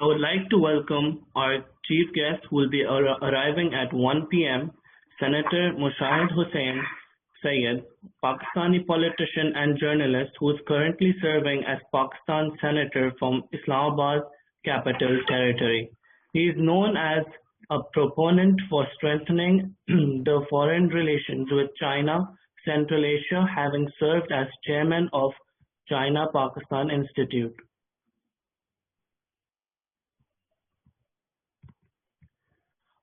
I would like to welcome our chief guest who will be arriving at 1 p.m., Senator Musharraf Hussain Syed, Pakistani politician and journalist who is currently serving as Pakistan Senator from Islamabad Capital Territory. He is known as a proponent for strengthening the foreign relations with China, Central Asia, having served as chairman of China-Pakistan Institute.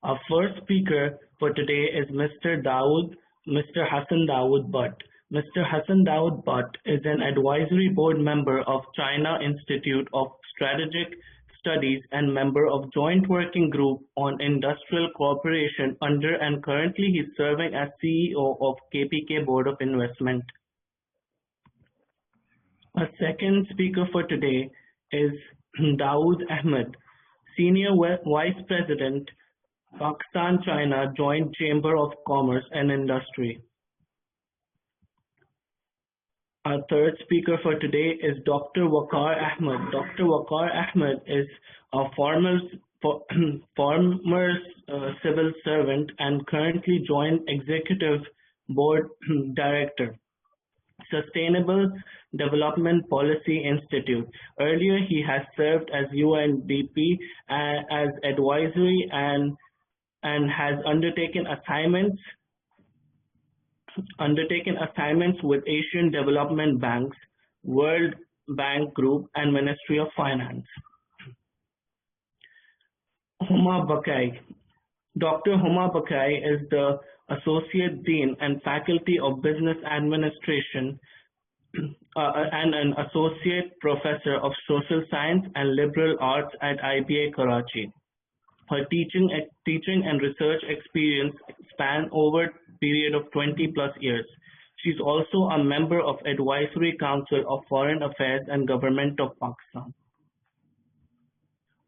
Our first speaker for today is Mr. Hassan Daud Butt. Mr. Hassan Daud Butt is an advisory board member of China Institute of Strategic Studies and member of Joint Working Group on Industrial Cooperation under and currently he is serving as CEO of KP-BOIT of Investment. Our second speaker for today is Dawood Ahmed, Senior Vice President, Pakistan-China Joint Chamber of Commerce and Industry. Our third speaker for today is Dr. Waqar Ahmed. Dr. Waqar Ahmed is a former civil servant and currently Joint Executive Board Director, Sustainable Development Policy Institute. Earlier, he has served as UNDP as advisory and has undertaken assignments with Asian Development Banks, World Bank Group, and Ministry of Finance. Huma Bakai. Dr. Huma Bakai is the Associate Dean and Faculty of Business Administration and an Associate Professor of Social Science and Liberal Arts at IBA Karachi. Her teaching and research experience span over a period of 20+ years. She is also a member of Advisory Council of Foreign Affairs and Government of Pakistan.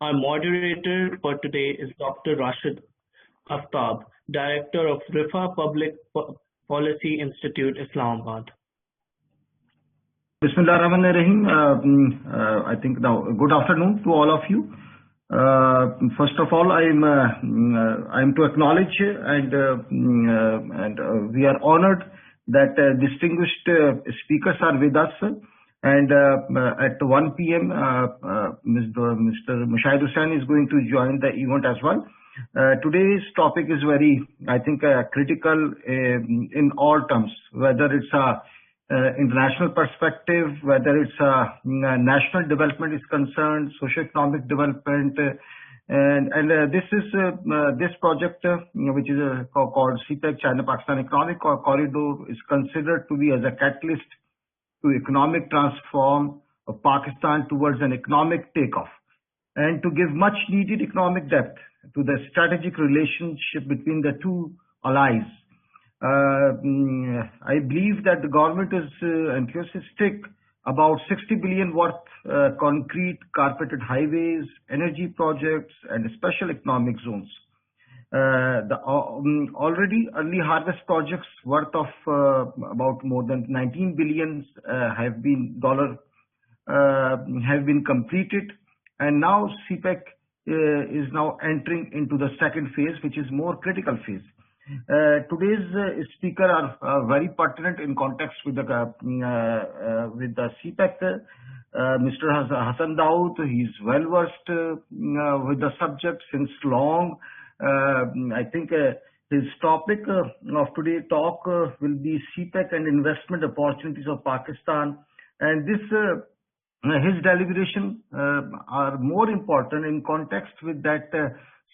Our moderator for today is Dr. Rashid Aftab, Director of Rifa Public Policy Institute, Islamabad. Bismillah ar-Rahman ar-Rahim. I think now good afternoon to all of you. First of all, I'm to acknowledge and we are honored that distinguished speakers are with us. And at 1 p.m., Mr. Musharraf Hussain is going to join the event as well. Today's topic is very, I think, critical in all terms, whether it's a international perspective, whether it's national development is concerned, socio-economic development, and this project, which is called CPEC, China-Pakistan Economic Corridor, is considered to be as a catalyst to economic transform of Pakistan towards an economic takeoff, and to give much needed economic depth to the strategic relationship between the two allies. I believe that the government is enthusiastic about 60 billion worth concrete carpeted highways, energy projects, and special economic zones. Already early harvest projects worth of about more than 19 billion have been completed, and now CPEC is now entering into the second phase, which is more critical phase. Today's speaker are very pertinent in context with the CPEC. Mr. Hassan Daud, he's well versed with the subject since long. I think his topic of today's talk will be CPEC and investment opportunities of Pakistan, and this his deliberation are more important in context with that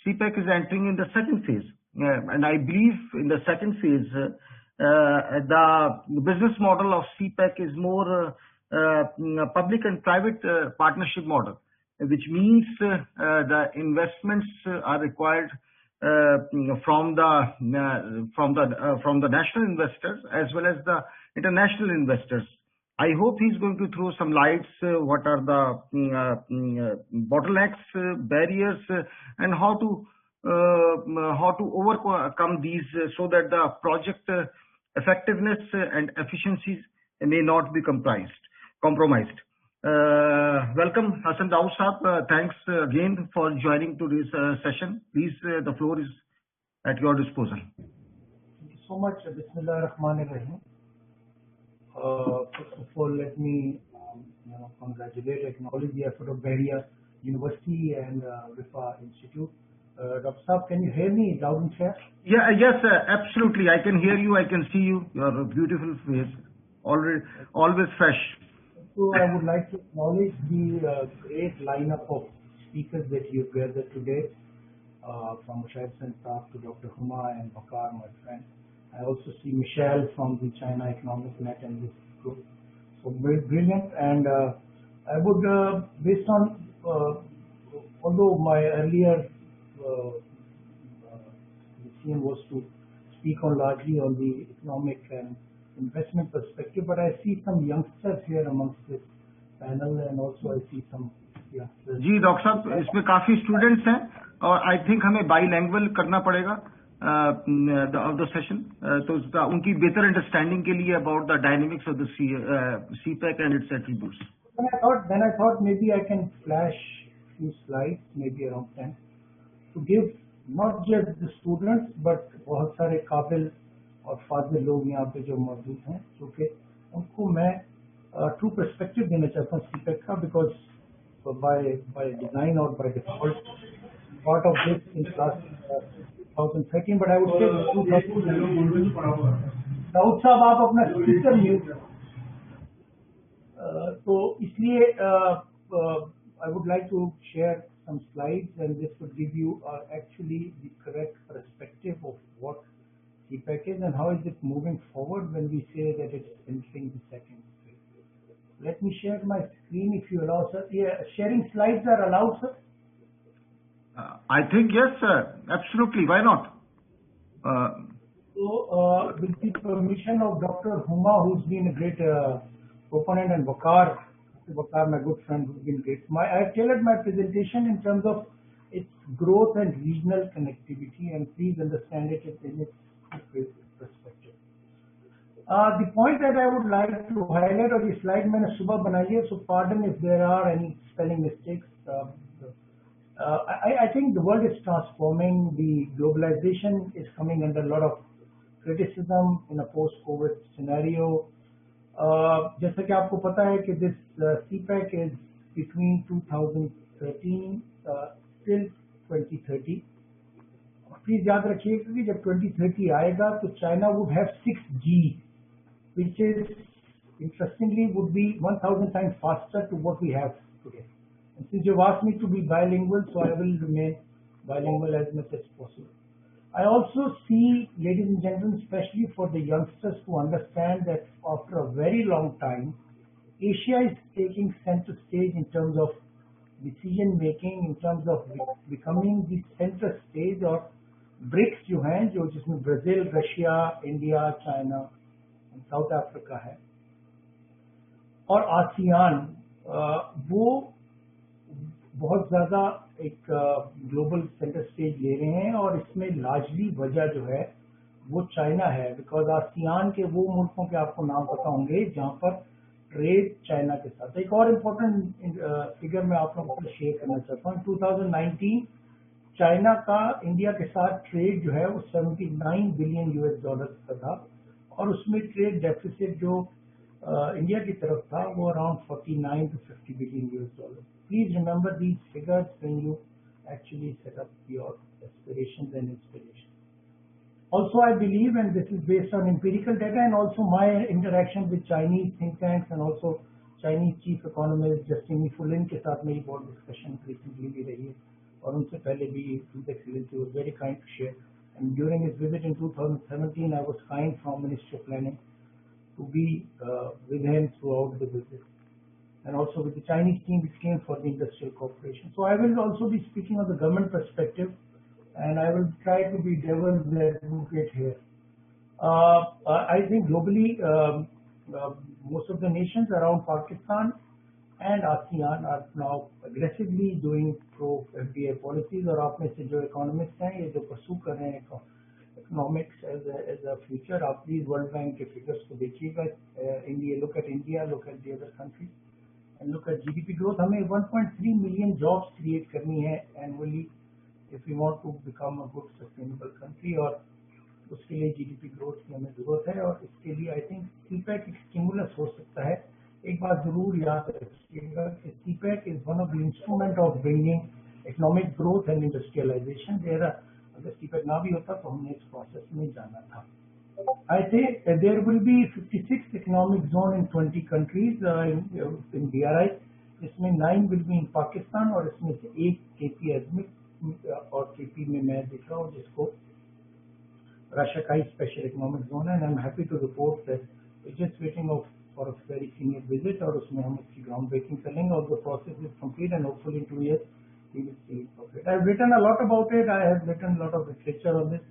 CPEC is entering in the second phase. And I believe in the second phase, the business model of CPEC is more public and private partnership model, which means the investments are required from the national investors as well as the international investors. I hope he's going to throw some lights. What are the bottlenecks, barriers, and how to overcome these so that the project effectiveness and efficiencies may not be compromised. Welcome, Hassan Daud Saab. Thanks again for joining to this session. Please, the floor is at your disposal. Thank you so much. Bismillah ar-Rahman ar-Rahim. First of all, let me congratulate, acknowledge the effort of Bahria University and Rifa Institute. Dr. Saab, can you hear me loud and clear? Yeah, yes, absolutely. I can hear you. I can see you. Your beautiful face, always fresh. So I would like to acknowledge the great lineup of speakers that you've gathered today, from Mushahid Saab to Dr. Huma and Bakar, my friend. I also see Michelle from the China Economic Net and this group. So very brilliant. And I would, based on, although my earlier theme was to speak on largely on the economic and investment perspective, but I see some youngsters here amongst this panel, and also I see some youngsters. जी doctor साहब, इसमें काफी students हैं और आई think हमें बाईलैंग्वेज करना पड़ेगा of the session, तो उनकी बेहतर अंडरस्टैंडिंग के लिए about the dynamics of the CPEC and its attributes. Then I thought maybe I can flash few slides, maybe around 10, to give not just the students but बहुत सारे काबिल और फाजिल लोग यहाँ पे जो मौजूद हैं, जो कि उनको मैं ट्रू पर्सपेक्टिव देना चाहता हूँ CPEC का, because by design or by default part of this in class 2013, but I would say 2011. Dawood साहब, आप अपना स्पीकर म्यूट, तो इसलिए I would like to share some slides, and this would give you actually the correct perspective of what CPEC is and how is it moving forward when we say that it's entering the second phase. Let me share my screen if you allow, sir. Yeah, sharing slides are allowed, sir? I think yes, sir. Absolutely. Why not? So, with the permission of Dr. Huma, who's been a great proponent, and Bakar, my good friend, who's been great. I have tailored my presentation in terms of its growth and regional connectivity, and please understand it in its perspective. The point that I would like to highlight, or the slide मैंने सुबह बनाई है, so pardon if there are any spelling mistakes. I think the world is transforming. The globalization is coming under a lot of criticism in a post-COVID scenario. जैसा कि आपको पता है कि this CPEC is between 2013 till 2030. Please याद रखिएगा कि जब 2030 आएगा तो China would have 6G, which is interestingly would be 1,000 times faster to what we have today. And since you've asked me to be bilingual, so I will remain bilingual as much as possible. I also see, ladies and gentlemen, especially for the youngsters, to understand that after a very long time, Asia is taking center stage in terms of decision making, in terms of becoming the center stage, or BRICS जो हैं, जो जिसमें Brazil, Russia, India, China और south Africa है, और ASEAN, वो बहुत ज़्यादा एक ग्लोबल सेंटर स्टेज ले रहे हैं, और इसमें लार्जली वजह जो है वो चाइना है, बिकॉज आसियान के वो मुल्कों के आपको नाम पता होंगे जहाँ पर ट्रेड चाइना के साथ। एक और इम्पोर्टेंट फिगर मैं आप लोगों को शेयर करना चाहता हूँ। 2019 चाइना का इंडिया के साथ ट्रेड जो है वो 79 बिलियन US डॉलर का था, और उसमें ट्रेड डेफिसिट जो इंडिया की तरफ था वो around 49 to 50 billion US dollar. Please remember these figures when you actually set up your aspirations and inspirations. Also, I believe, and this is based on empirical data and also my interaction with Chinese think tanks and also Chinese chief economist Justin Fulin के साथ मेरी बहुत discussion recently भी रही है, और उनसे पहले भी His Excellency was very kind to share. And during his visit in 2017, I was kind from Ministry of Planning to be with him throughout the visit, and also with the Chinese team which came for the industrial cooperation. So I will also be speaking on the government perspective, and I will try to be devil's advocate here. I think globally, most of the nations around Pakistan and ASEAN are now aggressively doing pro-FDI policies, और आप में से जो economists हैं, ये जो pursue कर रहे हैं economics as a future, आप please World Bank के figures को देखिएगा. India, look at India, look at the other countries. and look at GDP growth, हमें 1.3 million jobs create करनी है annually if we want to become a good sustainable country, और उसके लिए GDP growth की हमें जरूरत है, और इसके लिए I think CPEC एक स्टिमुलस हो सकता है. एक बात जरूर याद रखिएगा कि CPEC is one of the instrument of bringing economic growth and industrialization. अगर CPEC ना भी होता तो हमने इस प्रोसेस में जाना था. I think there will be 56 economic zone in 20 countries in BRI. इसमें 9 will be in Pakistan, और इसमें से एक KP और KP में मैं दिख रहा हूँ जिसको Rashakai Special Economic Zone है, and I'm happy to report that we're just waiting for a very senior visit, और उसमें हम उसकी ground breaking करेंगे, और the process is complete and hopefully in 2 years we will see it operate. I've written a lot about it. I have written a lot of literature on this,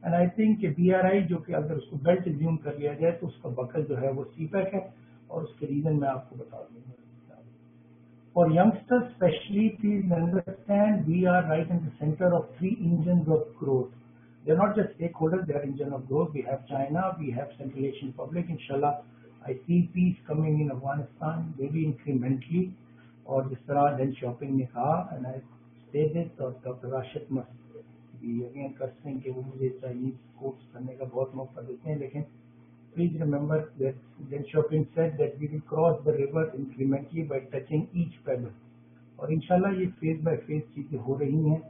and I think BRI जो कि अगर उसको belt assume कर लिया जाए तो उसका buckle जो है वो CPEC है, और उसके रीजन मैं आपको बता दूंगा. For youngsters especially, please understand we are right in the center of 3 engines of growth. They're not just stakeholders, they are engine of growth. We have China, we have Central Asian Republic. Inshallah, I see peace coming in Afghanistan, maybe incrementally, और जिस तरह Deng Xiaoping ने कहा, and I say this, और Dr. Rashid must be again cursing कि वो मुझे Chinese quotes करने का बहुत मौका देते हैं, लेकिन please remember that Deng Xiaoping said that we will cross the river incrementally by touching each pebble. और इंशाल्लाह ये फेज बाय फेज चीजें हो रही हैं.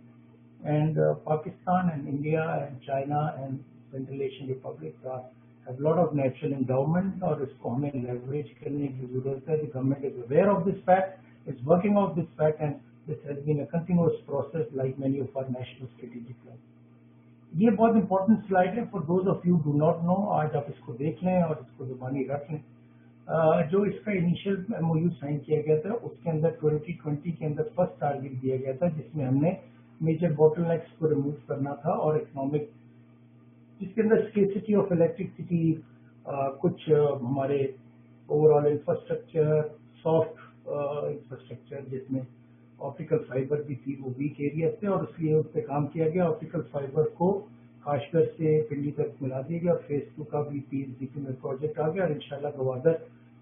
And Pakistan and India and China and Central Asian Republic have a lot of natural endowment, और इसको हमें leverage करने की जरूरत है. The government is aware of this fact, is working on this fact, and this has been a continuous process like many of our national strategic plans. ये बहुत important slide है. For those of you who do not know, आज आप इसको देख लें और इसको जुबानी रख लें. जो इसका इनिशियल MOU साइन किया गया था उसके अंदर 2020 के अंदर फर्स्ट टारगेट दिया गया था, जिसमें हमने मेजर बॉटलनेक्स को रिमूव करना था, और इकोनॉमिक जिसके अंदर स्केसिटी ऑफ इलेक्ट्रिसिटी, कुछ हमारे ओवरऑल इंफ्रास्ट्रक्चर, सॉफ्ट इंफ्रास्ट्रक्चर जिसमें ऑप्टिकल फाइबर भी थी, वो वीक एरिया थे, और इसलिए उस पर काम किया गया. ऑप्टिकल फाइबर को काशगर से पिंडी तक मिला दिया गया, और फेज 2 का भी PSDP में प्रोजेक्ट आ गया, और इंशाल्लाह गवादर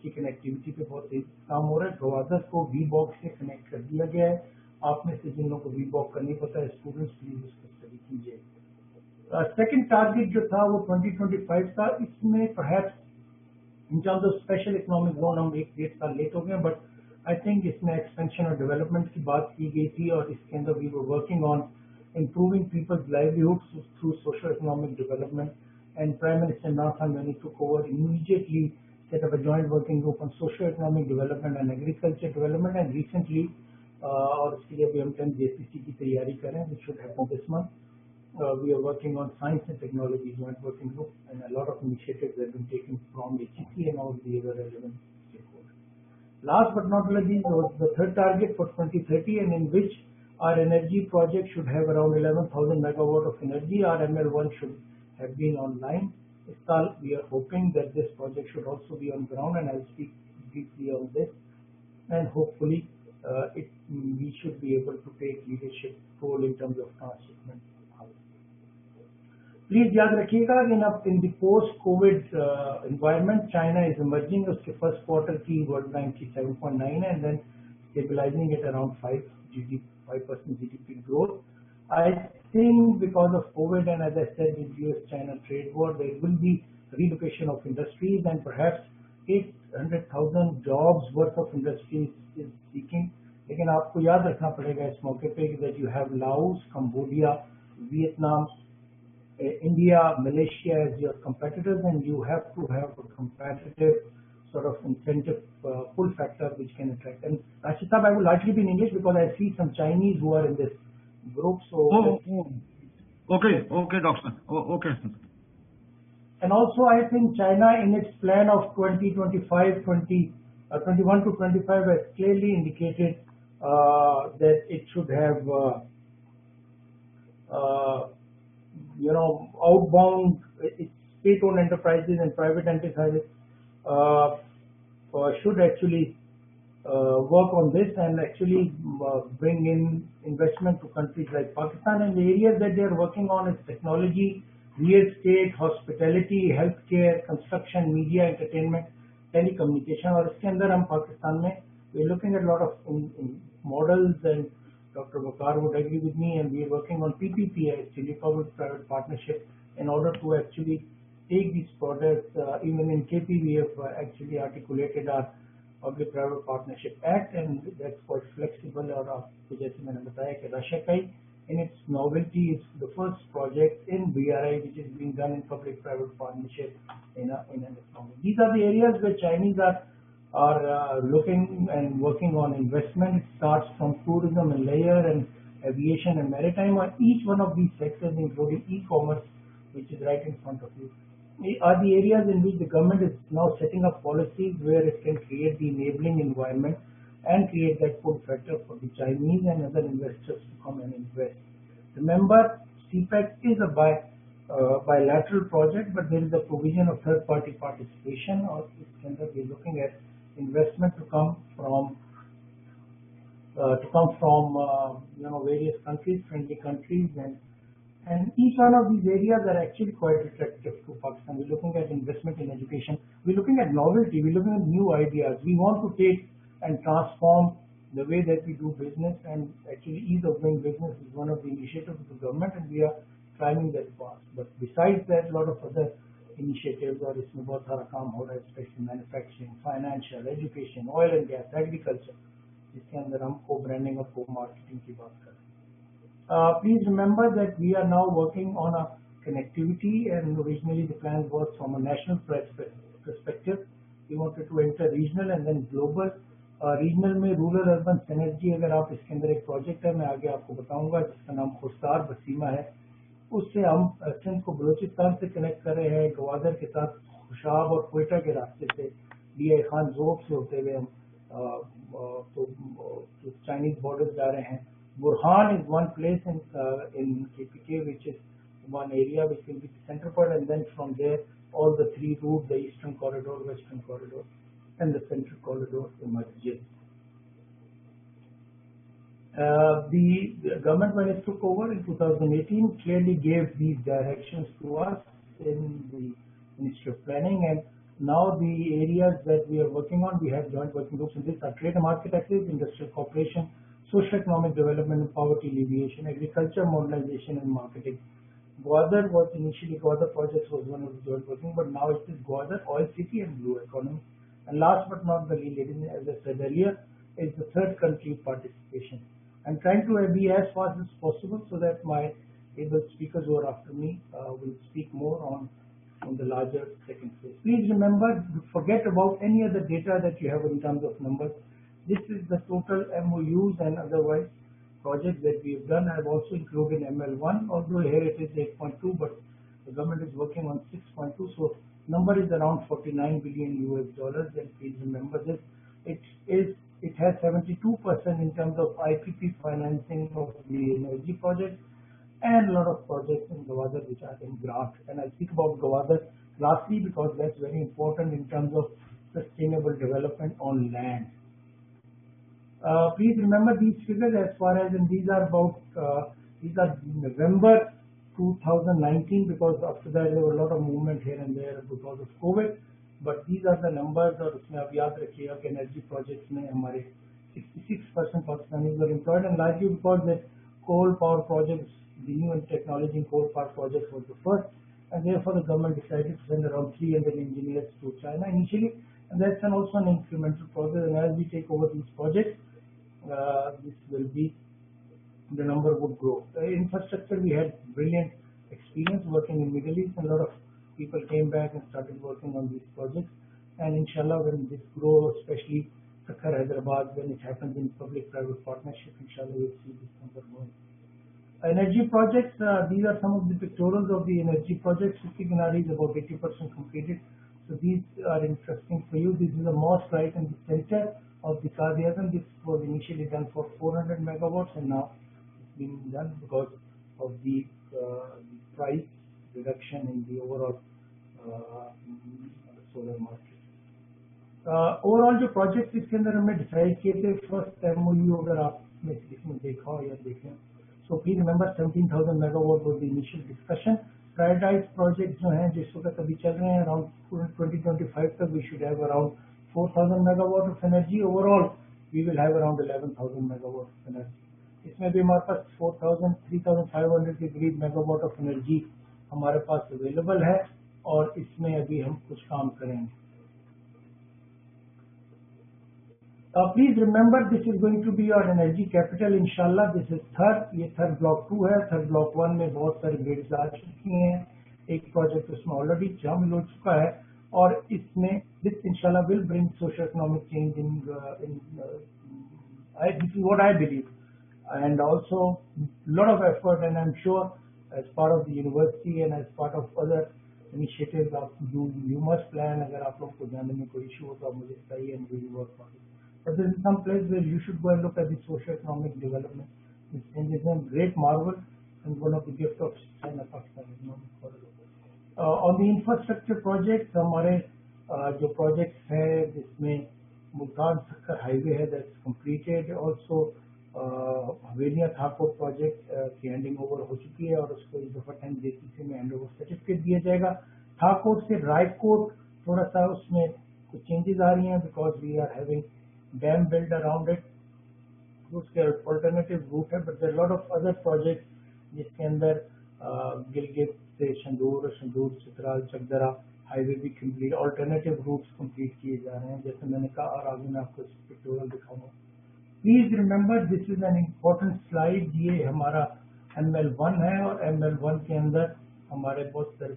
की कनेक्टिविटी पे बहुत तेज काम हो रहा है. गवादर को V-बॉक्स से कनेक्ट कर दिया गया है. आप में से जिन लोगों को V-बॉक्स का नहीं पता है, स्टूडेंट्स प्लीज उसको स्टडी कीजिए. सेकंड टारगेट जो था वो 2025 था. इसमें perhaps in terms of special economic zone हम 1-1.5 साल लेट हो गए, बट आई थिंक इसमें एक्सपेंशन और डेवलपमेंट की बात की गई थी, और इसके अंदर we were working on improving people's livelihoods through socio-economic development, and Prime Minister Imran Khan, when he took over, immediately set up a joint working group on socio-economic development and agriculture development, and recently और इसके लिए अभी हम 10 JCC की तैयारी करें, which should happen this month. We are working on science and technology joint working group, and a lot of initiatives have been taken from HEC and all the other relevant stakeholders. Last but not least was the third target for 2030, and in which our energy project should have around 11,000 megawatt of energy. Our ML1 should have been online. This year we are hoping that this project should also be on ground, and I'll speak briefly on this. And hopefully, we should be able to take leadership role in terms of transshipment. Please याद रखिएगा कि in the post-COVID environment, China is emerging. उसके first quarter की World Bank की 7.9 and then stabilizing at around 5% GDP growth. I think because of COVID and as I said with US-China trade war, there will be relocation of industries, and perhaps 800,000 jobs worth of industries is seeking. लेकिन आपको याद रखना पड़ेगा इस मौके पे that you have Laos, Cambodia, Vietnam, India, Malaysia as your competitors, and you have to have a competitive sort of incentive pull factor which can attract. And Rashid Saab, I will largely be in English because I see some Chinese who are in this group. So okay, Doctor. Okay. And also, I think China in its plan of 2025, 21 to 25 has clearly indicated that it should have outbound its state-owned enterprises and private enterprises should actually work on this and actually bring in investment to countries like Pakistan. And the areas that they are working on is technology, real estate, hospitality, healthcare, construction, media, entertainment, telecommunication. और इसके अंदर हम पाकिस्तान में we're looking at a lot of models, and Dr. Bakar would agree with me, and we are working on PPP, actually public-private partnership, in order to actually take these products. Even in KP, we have actually articulated our Public-Private Partnership Act, and that's quite flexible. और आपको जैसे मैंने बताया कि Rashakai, in its novelty, is the first project in BRI which is being done in public-private partnership in an economy. These are the areas where Chinese are looking and working on investment. It starts from tourism and leisure and aviation and maritime, or each one of these sectors, including e-commerce, which is right in front of you, are the areas in which the government is now setting up policies where it can create the enabling environment and create that pull factor for the Chinese and other investors to come and invest. Remember, CPEC is a bilateral project, but there is a provision of third-party participation, or we're looking at investment to come from various countries, friendly countries, and each one of these areas are actually quite attractive to Pakistan. We're looking at investment in education. We're looking at novelty. We're looking at new ideas. We want to take and transform the way that we do business, and actually ease of doing business is one of the initiatives of the government, and we are climbing that path. But besides that, a lot of other initiatives are इसमें बहुत सारा काम हो रहा है, especially manufacturing, financial, education, oil and gas, agriculture, जिसके अंदर हम co-branding और co-marketing की बात कर रहे हैं. Please remember that we are now working on a connectivity, and originally the plan was from a national perspective. We wanted to enter regional and then global. Regional में rural urban synergy, अगर आप इसके अंदर एक project है, मैं आगे आपको बताऊंगा, जिसका नाम खुस्तार बसीमा है. उससे हम सिंध को बलूचिस्तान से कनेक्ट कर रहे हैं, गवादर के साथ खुशाब और क्वेटा के रास्ते से, DI खान जोब से होते हुए हम तो चाइनीज बॉर्डर जा रहे हैं. Burhan is one place in KPK, which is one area which will be the center point, and then from there all the three routes, the eastern corridor, western corridor, and the central corridor emerges. The government, when it took over in 2018, clearly gave these directions to us in the Ministry of Planning, and now the areas that we are working on, we have joint working groups in this are trade and market access, industrial cooperation, socio-economic development and poverty alleviation, agriculture, modernization and marketing. Gwadar was initially, Gwadar projects was one of the joint working, but now it is Gwadar, Oil City and Blue Economy. And last but not the least, as I said earlier, is the third country participation. I'm trying to be as fast as possible so that my able speakers who are after me will speak more on the larger second phase. Please remember, forget about any other data that you have in terms of numbers. This is the total MOUs and otherwise projects that we have done. I have also included ML1, although here it is 8.2, but the government is working on 6.2. So number is around $49 billion US. And please remember this. It has 72% in terms of IPP financing of the energy projects, and a lot of projects in Gwadar which are in grant. And I'll speak about Gwadar lastly because that's very important in terms of sustainable development on land. Please remember these figures as far as, and these are November 2019, because after that there were a lot of movement here and there because of COVID. But these are the numbers, और उसमें आप याद रखिएगा कि energy projects में हमारे 66% Pakistanis were employed, and largely because that coal power projects, the new technology in coal power projects was the first, and therefore the government decided to send around 300 engineers to China initially, and that's also an incremental process. And as we take over these projects, this will be, the number would grow. Infrastructure, we had brilliant experience working in Middle East, and a lot of people came back and started working on these projects. And inshallah, when this grows, especially Sakhar, Hyderabad, when it happens in public-private partnership, inshallah we'll see this number growing. Energy projects, these are some of the pictorials of the energy projects. Sikanari is about 80% completed. So these are interesting for you. This is a mosque right in the center of the Qadi-Azam. This was initially done for 400 megawatts, and now it's being done because of the price reduction in the overall solar market. Overall जो projects इसके अंदर हमने decide किए थे, first MOU अगर आपने इसमें देखा हो या देखें, so please remember 17,000 megawatt was the initial discussion. Prioritized projects जो हैं जिस वक्त अभी चल रहे हैं, around 2025 तक we should have around 4,000 megawatt of energy. Overall we will have around 11,000 megawatt of energy. इसमें भी हमारे पास 4,000 3,500 के करीब मेगावाट ऑफ एनर्जी हमारे पास अवेलेबल है और इसमें अभी हम कुछ काम करेंगे. Please remember this is going to be your energy capital inshallah. This is third, ये third block 2 है. Third block 1 में बहुत सारी bids आ चुकी हैं. एक प्रोजेक्ट उसमें ऑलरेडी शामिल हो चुका है और इसमें this inshallah will bring socio-economic change in this is what I believe, and also lot of effort, and I'm sure as part of the university and as part of other initiatives you must plan. अगर आप लोगों को जानने में कोई issue हो तो आप मुझे बताइए and we will work on it. But there is some place where you should go and look at the socio-economic development. This is a great marvel and one of the gifts of China, Pakistan is known for it. On the infrastructure projects, हमारे जो projects हैं जिसमें मुल्तान सक्कर highway है that's completed. Also हवेलियाँ थाकोट project की handing over हो चुकी है और उसको इस दफा 10 JCC में हैंड ओवर सर्टिफिकेट दिया जाएगा. थाकोट से रायकोट थोड़ा सा उसमें कुछ चेंजेस आ रही हैं because we are having dam build around it. उसके अल्टरनेटिव रूट है but there lot of other project जिसके अंदर गिलगित से शंदूर चित्राल चकदरा हाईवे भी कंप्लीट अल्टरनेटिव रूट्स कंप्लीट किए जा रहे हैं जैसे मैंने कहा और आगे मैं आपको पिक्टोरियल दिखाऊंगा. Please remember this is an important slide. ये हमारा ML1 है और ML1 के अंदर हमारे बहुत सारे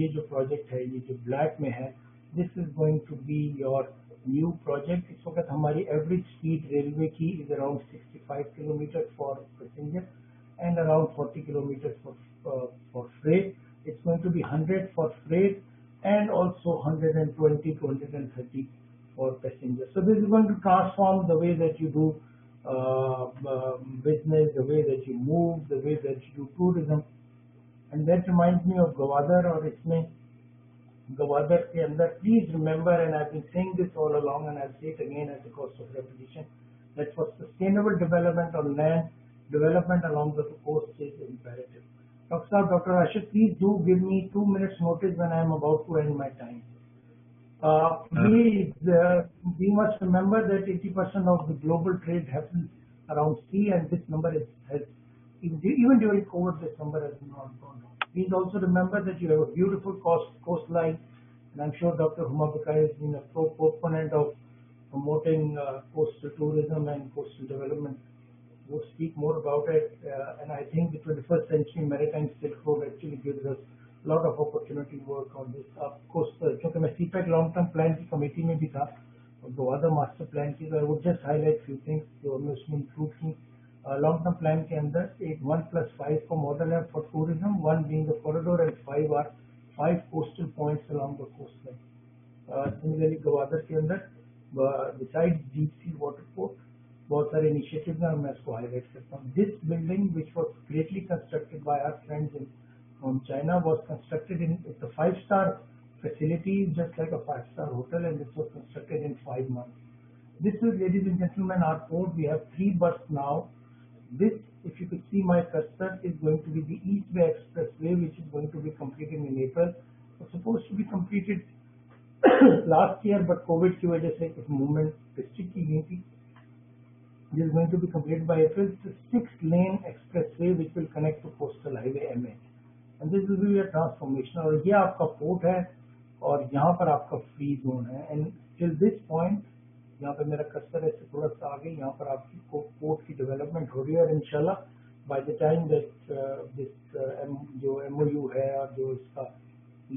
ये जो प्रोजेक्ट है ये जो ब्लैक में है this is going to be your new project. इस वक्त हमारी एवरेज स्पीड रेलवे की is around 65 kilometre for passenger and around 40 kilometre for freight. It's going to be 100 for freight and also 120 to 130 for passengers. So this is going to transform the way that you do business, the way that you move, the way that you do tourism. And that reminds me of Gwadar और इसमें Gwadar के अंदर please remember, and I've been saying this all along and I'll say it again at the cost of repetition, that for sustainable development on land, development along the coast is imperative. Dr. Rashid, please do give me 2 minutes notice when I am about to end my time. We must remember that 80% of the global trade happens around sea, and this number has even during COVID, this number has not gone down. Please also remember that you have a beautiful coastline, and I'm sure Dr. Huma Bakai has been a proponent of promoting coastal tourism and coastal development. Would speak more about it, and I think the 21st century maritime Silk Road actually gives us a lot of opportunity to work on this. Of course, क्योंकि मैं CPEC long term plan की committee में भी था और दो other master plan की, I would just highlight few things जो हमने उसमें include की. Long term plan के अंदर एक 1+5 का मॉडल है for tourism, 1 being the corridor and 5 are 5 coastal points along the coastline. Similarly, Gwadar के अंदर besides deep sea waterport बहुत सारे इनिशिएटिव हैं मैं इसको हाईलाइट करता हूँ. This building which was greatly constructed by our friends from China was constructed in it's a 5-star facility just like a 5-star hotel, and this was constructed in 5 months. This is, ladies and gentlemen, our port. We have 3 berths now. This, if you could see my cursor, is going to be the East Bay Expressway, which is going to be completed in April. It was supposed to be completed last year, but COVID की वजह से कुछ movement restrict की गई थी. This is going to be completed by April. It's a 6-lane expressway which will connect to Coastal Highway MA, and this will be a transformation. और ये आपका पोर्ट है और यहाँ पर आपका फ्री जोन है, and till this point यहाँ पे मेरा कर्सर है थोड़ा सा आगे यहाँ पर आपकी पोर्ट की डेवलपमेंट हो रही है और इंशाल्लाह by the time that जो MOU है और जो इसका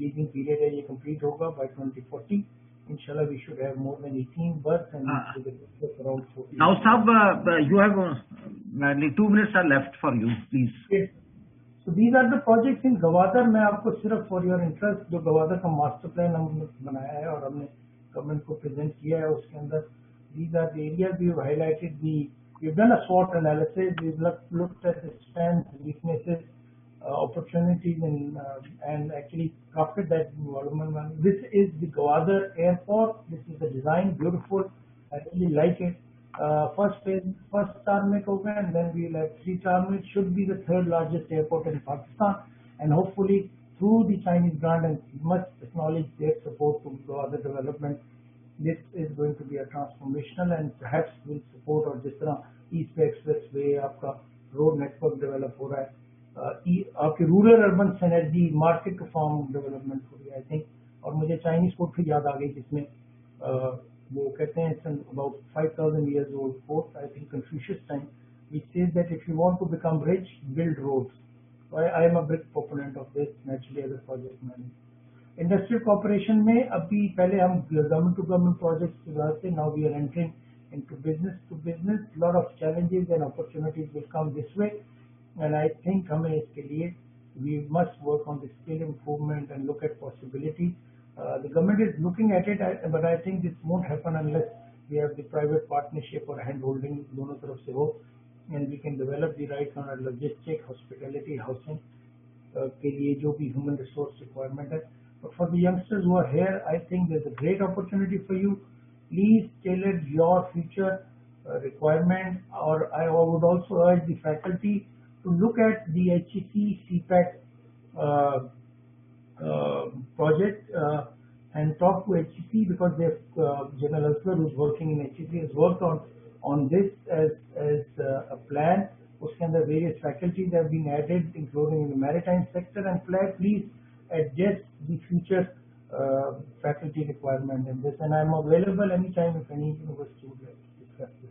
लीजिंग पीरियड है ये कंप्लीट होगा by 2040. Inshallah, we should have more than 18 berths and around 40. Now, Sab, you have nearly 2 minutes are left for you, please. Yes. So these are the projects in Gwadar. मैं आपको सिर्फ for your interest जो गवादर का master plan हमने बनाया है और हमने गवर्नमेंट को प्रेजेंट किया है उसके अंदर these are the areas we have highlighted. We've done a SWOT analysis. We've looked at the strengths, weaknesses, opportunities, and actually crafted that development. This is the Gwadar Airport. This is the design, beautiful. I really like it. First phase, first tarmac होगा, and then we'll have 3 tarmac. Should be the 3rd largest airport in Pakistan, and hopefully through the Chinese grant, and we must acknowledge their support to Gwadar development. this is going to be a transformational and perhaps will support, और जिस तरह east पे express way आपका road network develop हो रहा है, आपकी rural urban synergy market form development हो रही है, आई थिंक. और मुझे चाइनीज कोर्ट भी याद आ गई जिसमें वो कहते हैं it's about 5000 years old quote, I think Confucius time, which says that if you want to become rich, build roads. So I am a big proponent of this naturally as a project manager. Industrial corporation में अभी पहले हम government to government projects के बाद से now we are entering into business to business. Lot of challenges and opportunities will come this way, and I think हमें इसके लिए we must work on the skill improvement and look at possibility. The government is looking at it, but I think this won't happen unless we have the private partnership or hand holding दोनों तरफ से हो, and we can develop the right kind of logistic, hospitality, housing के लिए जो भी human resource requirement है. But for the youngsters who are here, I think there's a great opportunity for you. Please tailor your future requirement, or I would also urge the faculty to look at the HEC CPEC project and talk to HEC, because General Aswar, who's working in HEC, has worked on this as a plan. उसके अंदर various faculties have been added, including in the maritime sector, and please adjust the future faculty requirement in this. And I am available anytime if any university would like to discuss this.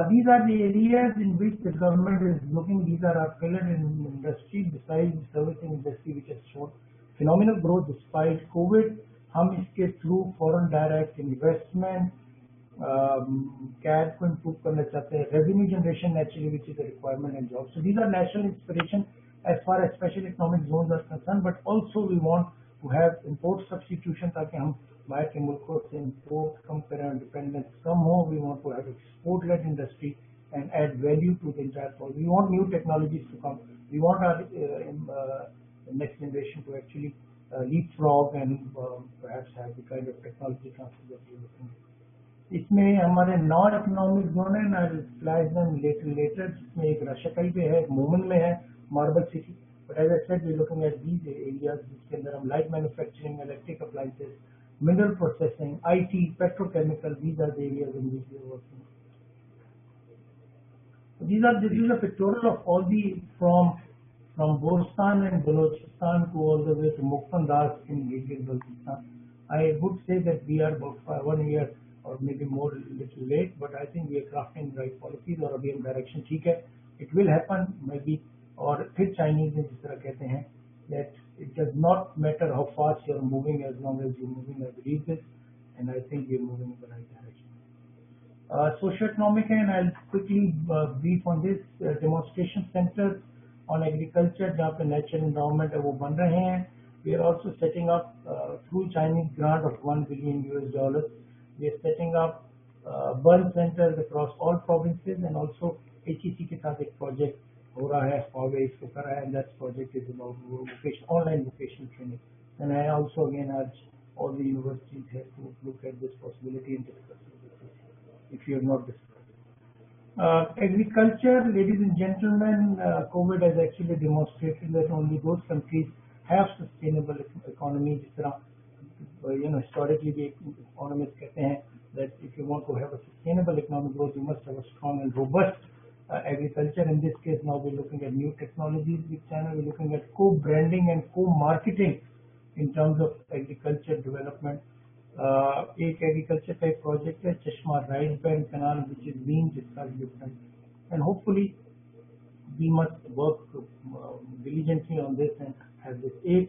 These are the areas in which the government is looking. These are our pillars in industry, besides the servicing industry, which has shown phenomenal growth despite COVID. हम इसके through foreign direct investment, CAD को improve करना चाहते हैं, revenue generation naturally, which is a requirement and jobs. So these are national inspiration as far as special economic zones are concerned, but also we want to have import substitution ताकि हम बाहर के मुल्कों से import कम करें, dependence कम हो. We want to have export-led industry and add value to the entire world. We want new technologies to come. We want our next generation to actually leapfrog and perhaps have the kind of technology transfer that we are looking at. इसमें हमारे non economic zone है, आई flash them letter, जिसमें एक रशकई पे है, एक मोमन में है, marble city. But as I said we looking at these areas जिसके अंदर हम light manufacturing, electric appliances, mineral processing, IT, petrochemical, these are the areas in which we are working. So this is a pictorial of all the from Borstan and Balochistan to all the way to Mukfandas in Gilgit-Baltistan. I would say that we are about 1 year or maybe more little late, but I think we are crafting the right policies और अभी हम direction ठीक है. It will happen maybe. और फिर Chinese ने जिस तरह कहते हैं that it does not matter how fast you are moving as long as you are moving. I believe this, and I think we are moving in the right direction. Socio-economic, and I'll quickly brief on this. Demonstration centers on agriculture जहाँ पे natural environment है वो बन रहे हैं. We are also setting up through Chinese grant of $1 billion. We are setting up burn centers across all provinces, and also HEC के साथ एक project हो रहा है, Huawei इसको कर रहा है, and that project is about online vocational training. And I also again urge all the universities here to look at this possibility and discuss it if you have not discussed. Agriculture, ladies and gentlemen, COVID has actually demonstrated that only those countries have sustainable economy. जिस तरह historically the economists कहते हैं that if you want to have a sustainable economic growth, you must have a strong and robust agriculture. In this case, now we're looking at new technologies with China. We're looking at co-branding and co-marketing in terms of agriculture development. एक agriculture का एक project है चश्मा rice bank canal, which is being discussed with them, and hopefully we must work diligently on this and have this. एक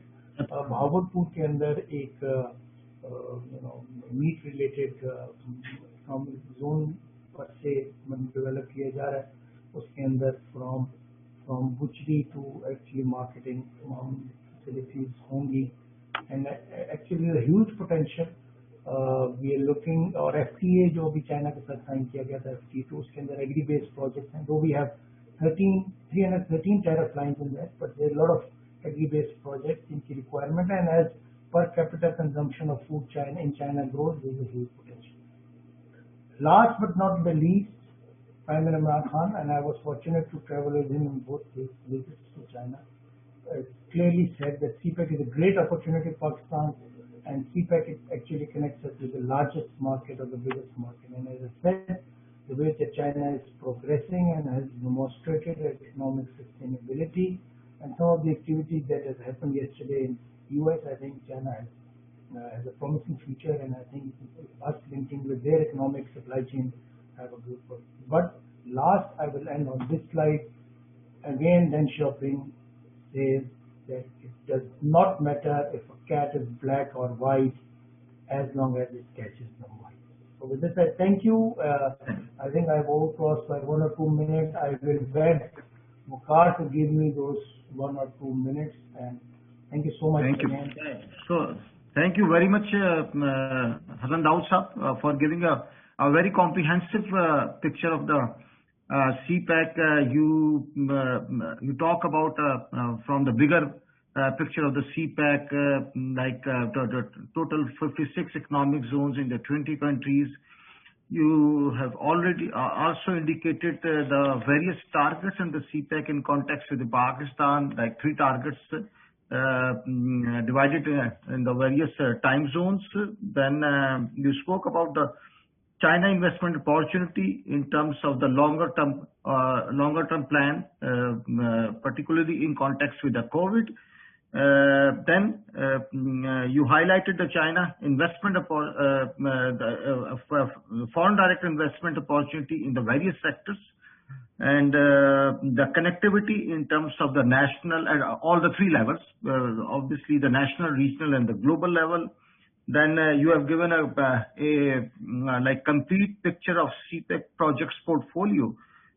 भावलपुर के अंदर एक meet related zone पर से डेवलप किया जा रहा है. उसके अंदर from butchery to actually marketing facilities होंगी, and actually huge potential. We are looking, और FTA जो अभी चाइना के साथ साइन किया गया था FTA2, उसके अंदर एग्री बेस्ड प्रोजेक्ट हैं. दो we have 313 tariff lines in that, but there are a lot of agri based projects जिनकी requirement है, and as per capita consumption of food in China grows, there is a huge potential. Last but not the least, Prime Minister Imran Khan, and I was fortunate to travel with him in both his visits to China, clearly said that CPEC is a great opportunity for Pakistan and CPEC it actually connects us with the largest market or the biggest market. And as I said, the way that China is progressing and has demonstrated economic sustainability and some of the activities that has happened yesterday in US, I think China has a promising future, and I think us linking with their economic supply chain have a good purpose. But last, I will end on this slide. Again, Deng Xiaoping says that it does not matter if a cat is black or white as long as it catches the mice. So with this, I thank you. I think I've overcrossed by 1 or 2 minutes. I will beg Mukhar to give me those 1 or 2 minutes, and thank you so much again. So, thank you very much, Hassan Daud Sahab, for giving a very comprehensive picture of the CPEC. You talk about from the bigger picture of the CPEC, like the total 56 economic zones in the 20 countries. You have already also indicated the various targets in the CPEC in context with the Pakistan, like 3 targets divided in the various time zones. Then you spoke about the China investment opportunity in terms of the longer term plan, particularly in context with the COVID. Then you highlighted the China investment, foreign direct investment opportunity in the various sectors, and the connectivity in terms of the national and all the 3 levels, obviously the national, regional, and the global level. Then you have given a like complete picture of CPEC projects portfolio.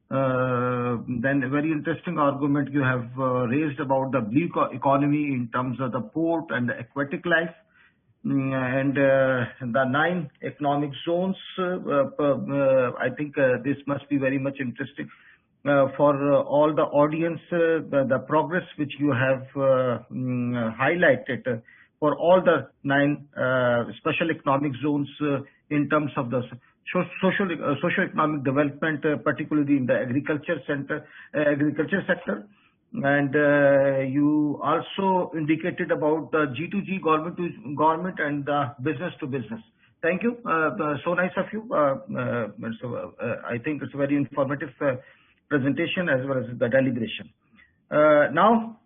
Then a very interesting argument you have raised about the blue economy in terms of the port and the aquatic life, and the 9 economic zones. I think this must be very much interesting for all the audience, the progress which you have highlighted for all the 9 special economic zones in terms of the socio-economic development, particularly in the agriculture sector. And you also indicated about the G2G, government to government, and the business to business. Thank you. So nice of you. So I think it's a very informative presentation as well as the deliberation. Now,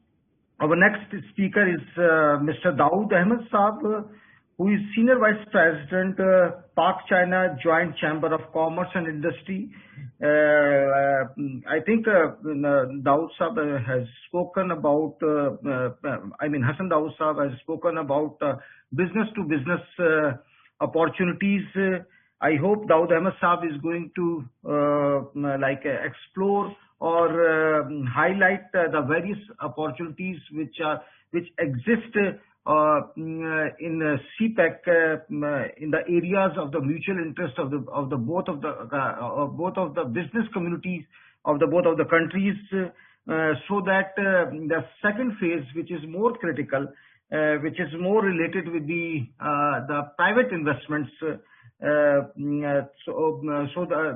our next speaker is Mr. Daud Ahmed Saab, who is Senior Vice President, Pak-China Joint Chamber of Commerce and Industry. I think Daud Saab has spoken about, Hassan Daud Saab has spoken about business to business opportunities. I hope Daud Ahmed Saab is going to explore or highlight the various opportunities which exist in CPEC in the areas of the mutual interest of both of the business communities of both of the countries, so that the second phase, which is more critical, which is more related with the private investments, so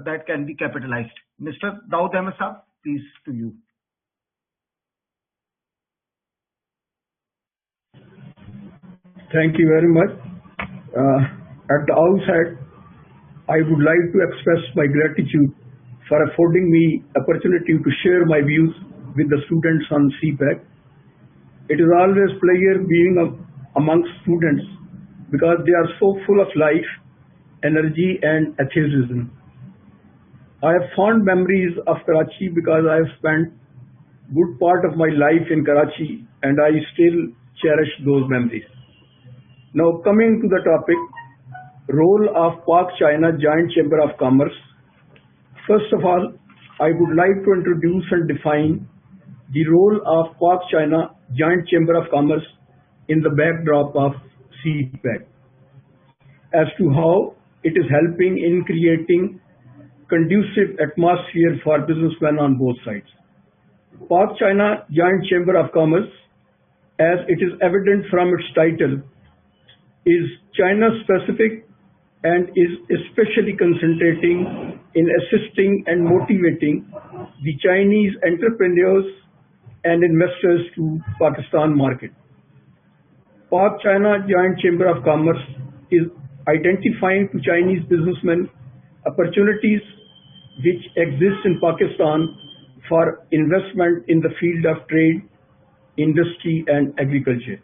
that can be capitalized. Mr. Daud Ahmed Saab, please, to you. Thank you very much. At the outset, I would like to express my gratitude for affording me opportunity to share my views with the students on CPEC. It is always a pleasure being amongst students because they are so full of life, energy, and enthusiasm. I have fond memories of Karachi because I have spent good part of my life in Karachi, and I still cherish those memories. Now, coming to the topic, role of Pak-China Joint Chamber of Commerce. First of all, I would like to introduce and define the role of Pak-China Joint Chamber of Commerce in the backdrop of CPEC, as to how it is helping in creating conducive atmosphere for businessmen on both sides. Pak-China Joint Chamber of Commerce, as it is evident from its title, is China-specific and is especially concentrating in assisting and motivating the Chinese entrepreneurs and investors to Pakistan market. Pak-China Joint Chamber of Commerce is identifying to Chinese businessmen opportunities which exist in Pakistan for investment in the field of trade, industry and agriculture.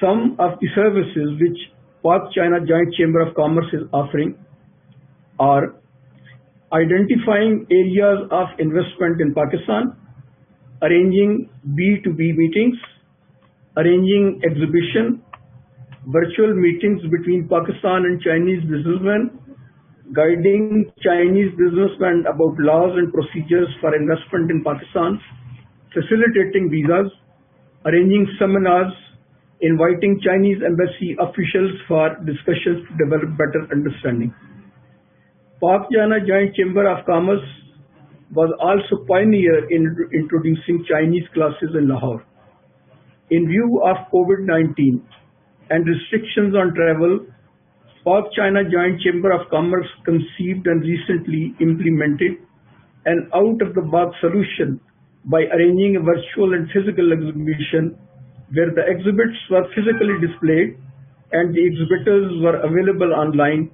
Some of the services which Pak-China Joint Chamber of Commerce is offering are identifying areas of investment in Pakistan, arranging B2B meetings, arranging exhibition, virtual meetings between Pakistan and Chinese businessmen, guiding Chinese businessmen about laws and procedures for investment in Pakistan, facilitating visas, arranging seminars, inviting Chinese embassy officials for discussions to develop better understanding. Pak-China Joint Chamber of Commerce was also pioneer in introducing Chinese classes in Lahore. In view of COVID-19 and restrictions on travel, Pak-China Joint Chamber of Commerce conceived and recently implemented an out-of-the-box solution by arranging a virtual and physical exhibition where the exhibits were physically displayed and the exhibitors were available online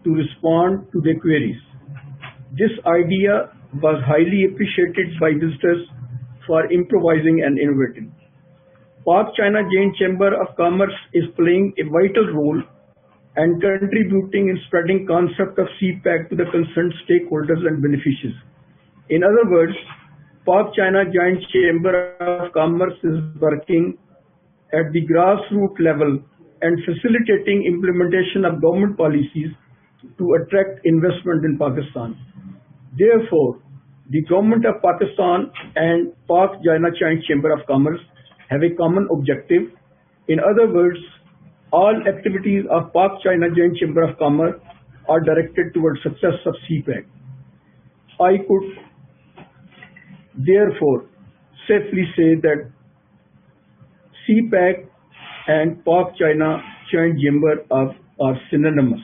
to respond to their queries. This idea was highly appreciated by visitors for improvising and innovating. Pak-China Joint Chamber of Commerce is playing a vital role and contributing in spreading concept of CPEC to the concerned stakeholders and beneficiaries. In other words, Pak-China Joint Chamber of Commerce is working at the grassroots level and facilitating implementation of government policies to attract investment in Pakistan. Therefore, the government of Pakistan and Pak-China Joint Chamber of Commerce have a common objective. In other words, all activities of Pak-China Joint Chamber of Commerce are directed towards success of CPEC. I could therefore safely say that CPEC and Pak-China Joint Chamber are synonymous.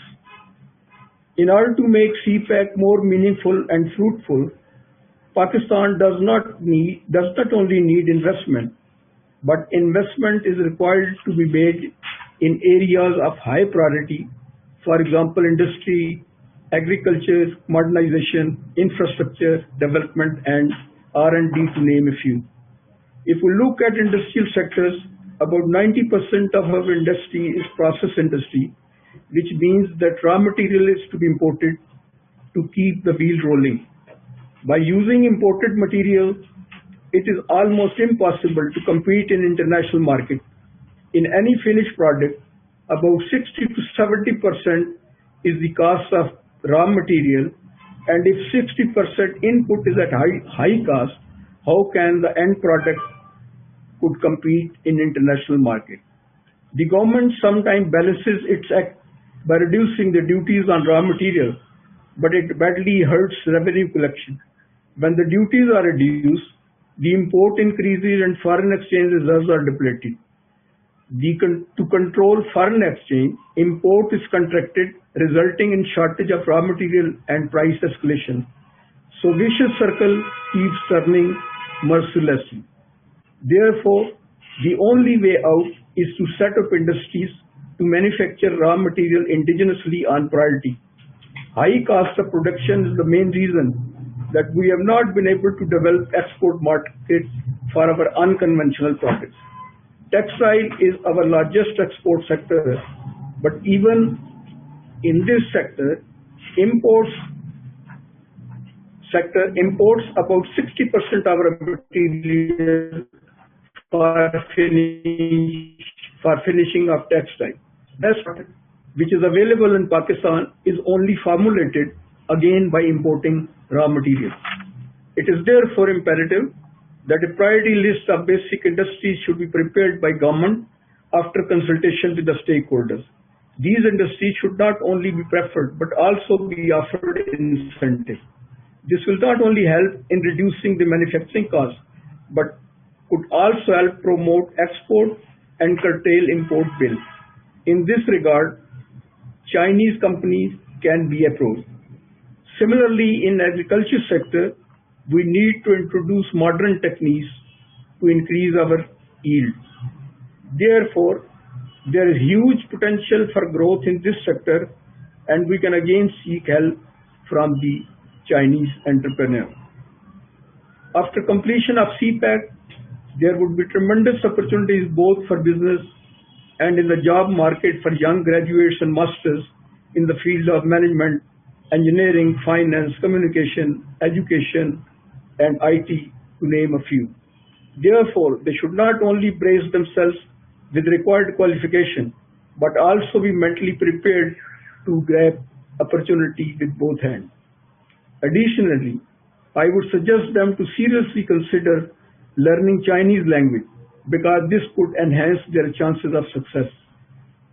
In order to make CPEC more meaningful and fruitful, Pakistan does not only need investment, but investment is required to be made in areas of high priority, for example, industry, agriculture, modernization, infrastructure, development, and R&D, to name a few. If we look at industrial sectors, about 90% of our industry is process industry, which means that raw material is to be imported to keep the wheel rolling. By using imported material, it is almost impossible to compete in international market. In any finished product, about 60 to 70% is the cost of raw material, and if 60% input is at high cost, how can the end product could compete in international market? The government sometimes balances its act by reducing the duties on raw material, but it badly hurts revenue collection. When the duties are reduced, the import increases and foreign exchange reserves are depleted. To control foreign exchange, import is contracted, resulting in shortage of raw material and price escalation. So vicious circle keeps turning mercilessly. Therefore, the only way out is to set up industries to manufacture raw material indigenously on priority. High cost of production is the main reason that we have not been able to develop export markets for our unconventional products. Textile is our largest export sector, but even in this sector, imports about 60% of our material for finishing of textile. This product, which is available in Pakistan, is only formulated again by importing raw materials. It is therefore imperative that a priority list of basic industries should be prepared by government after consultation with the stakeholders. These industries should not only be preferred but also be offered incentive. This will not only help in reducing the manufacturing costs, but could also help promote export and curtail import bills. In this regard, Chinese companies can be approached. Similarly, in agriculture sector, we need to introduce modern techniques to increase our yield. Therefore, There is huge potential for growth in this sector, and we can again seek help from the Chinese entrepreneur. After completion of CPEC, there would be tremendous opportunities both for business and in the job market for young graduates and masters in the field of management, engineering, finance, communication, education, and IT, to name a few. Therefore, they should not only brace themselves with required qualification, but also be mentally prepared to grab opportunity with both hands. Additionally, I would suggest them to seriously consider learning Chinese language because this could enhance their chances of success.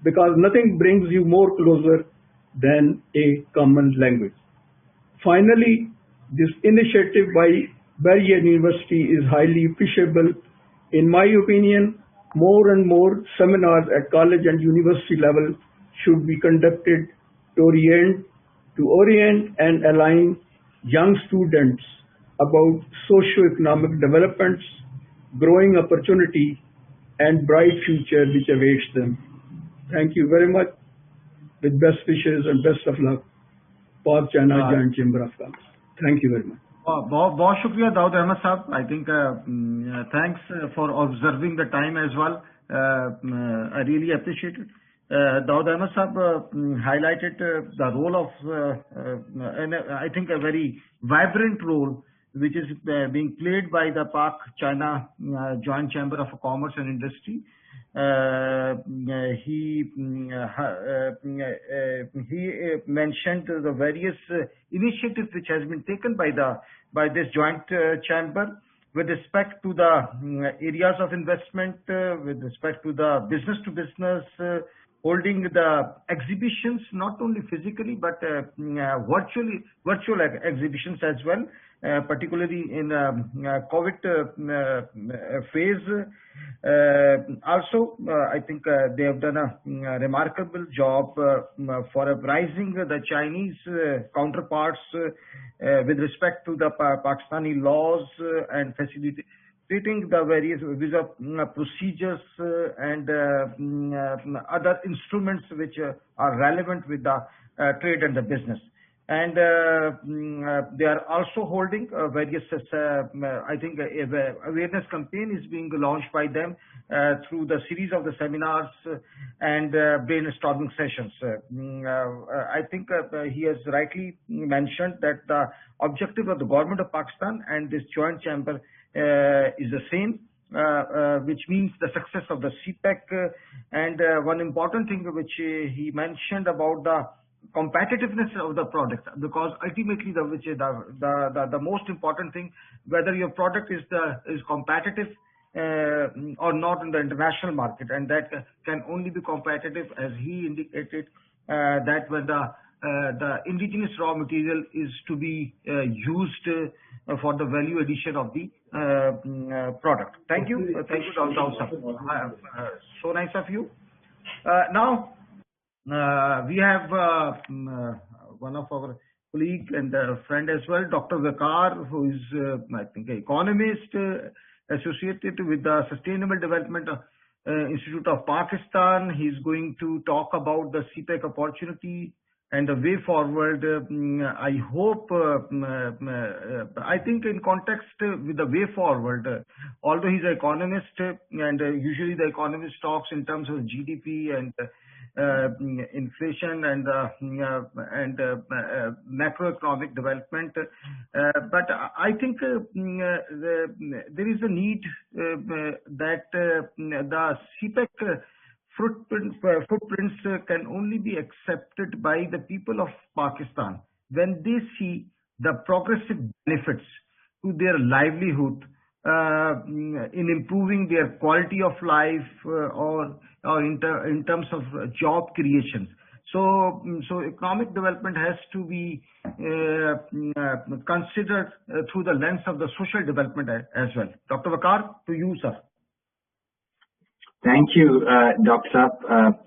Because nothing brings you more closer than a common language. Finally, this initiative by Barrier University is highly appreciable. In my opinion, more and more seminars at college and university level should be conducted to orient and align young students about socio-economic developments, growing opportunity, and bright future which awaits them. Thank you very much. With best wishes and best of luck, Pak China Joint Chamber of Commerce. Thank you very much. बहुत शुक्रिया दाऊद अहमद साहब. I think thanks for observing the time as well. I really appreciate it. Daud Ahmed Sahab highlighted the role of, and I think a very vibrant role which is being played by the Pak-China Joint Chamber of Commerce and Industry. He mentioned the various initiatives which has been taken by this joint chamber with respect to the areas of investment, with respect to the business to business, holding the exhibitions not only physically but virtual exhibitions as well, particularly in COVID phase. Also, I think they have done a remarkable job for appraising the Chinese counterparts with respect to the Pakistani laws and facilitating the various visa procedures and other instruments which are relevant with the trade and the business. And they are also holding various, I think, awareness campaign is being launched by them through the series of the seminars and brainstorming sessions. I think he has rightly mentioned that the objective of the government of Pakistan and this joint chamber is the same, which means the success of the CPEC. And one important thing which he mentioned about the competitiveness of the product, because ultimately the most important thing, whether your product is competitive or not in the international market, and that can only be competitive, as he indicated, that when the indigenous raw material is to be used for the value addition of the product. Thank you, Daud sir. So nice of you. Now. We have one of our colleague and friend as well, Dr. Waqar, who is, I think, an economist associated with the Sustainable Development Institute of Pakistan. He's going to talk about the CPEC opportunity and the way forward. I hope, I think in context with the way forward, although he's an economist and usually the economist talks in terms of GDP and inflation and macroeconomic development, but I think there is a need that the CPEC footprints can only be accepted by the people of Pakistan when they see the progressive benefits to their livelihood in improving their quality of life or in terms of job creation. So economic development has to be considered through the lens of the social development as well. Dr. Waqar, to you, sir. Thank you, Dr. Saab.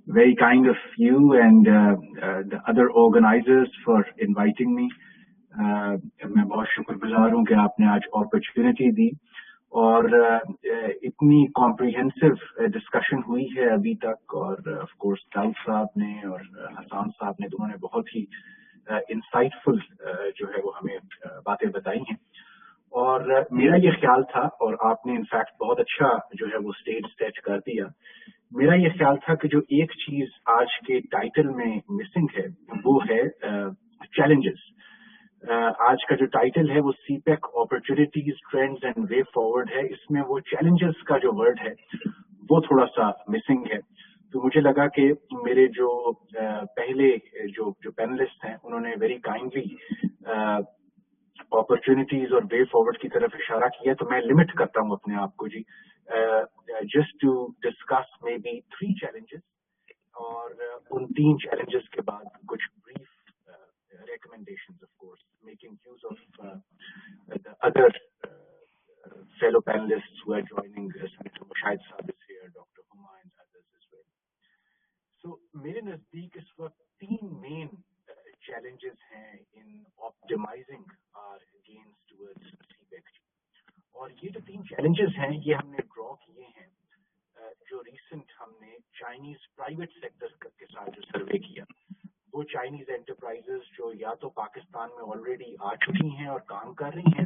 Very kind of you and the other organizers for inviting me. मैं बहुत शुक्रगुजार हूँ कि आपने आज opportunity दी اور اتنی comprehensive discussion ہوئی ہے ابھی تک, اور آف کورس داؤد صاحب نے اور حسان صاحب نے دونوں نے بہت ہی انسائٹفل جو ہے وہ ہمیں باتیں بتائی ہیں. اور میرا یہ خیال تھا, اور آپ نے انفیکٹ بہت اچھا جو ہے وہ اسٹیج سیٹ کر دیا, میرا یہ خیال تھا کہ جو ایک چیز آج کے ٹائٹل میں مسنگ ہے وہ ہے چیلنجز. آج کا جو ٹائٹل ہے وہ CPEC opportunities trends and way forward ہے, اس میں وہ چیلنجز کا جو ورڈ ہے وہ تھوڑا سا مسنگ ہے. تو مجھے لگا کہ میرے جو پہلے جو پینلسٹ ہیں انہوں نے ویری کائنڈلی اپرچونیٹیز اور وے فارورڈ کی طرف اشارہ کیا, تو میں لمٹ کرتا ہوں اپنے آپ کو جی just to discuss may be 3 challenges, اور ان 3 چیلنجز کے بعد کچھ brief recommendations, of course, making use of the other fellow panelists who are joining. Senator Mushahid Saab is here, Dr. Huma and others as well. So, میرے نزدیک اس وقت 3 main challenges ہیں in optimizing our gains towards CPEC. اور یہ جو 3 challenges ہیں یہ ہم نے draw کیے ہیں جو ریسنٹ ہم نے چائنیز پرائیویٹ سیکٹر کے ساتھ جو سروے کیا. وہ چائنیز انٹرپرائزز جو یا تو پاکستان میں آلریڈی آ چکی ہیں اور کام کر رہی ہیں,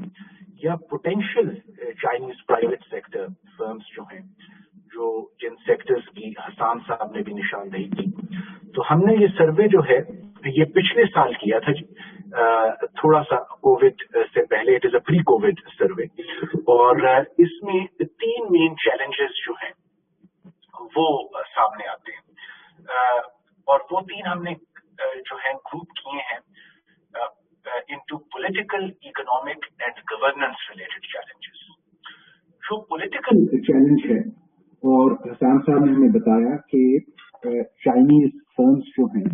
یا potential Chinese private sector firms جو ہیں, جو جن سیکٹرز کی حسان صاحب نے بھی نشاندہی کی. تو ہم نے یہ سروے جو ہے یہ پچھلے سال کیا تھا جی, تھوڑا سا کووڈ سے پہلے, it is a pre covid survey, اور اس میں 3 مین چیلنجز جو ہیں وہ سامنے آتے ہیں, اور وہ 3 ہم نے جو ہے گروپ کیے ہیں into political, economic and governance related challenges. جو پولیٹیکل چیلنج ہے, اور حسان صاحب نے ہمیں بتایا کہ چائنیز فرمز جو ہیں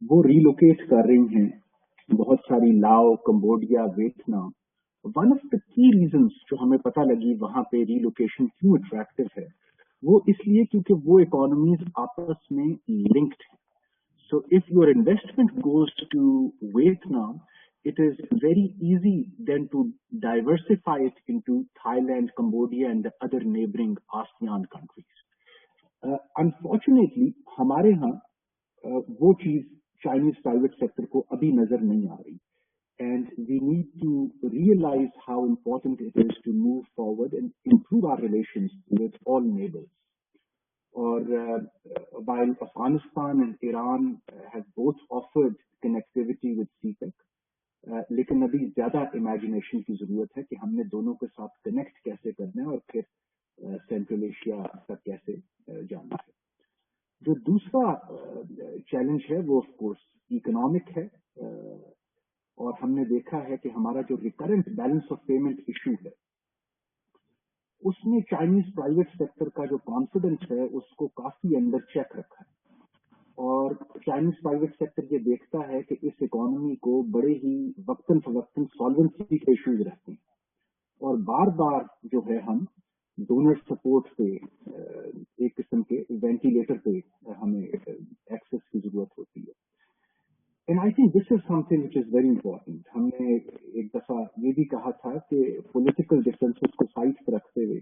وہ ریلوکیٹ کر رہی ہیں بہت ساری, لاؤ, Cambodia, Vietnam. One of the کی ریزنس جو ہمیں پتہ لگی وہاں پہ ریلوکیشن کیوں اٹریکٹیو ہے, وہ اس لیے کیونکہ وہ اکانومیز آپس میں لنکڈ ہیں. So if your investment goes to Vietnam, it is very easy then to diversify it into Thailand, Cambodia and the other neighboring ASEAN countries. Unfortunately, ہمارے ہاں وہ چیز چائنیز پرائیویٹ سیکٹر کو ابھی نظر نہیں آ رہی, and we need to realize how important it is to move forward and improve our relations with all neighbors. Or while Afghanistan and Iran have both offered connectivity with CPEC, لیکن ابھی زیادہ imagination کی ضرورت ہے کہ ہم نے دونوں کے ساتھ کنیکٹ کیسے کرنا ہے اور پھر سینٹرل ایشیا تک کیسے جانا ہے. جو دوسرا چیلنج ہے وہ آف کورس اکنامک ہے, اور ہم نے دیکھا ہے کہ ہمارا جو recurrent balance of payment issue ہے اس میں چائنیز پرائیویٹ سیکٹر کا جو کانفیڈنس ہے اس کو کافی انڈر چیک رکھا ہے, اور چائنیز پرائیویٹ سیکٹر یہ دیکھتا ہے کہ اس اکانومی کو بڑے ہی وقتاً فوقتاً سالوینسی کے ایشوز رہتے ہیں, اور بار بار جو ہے ہم ڈونر سپورٹ پہ, ایک قسم کے وینٹیلیٹر پہ ہمیں ایکسس کی ضرورت ہوتی ہے. And I think this is something which is very important. ہم نے ایک دفعہ یہ بھی کہا تھا کہ پولیٹیکل ڈفرینسز کو سائڈ پہ رکھتے ہوئے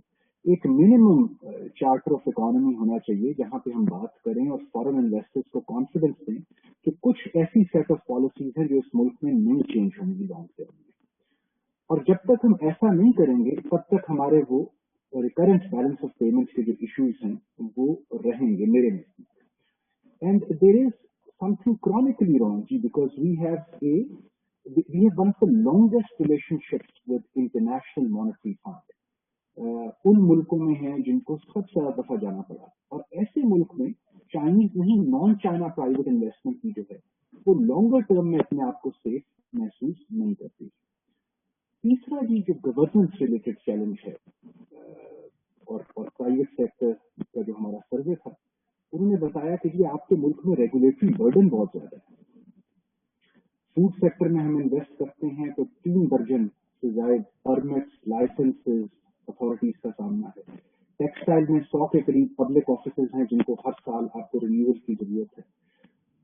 ایک منیمم چارٹر آف اکانومی ہونا چاہیے جہاں پہ ہم بات کریں اور فارن انویسٹرز کو کانفیڈنس دیں کہ کچھ ایسی سیٹ آف پالیسیز ہیں جو اس ملک میں نہیں چینج ہوں گی لانگ ٹرم میں, اور جب تک ہم ایسا نہیں کریں گے تب تک ہمارے وہ ریکرنٹ بیلنس آف پیمنٹ کے جو ایشوز ہیں وہ رہیں گے میرے نزدیک. And there is something chronically wrong, because we have one of the longest relationships with International Monetary Fund. ان ملکوں میں ہیں جن کو سب سے زیادہ دفعہ جانا پڑا, اور ایسے ملک میں چائنیز نہیں, نان چائنا پرائیویٹ انویسٹمنٹ کی جو ہے وہ لانگر ٹرم میں اپنے آپ کو سیف محسوس نہیں کرتی. تیسرا جی جو گورننس ریلیٹڈ چیلنج ہے, اور پرائیویٹ سیکٹر کا جو ہمارا سروے تھا انہوں نے بتایا کہ یہ آپ کے ملک میں ریگولیٹری برڈن بہت زیادہ ہے. فوڈ سیکٹر میں ہم انویسٹ کرتے ہیں تو 3 درجن سے زائد پرمٹس, لائسنسز اتھارٹیز کا سامنا ہے. ٹیکسٹائل میں 100 کے قریب پبلک آفیسز ہیں جن کو ہر سال آپ کو رینیول کی ضرورت ہے.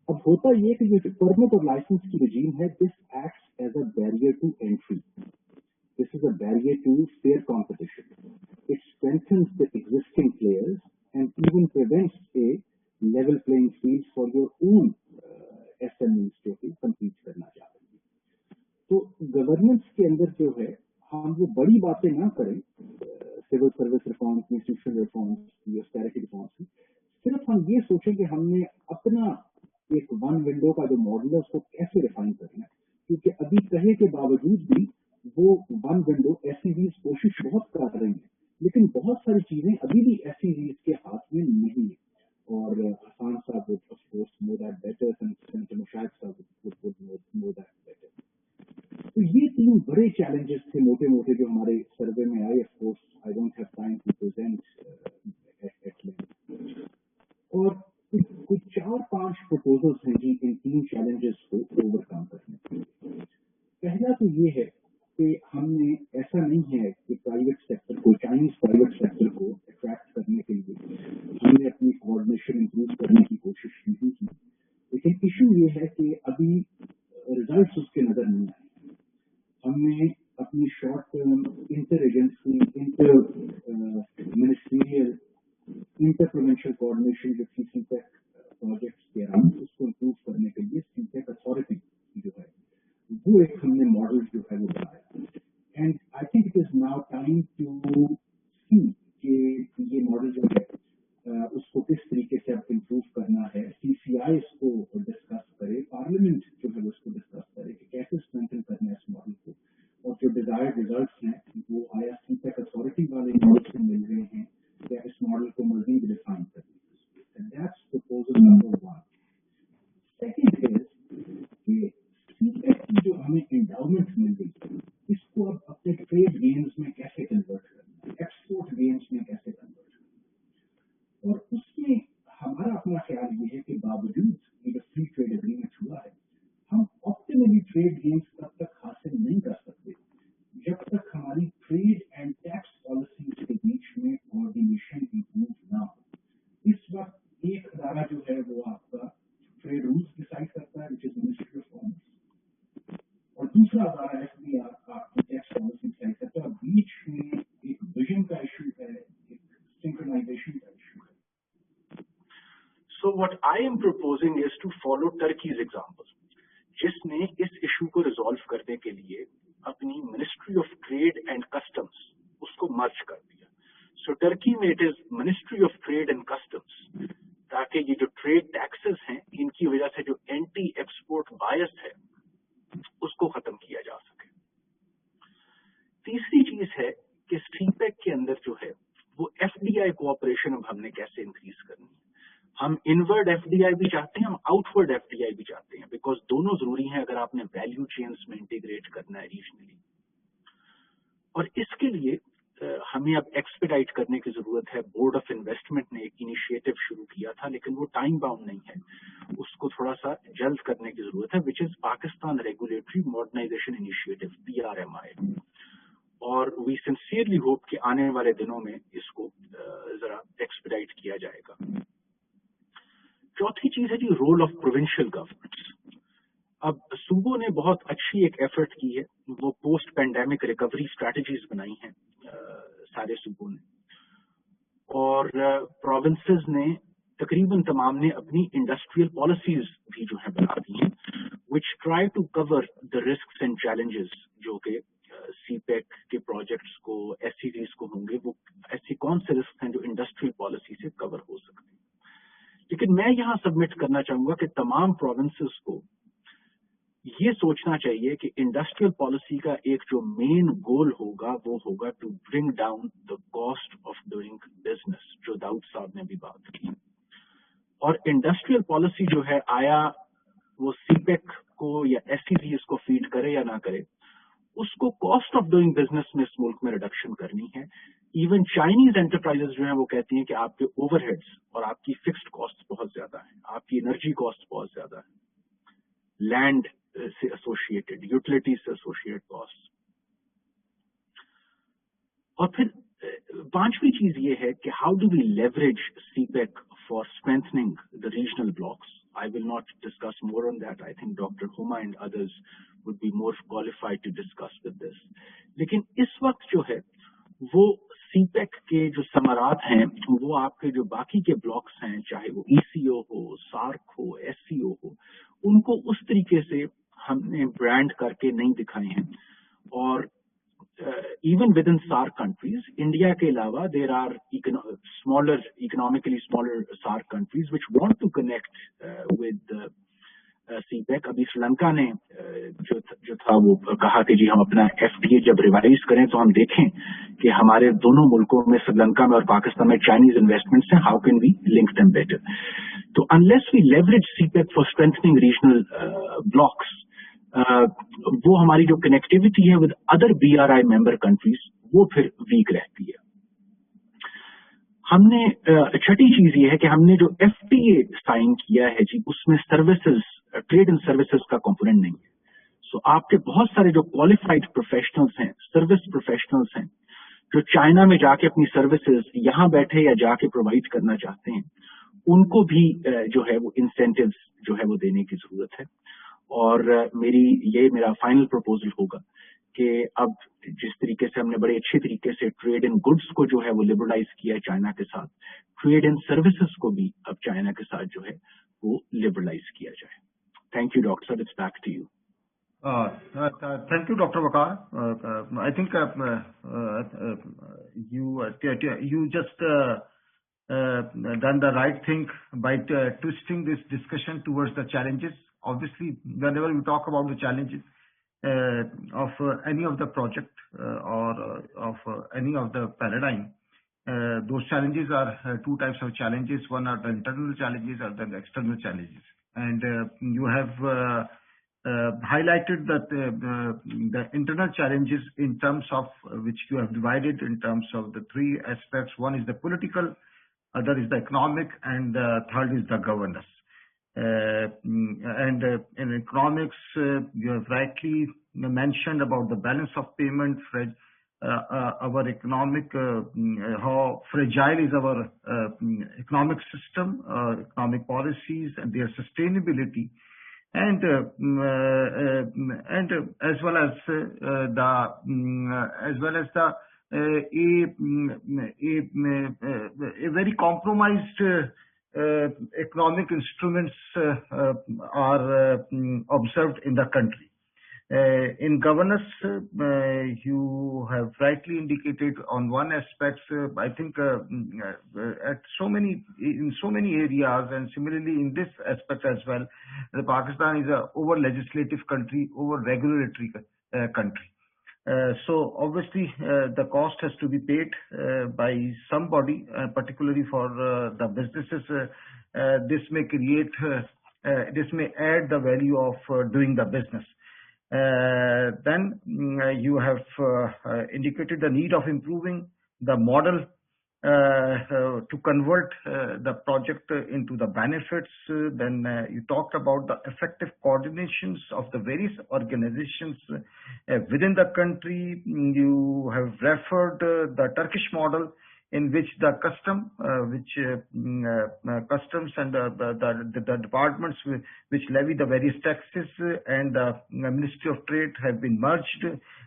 اب ہوتا یہ کہ یہ پرمٹ اور لائسنس کی رجیم ہے, this acts as a barrier to entry, this is a barrier to fair competition. it strengthens the existing players and even prevents a level playing field for your own SMEs जो कि compete करना चाहते हैं. तो governance के अंदर जो है हम वो बड़ी बातें ना करें civil service reforms, institutional reforms, austerity reforms की, सिर्फ हम ये सोचें कि हमने अपना एक वन विंडो का जो मॉडल है उसको कैसे रिफाइन करना है, क्योंकि अभी कहे के बावजूद भी वो वन विंडो एसईवीज कोशिश बहुत कर रही है, लेकिन बहुत सारी चीजें अभी भी एसईवीज के हाथ में नहीं है. और हसान साहब would of course know that better, senator Mushahid साहब would know that better. तो ये तीन बड़े चैलेंजेस थे मोटे मोटे जो हमारे सर्वे में आए. Of course I don't have time to present at length. और कुछ 4-5 प्रपोजल्स हैं जी इन तीन चैलेंजेस को ओवरकम करने के लिए. पहला तो ये है कि हमने ऐसा नहीं है कि प्राइवेट सेक्टर को, चाइनीज प्राइवेट सेक्टर को अट्रैक्ट करने के लिए हमने अपनी कोऑर्डिनेशन इंप्रूव करने की कोशिश नहीं की, लेकिन इशू ये है कि अभी रिजल्ट्स उसके नजर नहीं आए. हमने अपनी short term inter agency, inter ministerial, inter provincial coordination जो थी सीपेक प्रोजेक्ट्स के अराउंड, उसको इम्प्रूव करने के लिए सीपेक अथॉरिटी जो है वो एक हमने मॉडल जो है वो बनाया. And I think it is now time to see कि ये मॉडल जो है उसको किस तरीके से अब इम्प्रूव करना है. सीसीआई इसको डिस्कस करे, पार्लियामेंट जो है उसको डिस्कस करे कि कैसे स्ट्रेंथन करना है इस मॉडल को, और जो डिजायर्ड रिजल्ट्स हैं वो आया सीपेक अथॉरिटी वाले मॉडल से मिल रहे हैं या इस मॉडल को मजीद डिफाइन करने. That's proposal number 1. Second is कि सीपेक की जो हमें एंडाउमेंट मिल गई इसको अब अपने ट्रेड गेम्स में कैसे कन्वर्ट करना है, एक्सपोर्ट गेम्स में कैसे कन्वर्ट करना. और उसमें हमारा अपना ख्याल ये है कि बावजूद ये जो फ्री ट्रेड एग्रीमेंट हुआ है, हम ऑप्टिमली ट्रेड गेम्स तब तक हासिल नहीं कर सकते जब तक हमारी ट्रेड एंड टैक्स पॉलिसीज के बीच में कोऑर्डिनेशन इंप्रूव ना हो. इस वक्त एक अदारा जो है वो आपका ट्रेड रूल्स डिसाइड करता है, which is ministry of commerce, और दूसरा अदारा एफडीआर आपकी टैक्स पॉलिसी डिसाइड करता है. बीच में एक विजन का इशू है, एक सिंक्रोनाइजेशन का इशू है. So what I am proposing is to follow Turkey's example, जिसने इस इशू को रिजॉल्व करने के लिए अपनी ministry of trade and customs उसको मर्ज कर दिया. सो टर्की में it is ministry of trade and customs, ताकि ये जो ट्रेड टैक्सेस हैं इनकी वजह से जो एंटी एक्सपोर्ट बायस है उसको खत्म किया जा सके. तीसरी चीज है कि सीपेक के अंदर जो है वो एफडीआई कोऑपरेशन अब हमने कैसे इंक्रीज करनी है. हम इनवर्ड एफडीआई भी चाहते हैं, हम आउटवर्ड एफडीआई भी चाहते हैं, बिकॉज दोनों जरूरी हैं अगर आपने वैल्यू चेन्स में इंटीग्रेट करना है रीजनली. और इसके लिए हमें अब एक्सपेडाइट करने की जरूरत है. बोर्ड ऑफ इन्वेस्टमेंट ने एक इनिशिएटिव शुरू किया था, लेकिन वो टाइम बाउंड नहीं है, उसको थोड़ा सा जल्द करने की जरूरत है, which is Pakistan regulatory modernisation initiative PRMI. और वी सिंसियरली होप कि आने वाले दिनों में इसको जरा एक्सपेडाइट किया जाएगा. चौथी चीज है जी रोल ऑफ प्रोविंशियल गवर्नमेंट्स. अब सूबों ने बहुत अच्छी एक एफर्ट की है, वो पोस्ट पैंडेमिक रिकवरी स्ट्रेटजीज बनाई हैं सारे सूबों ने, और प्रोविंसेस ने तकरीबन तमाम ने अपनी इंडस्ट्रियल पॉलिसीज भी जो है बना दी हैं, which try to cover the risks and challenges जो कि सीपेक के प्रोजेक्ट्स को, एससीडीज को होंगे. वो ऐसे कौन से रिस्क हैं जो इंडस्ट्रियल पॉलिसी से कवर हो सकते हैं. लेकिन मैं यहाँ सबमिट करना चाहूंगा कि तमाम प्रोविंसेस को ये सोचना चाहिए कि इंडस्ट्रियल पॉलिसी का एक जो मेन गोल होगा वो होगा to bring down the cost of doing business, जो दाऊद साहब ने भी बात की. और इंडस्ट्रियल पॉलिसी जो है, आया वो सीपेक को या एससीडीज को फीड करे या ना करे, उसको कॉस्ट ऑफ डूइंग बिजनेस में इस मुल्क में रिडक्शन करनी है. इवन चाइनीज एंटरप्राइजेस जो है वो कहती हैं कि आपके ओवरहेड्स और आपकी फिक्स्ड कॉस्ट बहुत ज्यादा है, आपकी एनर्जी कॉस्ट बहुत ज्यादा है, लैंड से एसोसिएटेड, यूटिलिटीज से एसोसिएटेड कॉस्ट. और फिर पांचवी चीज ये है कि how do we leverage CPEC for strengthening the regional blocks. I will not discuss more on that. I think Dr. Huma and others would be more qualified to discuss with this. लेकिन इस वक्त जो है वो CPEC के जो समारात हैं वो आपके जो बाकी के ब्लॉक्स हैं, चाहे वो ECO हो, SARC हो, SCO हो, उनको उस तरीके से हमने ब्रांड करके नहीं दिखाए हैं। और even within SARC countries, India के अलावा there are economically smaller SARC countries which want to connect with CPEC। अभी श्रीलंका ने जो था वो कहा कि जी हम अपना FTA जब रिवाइज करें तो हम देखें कि हमारे दोनों मुल्कों में, श्रीलंका में और पाकिस्तान में, चाइनीज इन्वेस्टमेंट्स हैं, how can we link them better. तो unless we leverage CPEC for strengthening regional blocks, वो हमारी जो कनेक्टिविटी है with other BRI member countries वो फिर वीक रहती है। हमने छठी चीज ये है कि हमने जो FTA साइन किया है जी, उसमें सर्विसेज, ट्रेड एंड सर्विसेज का कंपोनेंट नहीं है। सो आपके बहुत सारे जो क्वालिफाइड प्रोफेशनल्स हैं, सर्विस प्रोफेशनल्स हैं, जो चाइना में जाके अपनी सर्विसेज यहाँ बैठे या जाके प्रोवाइड करना चाहते हैं, उनको भी जो है वो इंसेंटिव्स जो है वो देने की जरूरत है। और मेरा फाइनल प्रपोजल होगा कि अब जिस तरीके से हमने बड़े अच्छे तरीके से ट्रेड इन गुड्स को जो है वो लिबरलाइज किया है चाइना के साथ, ट्रेड इन सर्विसेज को भी अब चाइना के साथ जो है वो लिबरलाइज किया जाए। थैंक यू डॉक्टर साहब, it's back to you. Thank you, Dr. Waqar. I think you just done the right thing by twisting this discussion towards the challenges. Obviously, whenever we talk about the challenges of any of the project or of any of the paradigm, those challenges are two types of challenges. One are the internal challenges, other the external challenges. And you have highlighted that the internal challenges in terms of which you have divided in terms of the three aspects. One is the political, other is the economic, and third is the governance. And in economics, you have rightly mentioned about the balance of payment, our economic, how fragile is our economic system, economic policies, and their sustainability, and as well as a very compromised economic instruments are observed in the country. In governance, you have rightly indicated on one aspect. I think in so many areas, and similarly in this aspect as well, Pakistan is a over legislative country, over regulatory country. So obviously the cost has to be paid by somebody, particularly for the businesses. This may create, this may add the value of doing the business. Then you have indicated the need of improving the model to convert the project into the benefits. Then you talked about the effective coordinations of the various organizations within the country. You have referred the Turkish model, in which the customs and the departments which levy the various taxes and the Ministry of Trade have been merged.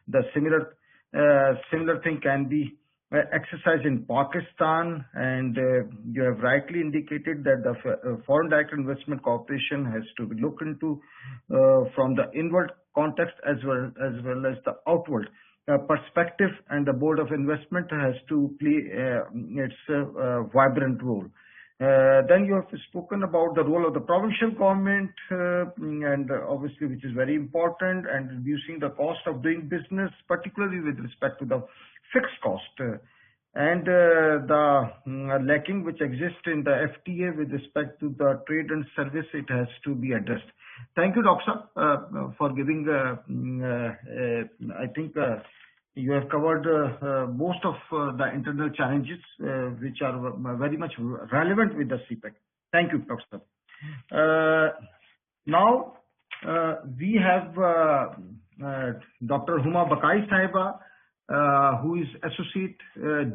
The similar thing can be exercised in Pakistan, and you have rightly indicated that the Foreign Direct Investment Corporation has to be looked into from the inward context as well as the outward perspective, and the Board of Investment has to play its vibrant role. Then you have spoken about the role of the provincial government, and obviously which is very important, and reducing the cost of doing business, particularly with respect to the fixed cost and the lacking which exists in the FTA with respect to the trade and service. It has to be addressed. Thank you, Dr. for giving, I think you have covered most of the internal challenges which are very much relevant with the CPEC. Thank you, Dr. Now we have Dr. Huma Bakai Sahiba, who is Associate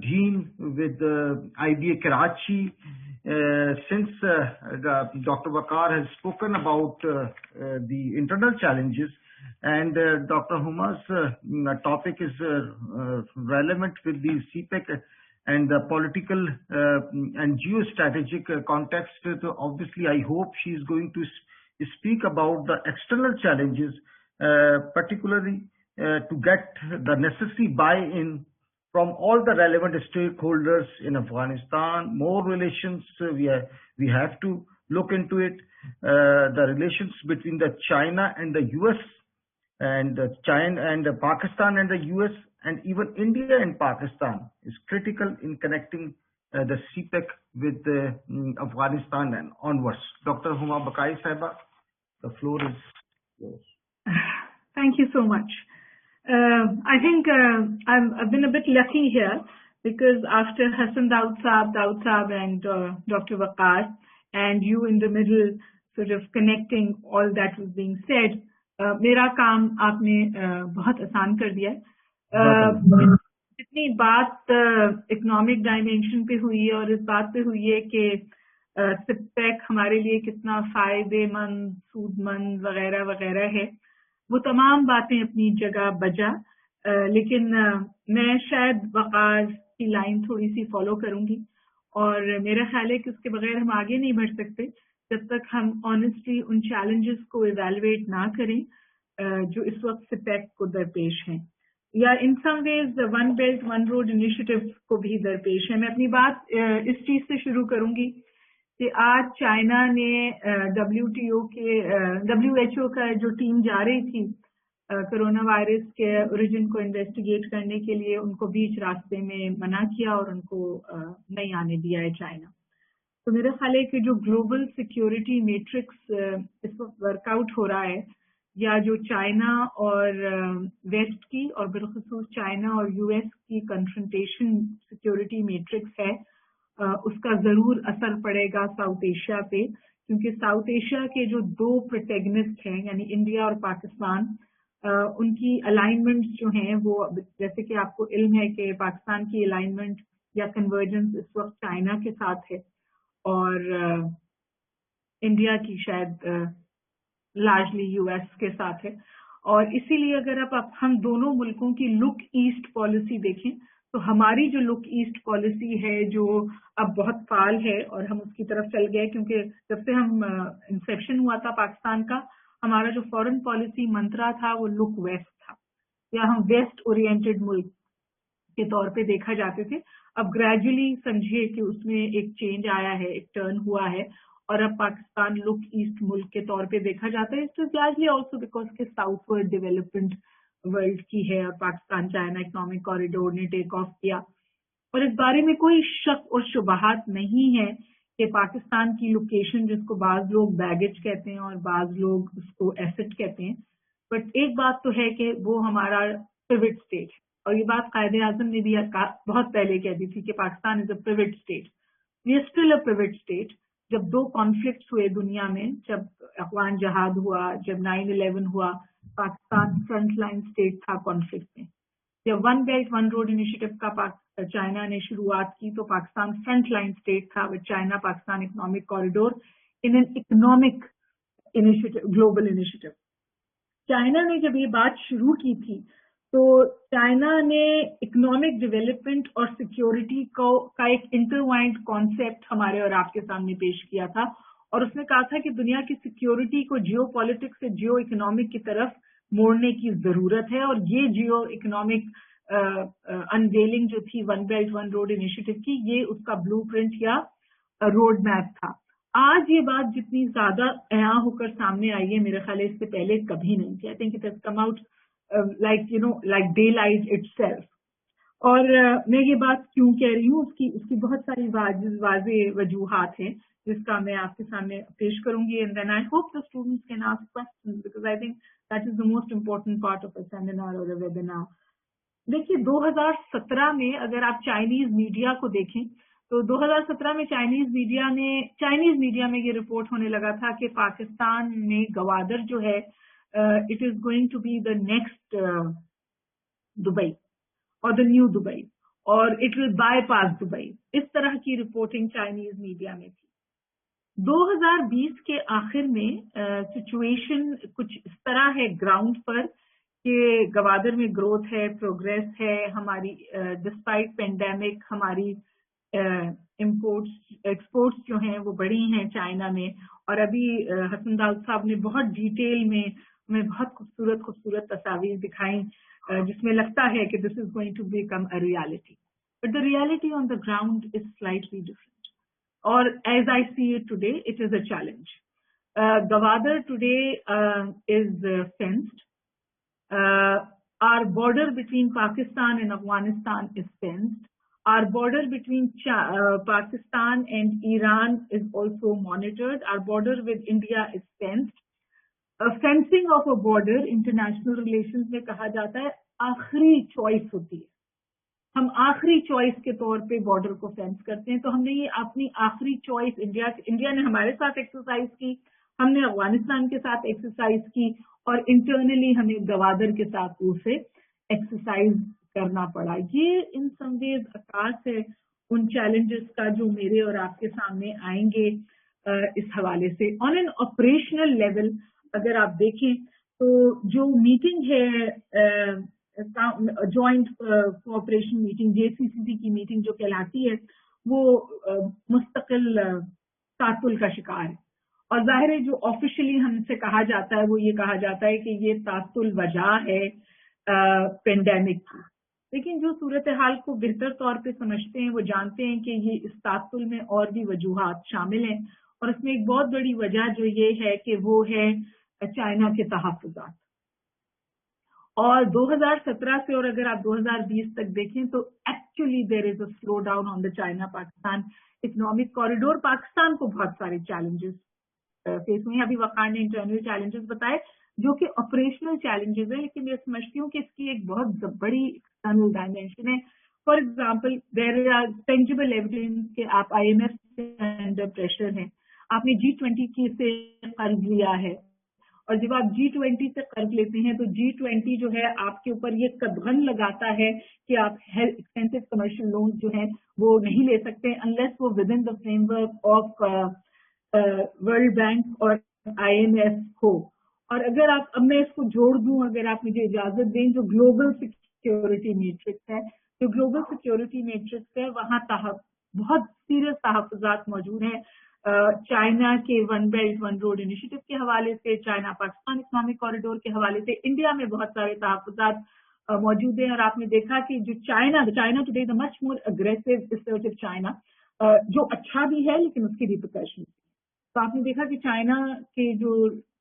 Dean with IBA Karachi. Since Dr. Waqar has spoken about the internal challenges, And Dr. Huma's topic is relevant with the CPEC and the political and geostrategic context. So obviously, I hope she is going to speak about the external challenges, particularly to get the necessary buy-in from all the relevant stakeholders in Afghanistan. More relations, we have to look into it. The relations between the China and the US, and China and Pakistan and the US, and even India and Pakistan is critical in connecting the CPEC with Afghanistan and onwards. Dr. Huma Bakai Saiba, the floor is yours. Thank you so much. I think I've been a bit lucky here, because after Hassan Daud Saab and Dr. Waqar and you in the middle sort of connecting all that was being said, मेरा काम आपने बहुत आसान कर दिया है। जितनी बात इकोनॉमिक डायमेंशन पे हुई है और इस बात पे हुई है कि सिपेक हमारे लिए कितना फायदेमंद, सूदमंद वगैरह वगैरह है, वो तमाम बातें अपनी जगह बजा, लेकिन मैं शायद वक़ार की लाइन थोड़ी सी फॉलो करूंगी, और मेरा ख्याल है कि उसके बगैर हम आगे नहीं बढ़ सकते जब तक हम ऑनेस्टली उन चैलेंजेस को इवैल्यूएट ना करें जो इस वक्त सिपेक को दरपेश हैं, या in some ways one belt one road initiative को भी दरपेश है। मैं अपनी बात इस चीज से शुरू करूंगी कि आज चाइना ने WHO का जो टीम जा रही थी कोरोना वायरस के ओरिजिन को इन्वेस्टिगेट करने के लिए, उनको बीच रास्ते में मना किया और उनको नहीं आने दिया है चाइना। तो मेरा ख्याल है कि जो ग्लोबल सिक्योरिटी मैट्रिक्स इस वक्त वर्कआउट हो रहा है, या जो चाइना और वेस्ट की और बिलखुसूस चाइना और US की कन्फ्रंटेशन सिक्योरिटी मैट्रिक्स है, उसका जरूर असर पड़ेगा साउथ एशिया पे, क्योंकि साउथ एशिया के जो दो प्रोटेगनिस्ट हैं यानी इंडिया और पाकिस्तान, उनकी अलाइनमेंट्स जो हैं वो, जैसे कि आपको इल्म है कि पाकिस्तान की अलाइनमेंट या कन्वर्जेंस इस वक्त चाइना के साथ है और इंडिया की शायद लार्जली US के साथ है। और इसीलिए अगर आप हम दोनों मुल्कों की लुक ईस्ट पॉलिसी देखें तो हमारी जो लुक ईस्ट पॉलिसी है जो अब बहुत फाल है और हम उसकी तरफ चल गए, क्योंकि जब से हम इंसेप्शन हुआ था पाकिस्तान का, हमारा जो फॉरेन पॉलिसी मंत्रा था वो लुक वेस्ट था, या हम वेस्ट ओरिएंटेड मुल्क के तौर पे देखा जाते थे। अब ग्रेजुअली समझिए कि उसमें एक चेंज आया है, एक टर्न हुआ है, और अब पाकिस्तान लुक ईस्ट मुल्क के तौर पे देखा जाता है। It is largely also because के साउथवर्ड डेवलपमेंट वर्ल्ड की है और पाकिस्तान चाइना इकोनॉमिक कॉरिडोर ने टेक ऑफ किया, और इस बारे में कोई शक और शुबहात नहीं है कि पाकिस्तान की लोकेशन, जिसको बाज लोग बैगेज कहते हैं और बाज लोग उसको एसेट कहते हैं, बट एक बात तो है कि वो हमारा पिवट स्टेट है, और ये बात कायदे आजम ने भी बहुत पहले कह दी थी कि Pakistan is a pivot state. We are still a pivot state. जब दो कॉन्फ्लिक्ट्स हुए दुनिया में, जब अफगान जहाद हुआ, जब 9/11 हुआ, पाकिस्तान फ्रंट लाइन स्टेट था कॉन्फ्लिक्ट में। जब one belt one road initiative का चाइना ने शुरुआत की तो पाकिस्तान फ्रंट लाइन स्टेट था with China Pakistan economic corridor in an economic initiative, global initiative. China ने जब ये बात शुरू की थी तो चाइना ने इकोनॉमिक डेवलपमेंट और सिक्योरिटी का एक इंटरवाइंड कॉन्सेप्ट हमारे और आपके सामने पेश किया था, और उसने कहा था कि दुनिया की सिक्योरिटी को जियो पॉलिटिक्स से जियो इकोनॉमिक की तरफ मोड़ने की जरूरत है, और ये जियो इकोनॉमिक अनवेलिंग जो थी one belt one road initiative की, ये उसका ब्लूप्रिंट या रोड मैप था। आज ये बात जितनी ज्यादा अया होकर सामने आई है, मेरे ख्याल इससे पहले कभी नहीं थी। आई think it has come out like daylight itself। और मैं ये बात क्यों कह रही हूँ, उसकी बहुत सारी वाज़ेह वजूहात हैं जिसका मैं आपके सामने पेश करूंगी, and then I hope the students can ask questions because I think that is the most important part of a seminar और अ वेबिनार। देखिए 2017 में अगर आप चाइनीज मीडिया को देखें तो 2017 में चाइनीज मीडिया में ये रिपोर्ट होने लगा था कि पाकिस्तान में गवादर जो है it is going to be the next Dubai or the new Dubai or it will bypass Dubai। इस तरह की रिपोर्टिंग चाइनीज मीडिया में थी। 2020 کے آخر میں سچویشن کچھ اس طرح ہے گراؤنڈ پر کہ گوادر میں گروتھ ہے, پروگریس ہے ہماری, ڈسپائٹ پینڈیمک ہماری ایکسپورٹس جو ہیں وہ بڑی ہیں چائنا میں. اور ابھی حسن داؤد صاحب نے بہت ڈیٹیل میں ہمیں بہت خوبصورت تصاویر دکھائیں جس میں لگتا ہے کہ this is going to become a reality, but the reality on the ground is slightly different. Or as I see it today, it is a challenge. Gwadar today is fenced. Our border between Pakistan and Afghanistan is fenced. Our border between Pakistan and Iran is also monitored. Our border with India is fenced. Fencing of a border, international relations میں کہا جاتا ہے آخری choice ہوتی ہے. ہم آخری choice کے طور پہ بارڈر کو فینس کرتے ہیں, تو ہم نے یہ اپنی آخری چوائس انڈیا نے ہمارے ساتھ ایکسرسائز کی, ہم نے افغانستان کے ساتھ ایکسرسائز کی, اور انٹرنلی ہمیں گوادر کے ساتھ اسے ایکسرسائز کرنا پڑا. یہ ان سم ویز عکاس ہے ان چیلنجز کا جو میرے اور آپ کے سامنے آئیں گے اس حوالے سے. آن این آپریشنل لیول اگر آپ دیکھیں تو جو میٹنگ ہے جوائنٹ کوآپریشن میٹنگ, JCCC کی میٹنگ جو کہلاتی ہے, وہ مستقل تعطل کا شکار ہے. اور ظاہر ہے جو آفیشلی ہم سے کہا جاتا ہے وہ یہ کہا جاتا ہے کہ یہ تعطل وجہ ہے پینڈیمک کی, لیکن جو صورتحال کو بہتر طور پہ سمجھتے ہیں وہ جانتے ہیں کہ یہ اس تعطل میں اور بھی وجوہات شامل ہیں, اور اس میں ایک بہت بڑی وجہ جو یہ ہے کہ وہ ہے چائنا کے تحفظات. اور 2017 سے اور اگر آپ 2020 تک دیکھیں تو actually there is a slow down on the China Pakistan economic corridor. Pakistan کو بہت سارے چیلنجز فیس ہوئے ہیں. ابھی وقار نے انٹرنل چیلنجز بتائے جو کہ آپریشنل چیلنجز ہیں, لیکن میں سمجھتی ہوں کہ اس کی ایک بہت بڑی ایکسٹرنل ڈائمینشن ہے. For example there are tangible evidence کہ آپ IMF سے انڈر پریشر ہیں, آپ نے G20 کی سے قرض لیا ہے, اور جب آپ G20 سے قرض لیتے ہیں تو G20 جو ہے آپ کے اوپر یہ قدغن لگاتا ہے کہ آپ ایکسپینسو کمرشل لون جو ہیں وہ نہیں لے سکتے انلیس وہ with in the frame work of world bank اور IMF ہو. اور اگر آپ, اب میں اس کو جوڑ دوں, اگر آپ مجھے اجازت دیں, جو گلوبل سیکیورٹی میٹرکس ہے, جو گلوبل سیکیورٹی میٹرکس ہے وہاں بہت سیریس تحفظات موجود ہیں چائنا کے one belt one road initiative کے حوالے سے, چائنا پاکستان اکنامک کوریڈور کے حوالے سے. انڈیا میں بہت سارے تحفظات موجود ہیں, اور آپ نے دیکھا کہ جو China today the much more aggressive assertive China, جو اچھا بھی ہے لیکن اس کی ریپرکشن. تو آپ نے دیکھا کہ چائنا کے جو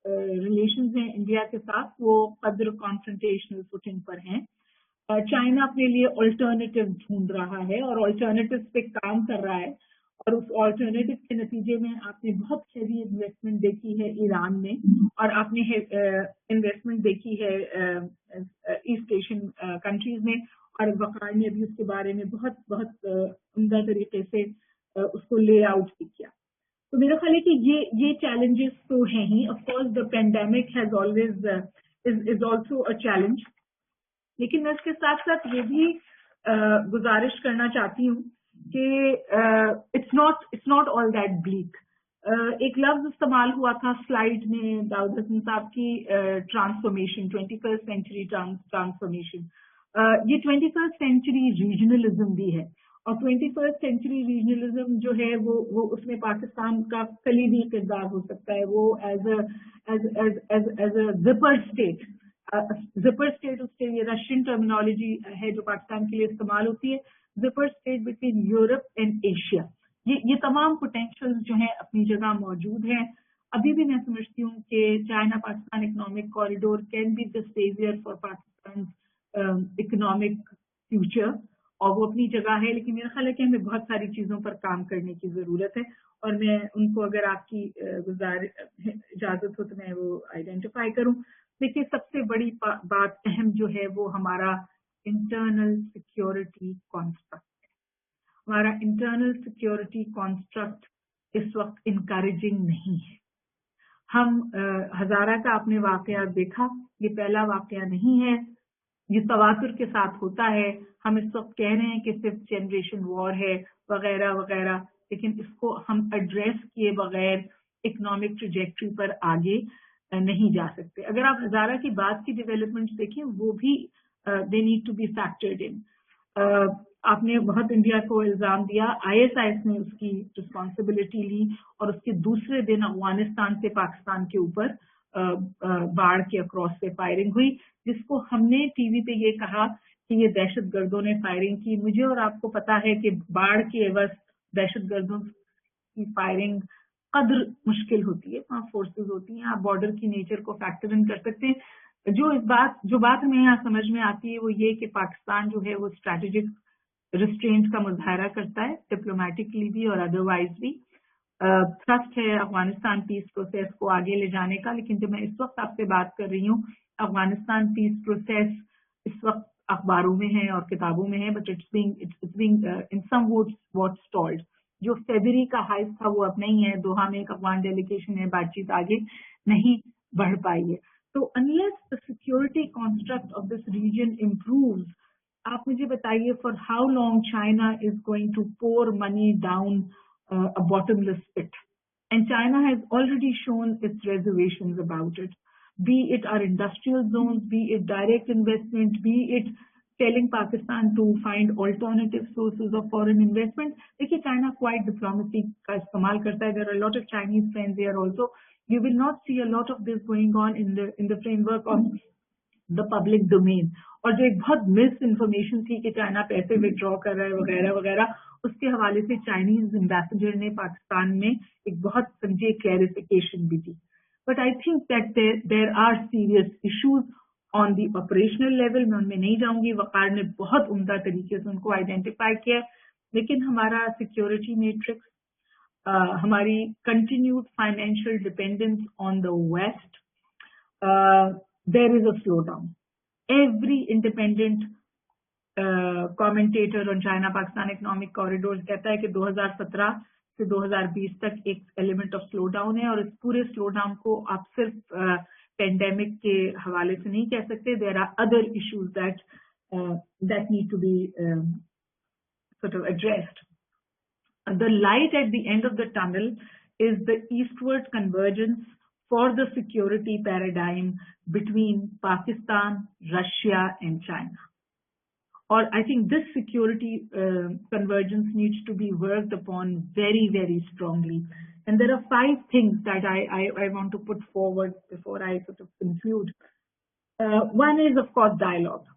ریلیشنز ہیں انڈیا کے ساتھ وہ قدر کانفرنٹیشنل فوٹنگ پر ہیں. چائنا اپنے لیے آلٹرنیٹو ڈھونڈ رہا ہے اور آلٹرنیٹو پہ کام کر رہا ہے, اور اس آلٹرنیٹو کے نتیجے میں آپ نے بہت ہیوی انویسٹمنٹ دیکھی ہے ایران میں, اور آپ نے انویسٹمنٹ دیکھی ہے ایسٹ ایشین کنٹریز میں, اور وقار نے ابھی اس کے بارے میں بہت عمدہ طریقے سے اس کو لے آؤٹ بھی کیا. تو میرا خیال ہے کہ یہ چیلنجز تو ہیں ہی. Of course the pandemic has always is also a challenge, لیکن میں اس کے ساتھ ساتھ یہ بھی گزارش کرنا چاہتی ہوں کہ it's not all that black. ایک لفظ استعمال ہوا تھا سلائیڈ میں داؤد حسن صاحب کی, ٹرانسفارمیشن, 21st سینچری ٹرانسفارمیشن. یہ 21st سینچری ریجنلزم بھی ہے, اور 21st سینچری ریجنلزم جو ہے وہ اس میں پاکستان کا کلیدی کردار ہو سکتا ہے. وہ ایز اے زپر اسٹیٹ, اس کے لیے رشین ٹرمینالوجی ہے جو پاکستان کے لیے استعمال ہوتی ہے, zipper state between Europe and Asia. یہ تمام پوٹینشیل جو ہیں اپنی جگہ موجود ہیں. ابھی بھی میں سمجھتی ہوں کہ China Pakistan economic corridor can be the saviour for Pakistan economic future, اور وہ اپنی جگہ ہے, لیکن میرا خیال ہے کہ ہمیں بہت ساری چیزوں پر کام کرنے کی ضرورت ہے, اور میں ان کو اگر آپ کی اجازت ہو تو میں وہ آئیڈینٹیفائی کروں. دیکھیے سب سے بڑی بات اہم جو ہے وہ ہمارا انٹرنل سیکیورٹی کانسٹرکٹ ہے. ہمارا انٹرنل سیکیورٹی کانسٹرکٹ اس وقت انکریجنگ نہیں ہے. ہم ہزارہ کا آپ نے واقعہ دیکھا, یہ پہلا واقعہ نہیں ہے, یہ تواتر کے ساتھ ہوتا ہے. ہم اس وقت کہہ رہے ہیں کہ 5th جنریشن وار ہے وغیرہ وغیرہ, لیکن اس کو ہم ایڈریس کیے بغیر इकोनॉमिक ट्रेजेक्ट्री पर आगे नहीं जा सकते। अगर आप हजारा की बात की डेवलपमेंट्स देखें, वो भी they need to be factored in. आपने बहुत इंडिया को इल्जाम दिया, ISIS ने उसकी रिस्पॉन्सिबिलिटी ली और उसके दूसरे दिन अफगानिस्तान से पाकिस्तान के ऊपर बाढ़ के अक्रॉस से फायरिंग हुई, जिसको हमने टीवी पे ये कहा कि ये दहशतगर्दों ने फायरिंग की। मुझे और आपको पता है कि बाढ़ के एवज दहशतगर्दों की फायरिंग कद्र मुश्किल होती है, वहाँ फोर्सेस होती हैं, आप बॉर्डर की नेचर को फैक्टर इन कर सकते हैं। जो बात हमें यहाँ समझ में आती है वो ये कि पाकिस्तान जो है वो स्ट्रैटेजिक रिस्ट्रेंट का मुजाहरा करता है, डिप्लोमेटिकली भी और अदरवाइज भी। ट्रस्ट है अफगानिस्तान पीस प्रोसेस को आगे ले जाने का, लेकिन जो मैं इस वक्त आपसे बात कर रही हूँ, अफगानिस्तान पीस प्रोसेस इस वक्त अखबारों में है और किताबों में है, but it's being in some words stalled. जो फरवरी का हाइप था वो अब नहीं है, दोहा में एक अफगान डेलीगेशन है, बातचीत आगे नहीं बढ़ पाई है। तो unless the security construct of this region improves, आप मुझे बताइए for how long China is going to pour money down a bottomless pit, and China has already shown its reservations about it, be it our industrial zones, be it direct investment, be it telling Pakistan to find alternative sources of foreign investment. देखिए China quite diplomacy का इस्तेमाल करता है, there are a lot of Chinese friends there also. You will not see a lot of this going on in the framework of the public domain. और जो एक बहुत miss information थी कि चाइना पैसे विड्रॉ कर रहा है वगैरह वगैरह, उसके हवाले से चाइनीज एम्बेसडर ने पाकिस्तान में एक बहुत संजय क्लैरिफिकेशन भी दी। But I think that there are serious issues on the operational level, मैं उनमें नहीं जाऊंगी, वकार ने बहुत उम्दा तरीके से उनको आइडेंटिफाई किया, लेकिन हमारा सिक्योरिटी मैट्रिक्स, हमारी continued financial dependence on the West, there is a slow down. Every independent commentator on China-Pakistan economic corridors कहता है कि 2017 से 2020 तक एक एलिमेंट ऑफ स्लो डाउन है, और इस पूरे स्लो डाउन को आप सिर्फ पेंडेमिक के हवाले से नहीं कह सकते। There are other issues that need to be sort of addressed. The light at the end of the tunnel is the eastward convergence for the security paradigm between Pakistan, Russia and China. Or I think this security convergence needs to be worked upon very, very strongly. And there are 5 things that I want to put forward before I sort of conclude. One is of course dialogue.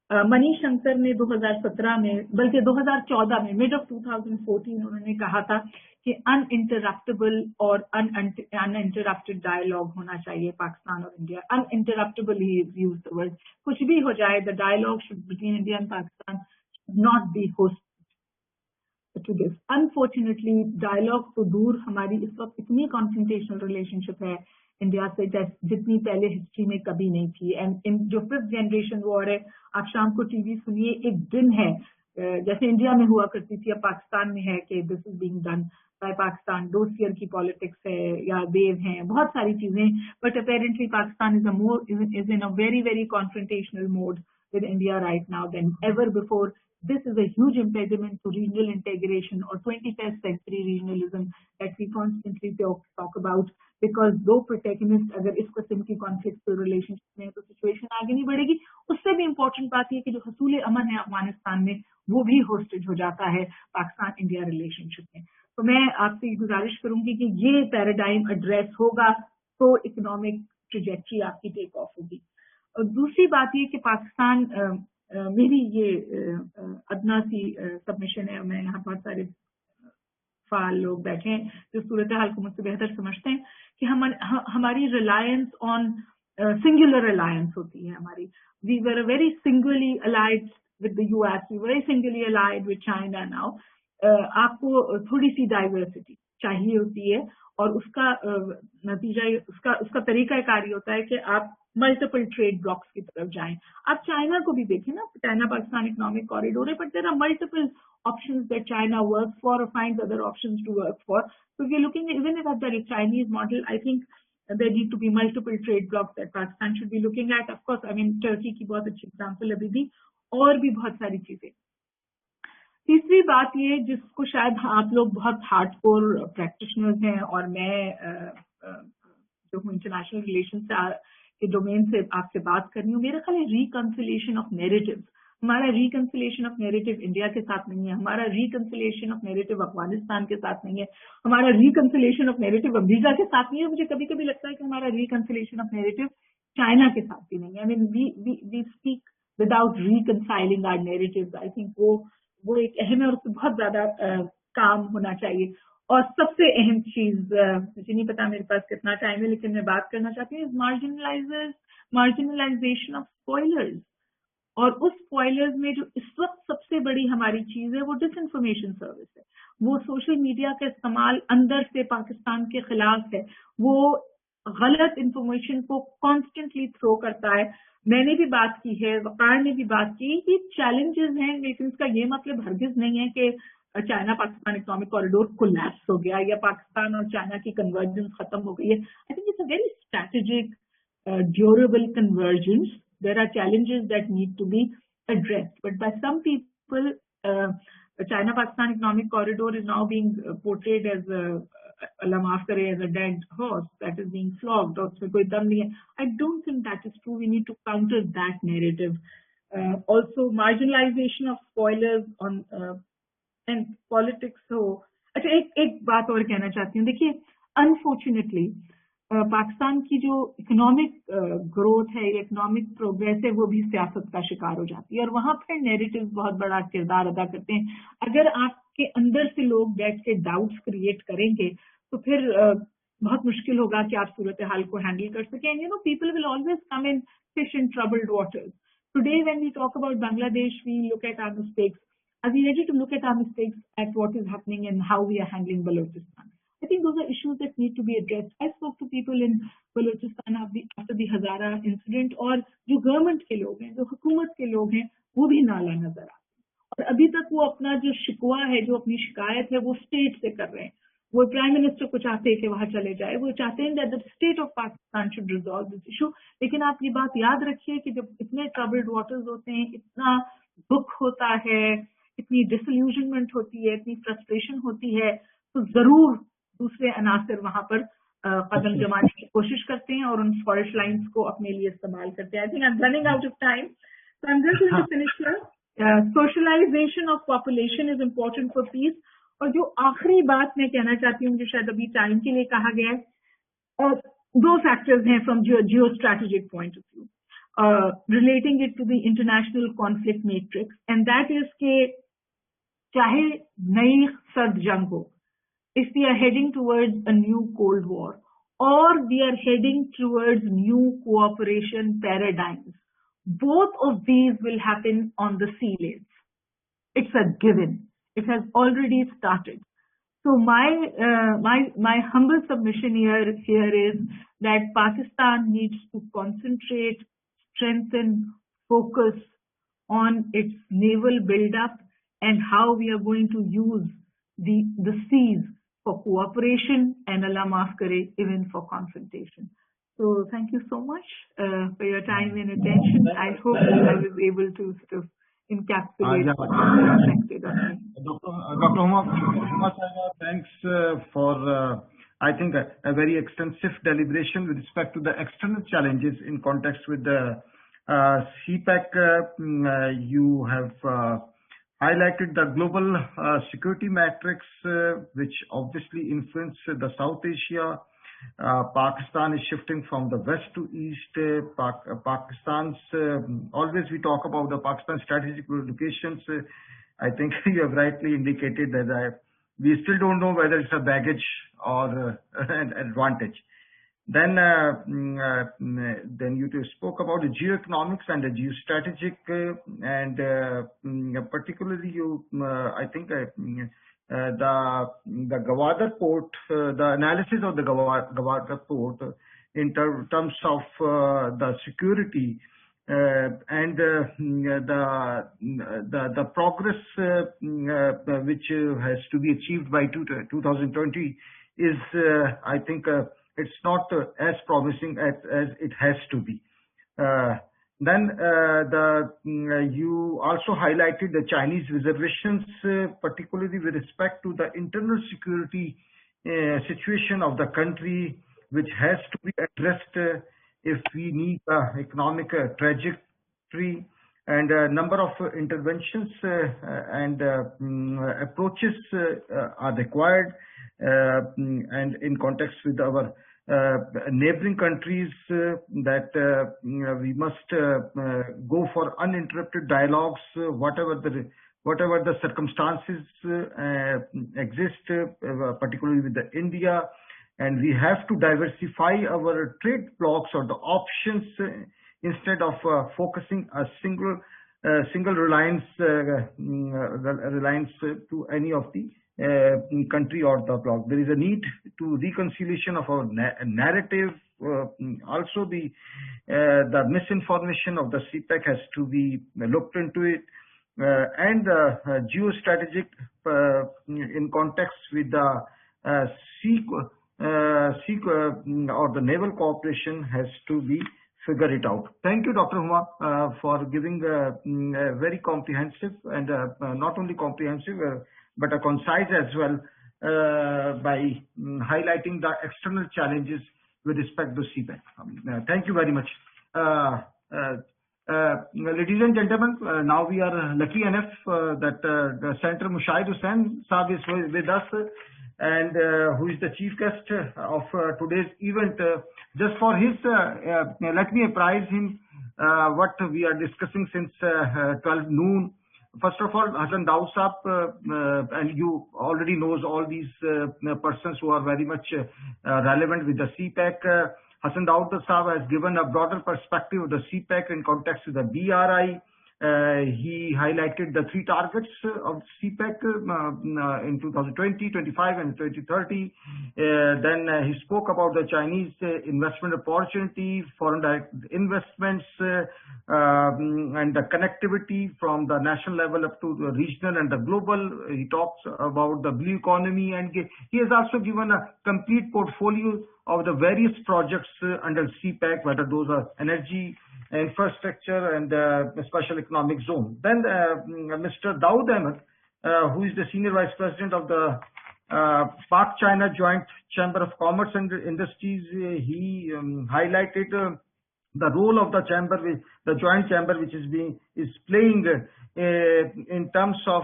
Manish Shankar ने 2017 में, बल्कि 2014 में, mid of 2014 उन्होंने कहा था कि uninterruptible और uninterrupted dialogue होना चाहिए पाकिस्तान और इंडिया। अनइंटरप्टेबल ही यूज्ड द वर्ड, कुछ भी हो जाए the dialogue between India and Pakistan should not be host to this. Unfortunately dialogue तो दूर, हमारी इस वक्त इतनी कॉन्फ्रंटेशनल रिलेशनशिप है इंडिया से जितनी पहले हिस्ट्री में कभी नहीं थी। एंड इन जो 5th जनरेशन वॉर है, आप शाम को टीवी सुनिए, एक दिन है जैसे इंडिया में हुआ करती थी, अब पाकिस्तान में है कि this is being done by Pakistan, dossier की पॉलिटिक्स है या वेव है, बहुत सारी चीजें, but apparently Pakistan is in a very very confrontational mode with India right now than ever before. This is a huge impediment to regional integration or 21st century regionalism that we constantly talk about, because दो protagonist अगर इस किस्म की conflict relationship में तो situation आगे नहीं बढ़ेगी। उससे भी इम्पोर्टेंट बात यह कि जो हसूल अमन है अफगानिस्तान में, वो भी होस्टेज हो जाता है पाकिस्तान इंडिया रिलेशनशिप में। तो मैं आपसे गुजारिश करूंगी कि ये पैराडाइम एड्रेस होगा तो इकोनॉमिक ट्रेजेक्ट्री आपकी टेक ऑफ होगी। और दूसरी बात ये कि पाकिस्तान, मेरी ये अदना सी सबमिशन है, मैं यहाँ बहुत सारे फाल लोग बैठे हैं जो सूरत हाल को मुझसे बेहतर समझते हैं कि हमारी रिलायंस ऑन सिंगुलर रिलायंस होती है हमारी। We were very singularly allied with the US, we were very singularly allied with China now. आपको थोड़ी सी डाइवर्सिटी चाहिए होती है, और उसका नतीजा उसका तरीका कार होता है कि आप मल्टीपल ट्रेड ब्लॉक्स की तरफ जाएं। आप चाइना को भी देखें ना, चाइना पाकिस्तान इकोनॉमिक कॉरिडोर है, but there are multiple options that China works for or finds other options to work for. So if you're looking even at the Chinese model, I think there need to be multiple trade blocks that Pakistan should be looking at. Of course, I mean Turkey की बहुत अच्छी example अभी भी, और भी बहुत सारी चीजें। तीसरी बात ये जिसको शायद आप लोग बहुत हार्डकोर प्रैक्टिशनर्स हैं और मैं जो हूँ इंटरनेशनल रिलेशन के डोमेन से आपसे बात कर रही हूँ, मेरा ख्याल है रिकंसिलिएशन ऑफ नैरेटिव्स। हमारा रिकंसिलिएशन ऑफ नैरेटिव इंडिया के साथ नहीं है, हमारा रिकंसिलिएशन ऑफ नैरेटिव अफगानिस्तान के साथ नहीं है, हमारा रिकंसिलिएशन ऑफ नैरेटिव अमेरिका के साथ नहीं है। मुझे कभी कभी लगता है कि हमारा रिकंसिलिएशन ऑफ नैरेटिव चाइना के साथ भी नहीं है। I mean we speak without reconciling our narratives. I think वो एक अहम है और उससे बहुत ज्यादा काम होना चाहिए। और सबसे अहम चीज, मुझे नहीं पता मेरे पास कितना टाइम है, लेकिन मैं बात करना चाहती हूँ, मार्जिनलाइजेशन ऑफ स्पॉयलर्स। और उस स्पॉयलर्स में जो इस वक्त सबसे बड़ी हमारी चीज है वो डिसइंफॉर्मेशन सर्विस है। वो सोशल मीडिया का इस्तेमाल अंदर से पाकिस्तान के खिलाफ है, वो गलत इंफॉर्मेशन को कॉन्स्टेंटली थ्रो करता है। मैंने भी बात की है, वकार ने भी बात की कि चैलेंजेस हैं, लेकिन इसका ये मतलब हरगिज नहीं है कि China Pakistan economic corridor collapse हो गया या पाकिस्तान और चाइना की कन्वर्जेंस खत्म हो गई है। I think it's a very strategic durable convergence. There are challenges that need to be addressed, but by some people, China-Pakistan economic corridor is now being portrayed as Allah maaf kare, as a dead horse that is being flogged. और उसमें कोई दम नहीं है. I don't think that is true. We need to counter that narrative. Also, marginalization of spoilers on and politics. So, अच्छा एक बात और कहना चाहती हूँ. देखिए, unfortunately, पाकिस्तान की जो इकोनॉमिक ग्रोथ है, इकोनॉमिक प्रोग्रेस है, वो भी सियासत का शिकार हो जाती है और वहां पर नैरेटिव्स बहुत बड़ा किरदार अदा करते हैं। अगर आपके अंदर से लोग बैठ के डाउट्स क्रिएट करेंगे तो फिर बहुत मुश्किल होगा कि आप सूरत हाल को हैंडल कर सकें। You know, people will always come in fish in troubled waters. Today when we talk about Bangladesh, we look at our mistakes. Are we ready to look at our mistakes at what is happening and how we are handling Balochistan? I think those are issues that need to be addressed. I spoke to people in Balochistan after the Hazara incident, और जो government के लोग हैं, जो हुकूमत के लोग हैं, वो भी नाला नजर आते हैं और अभी तक वो अपना जो शिकवा है, जो अपनी शिकायत है, वो स्टेट से कर रहे हैं। वो प्राइम मिनिस्टर को चाहते हैं कि वहां चले जाए, वो चाहते हैं that the state of Pakistan should resolve this issue. लेकिन आप ये बात याद रखिए कि जब इतने ट्रबल्ड वाटर्स होते हैं, इतना दुख होता है, इतनी डिसइल्यूजनमेंट होती है, इतनी फ्रस्ट्रेशन होती है, तो जरूर दूसरे अनासर वहां पर कदम जमाने की कोशिश करते हैं और उन फॉरेस्ट लाइंस को अपने लिए इस्तेमाल करते हैं। I think I am running out of time, so I am just going to finish here. Socialisation of population is important for peace. और जो आखिरी बात मैं कहना चाहती हूँ, जो शायद अभी टाइम के लिए कहा गया है, दो फैक्टर्स हैं from Jio strategic point of view, relating it to the international conflict matrix, and that is के चाहे नई सर्द जंग हो, if we are heading towards a new Cold War or we are heading towards new cooperation paradigms, both of these will happen on the sea lanes. It's a given. It has already started. So my humble submission here is that Pakistan needs to concentrate, strengthen, focus on its naval build-up and how we are going to use the seas for cooperation and Allah maaf kare, even for confrontation. So thank you so much for your time and attention. I hope I was able to sort of encapsulate what you expected of me. Dr. Huma, thanks for I think a very extensive deliberation with respect to the external challenges in context with the CPEC. You have highlighted the global security matrix, which obviously influence the South Asia. Pakistan is shifting from the west to east. Pakistan's always we talk about the Pakistan strategic locations. I think you have rightly indicated that we still don't know whether it's a baggage or an advantage. Then you spoke about the geoeconomics and the geostrategic, and particularly you, I think the Gwadar port, the analysis of the Gwadar port in terms of the security and the progress which has to be achieved by 2020 is, I think, it's not as promising as it has to be. Then you also highlighted the Chinese reservations, particularly with respect to the internal security situation of the country, which has to be addressed if we need economic trajectory, and a number of interventions and approaches are required, and in context with our neighboring countries, that we must go for uninterrupted dialogues, whatever the circumstances exist, particularly with the India, and we have to diversify our trade blocks or the options instead of focusing a single reliance to any of the country or the bloc. There is a need to reconciliation of our narrative. Also, the misinformation of the CPEC has to be looked into it, and geostrategic in context with the or the naval cooperation has to be figure it out. Thank you, Dr. Huma, for giving a very comprehensive and not only comprehensive but a concise as well, by highlighting the external challenges with respect to CPEC. Thank you very much. Ladies and gentlemen, now we are lucky enough that the Senator Mushahid Hussain Saab is with us, and who is the chief guest of today's event. Just for his, let me apprise him what we are discussing since 12 noon. First of all, Hassan Daud Saab, and you already knows all these persons who are very much relevant with the CPEC. Hassan Daud Saab has given a broader perspective of the CPEC in context with the BRI. He highlighted the 3 targets of CPEC in 2020, 25 and 2030. Then he spoke about the Chinese investment opportunity, foreign direct investments, and the connectivity from the national level up to the regional and the global. He talks about the blue economy, and he has also given a complete portfolio of the various projects under CPEC, whether those are energy, infrastructure, and special economic zone. Then Mr. Daud Ahmed, who is the Senior Vice President of the Pak-China Joint Chamber of Commerce and Industries, he highlighted the role of the chamber, the joint chamber, which is playing in terms of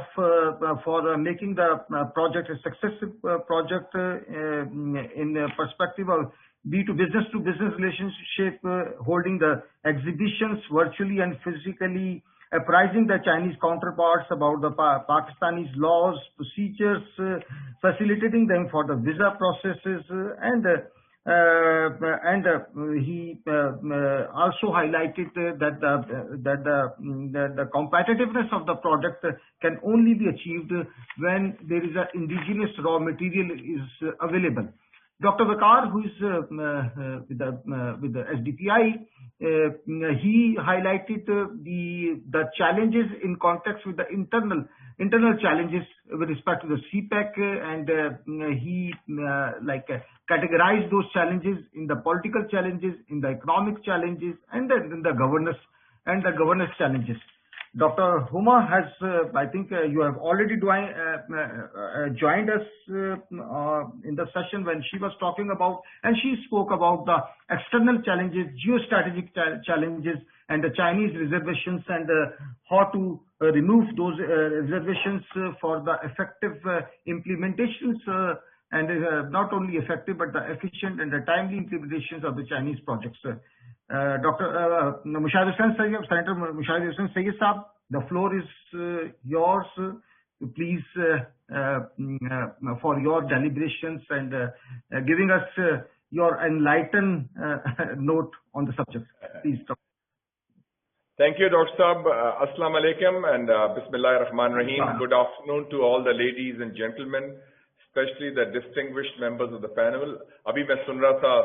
for making the project a successful project in perspective of business to business relationship, holding the exhibitions virtually and physically, apprising the Chinese counterparts about the Pakistani's laws, procedures, facilitating them for the visa processes, and he also highlighted that the competitiveness of the product can only be achieved when there is an indigenous raw material is available. Dr. Vakar, who is with the SDPI, he highlighted the challenges in context with the internal challenges with respect to the CPEC, and he categorized those challenges in the political challenges, in the economic challenges, and then in the governance challenges. Dr. Huma has, I think you have already joined us in the session when she was talking about, and she spoke about the external challenges, geostrategic challenges, and the Chinese reservations, and how to remove those reservations for the effective implementations, and not only effective but the efficient and the timely implementations of the Chinese projects. Dr. Mushahid Hussain Sayyid, Senator Mushahid Hussain Sayyid Saab, the floor is yours. Please, for your deliberations and giving us your enlightened note on the subject. Please, Dr. Thank you, Dr. Saab. Assalamu alaikum and Bismillah ar-Rahman ar-Rahim. Good afternoon to all the ladies and gentlemen, especially the distinguished members of the panel. Abhi main sun raha tha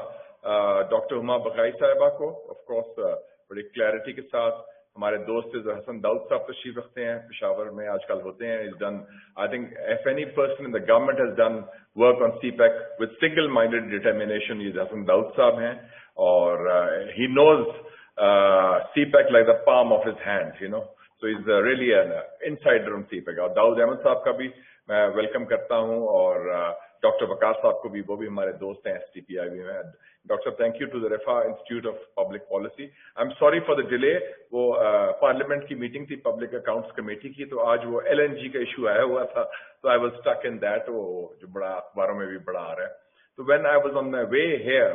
Dr. Huma Baghai Sahiba ko, of course, bड़ी clarity के साथ हमारे दोस्त Hassan Daud साहब तशरीफ रखते हैं, पेशावर में आजकल होते हैं. He's done, I think, if any person in the government has done work on CPEC with single-minded determination, he's Hassan Daud साहब हैं, और he knows CPEC like the palm of his hand, you know. So he's really an insider on CPEC. और दाऊद अहमद साहब का भी मैं welcome करता हूँ और डॉक्टर वकार साहब को भी, वो भी हमारे दोस्त हैं STPI में. Doctor thank you to the Riphah institute of public policy. I am sorry for the delay. वो पार्लियामेंट की मीटिंग थी पब्लिक अकाउंट्स कमेटी की, तो आज वो LNG का इशू आया हुआ था, तो I was stuck in that, वो जो बड़ा अखबारों में भी बड़ा आ रहा है. तो when I was on my way here,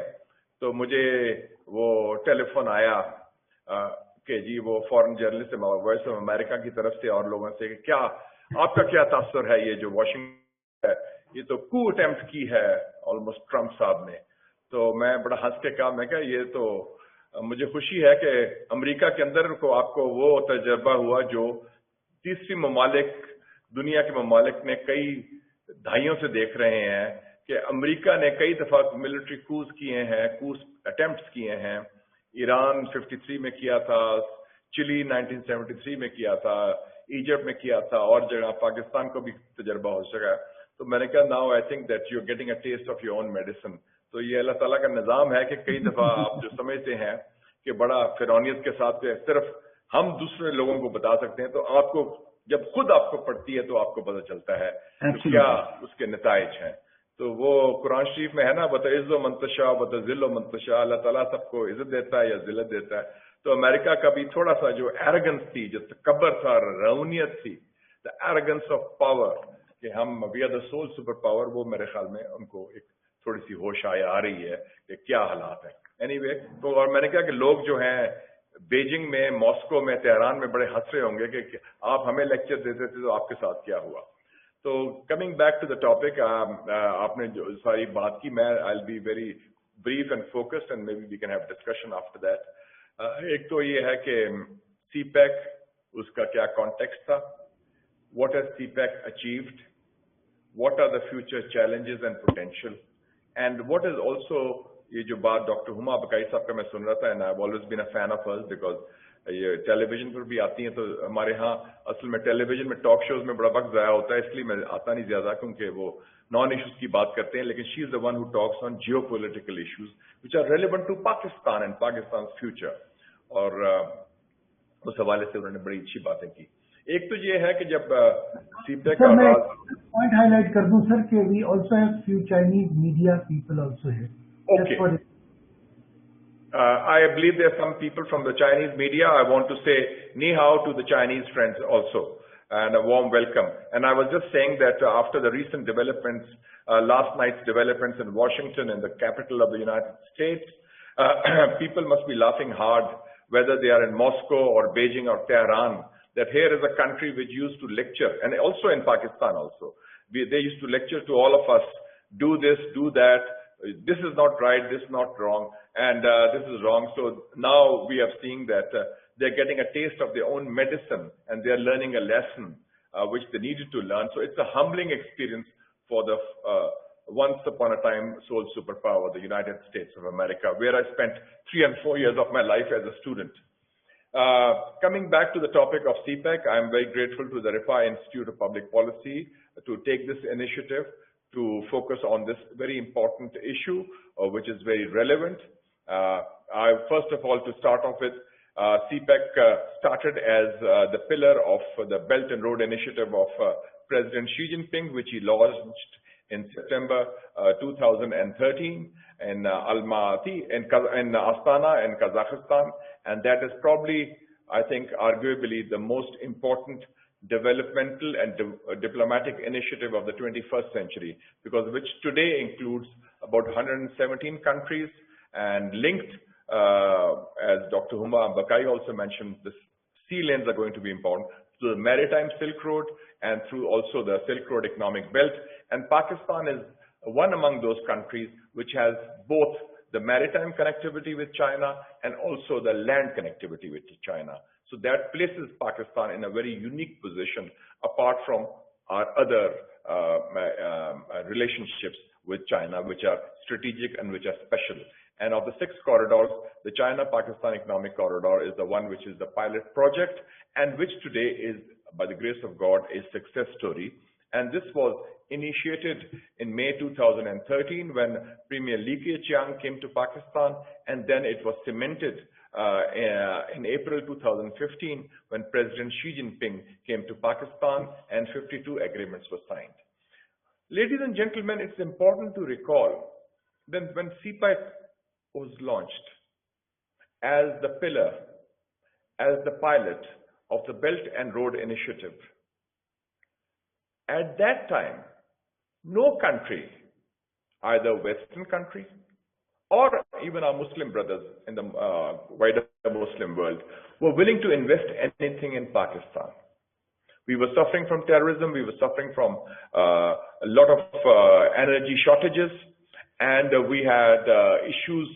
तो मुझे वो टेलीफोन आया कि जी वो foreign journalist voice of America की तरफ से और लोगों से कि क्या आपका क्या तासुर है, ये जो वाशिंगटन है ये तो कू अटेम्प्ट की है ऑलमोस्ट ट्रम्प साहब ने. तो मैं बड़ा हंस के कहा, मैं क्या ये तो मुझे खुशी है कि अमेरिका के अंदर को आपको वो तजर्बा हुआ जो तीसरी ममालिक, दुनिया के ममालिक ने कई दहाइयों से देख रहे हैं कि अमेरिका ने कई दफा मिलिट्री कूज किए हैं, कूज अटेम्प्ट्स किए हैं. ईरान 53 में किया था, चिली 1973 में किया था, इजिप्ट में किया था, और जगह पाकिस्तान को भी तजर्बा हो सका है. तो मैंने कहा now I think that you are getting a taste of your own medicine. तो ये अल्लाह ताला का निजाम है कि कई दफा आप जो समझते हैं कि बड़ा फिरौनियत के साथ सिर्फ हम दूसरे लोगों को बता सकते हैं, तो आपको जब खुद आपको पड़ती है तो आपको पता चलता है तो क्या उसके नताइज हैं. तो वो कुरान शरीफ में है ना, बतइज़्ज़ो मंतशा बतज़िल्लो मंतशा, अल्लाह ताला सबको इज्जत देता है या जिल्लत देता है. तो अमेरिका का भी थोड़ा सा जो एरोगेंस थी, जो तकब्बर था, रऊनियत थी, द एरोगेंस ऑफ पावर कि हम we are the sole superpower, वो मेरे ख्याल में उनको एक थोड़ी सी होश आ रही है कि क्या हालात है. एनीवे, तो और मैंने कहा कि लोग जो हैं बीजिंग में, मॉस्को में, तेहरान में बड़े हंस रहे होंगे कि आप हमें लेक्चर देते थे तो आपके साथ क्या हुआ. तो coming back to the topic, आपने जो सारी बात की, मैं I will be very brief and focused and maybe we can have discussion after that. एक तो ये है कि CPEC, उसका क्या कॉन्टेक्स्ट था, what has CPEC achieved, what are the future challenges and potential, and what is also ये जो बात डॉक्टर हुमा बकाई साहब का मैं सुन रहा था, and I have always been a fan of hers because ये टेलीविजन पर भी आती हैं. तो हमारे यहाँ असल में टेलीविजन में टॉक शोज में बड़ा वक्त ज़ाया होता है, इसलिए मैं आता नहीं ज्यादा, क्योंकि वो नॉन इश्यूज की बात करते हैं. लेकिन she is the one who talks on geopolitical issues which are relevant to Pakistan and Pakistan future. और उस हवाले से उन्होंने बड़ी अच्छी बातें की. एक तो ये है कि जब CPEC का पॉइंट हाईलाइट कर दूं सर कि we also have few Chinese media people also here. Okay, I believe there are some people from the Chinese media. I want to say ni hao to the Chinese friends also, and a warm welcome. And I was just saying that after the recent developments, last night's developments in Washington, in the capital of the United States, people must be laughing hard, whether they are in Moscow or Beijing or Tehran, that here is a country which used to lecture, and also in Pakistan also. They used to lecture to all of us, do this, do that, this is not right, this is not wrong, and this is wrong. So now we are seeing that they're getting a taste of their own medicine, and they're learning a lesson which they needed to learn. So it's a humbling experience for the once upon a time sole superpower, the United States of America, where I spent 3 and 4 years of my life as a student. Coming back to the topic of CPEC, I am very grateful to the RIFA Institute of Public Policy to take this initiative to focus on this very important issue, which is very relevant. First of all, to start off with, CPEC started as the pillar of the Belt and Road Initiative of President Xi Jinping, which he launched in September 2013 in Almaty, in Astana, in Kazakhstan. And that is probably, I think, arguably the most important developmental and diplomatic initiative of the 21st century, because which today includes about 117 countries and linked, as Dr. Huma Bakai also mentioned, the sea lanes are going to be important, to the maritime Silk Road and through also the Silk Road economic belt. And Pakistan is one among those countries which has both the maritime connectivity with China and also the land connectivity with China. So that places Pakistan in a very unique position apart from our other relationships with China, which are strategic and which are special. And of the 6 corridors, the China-Pakistan Economic Corridor is the one which is the pilot project, and which today is, by the grace of God, a success story. And this was initiated in May 2013 when Premier Li Keqiang came to Pakistan, and then it was cemented in April 2015 when President Xi Jinping came to Pakistan and 52 agreements were signed. Ladies and gentlemen, it's important to recall that when CPEC was launched as the pillar, as the pilot of the Belt and Road Initiative, at that time, no country, either Western country or even our Muslim brothers in the wider Muslim world, were willing to invest anything in Pakistan. We were suffering from terrorism, we were suffering from a lot of energy shortages, and we had issues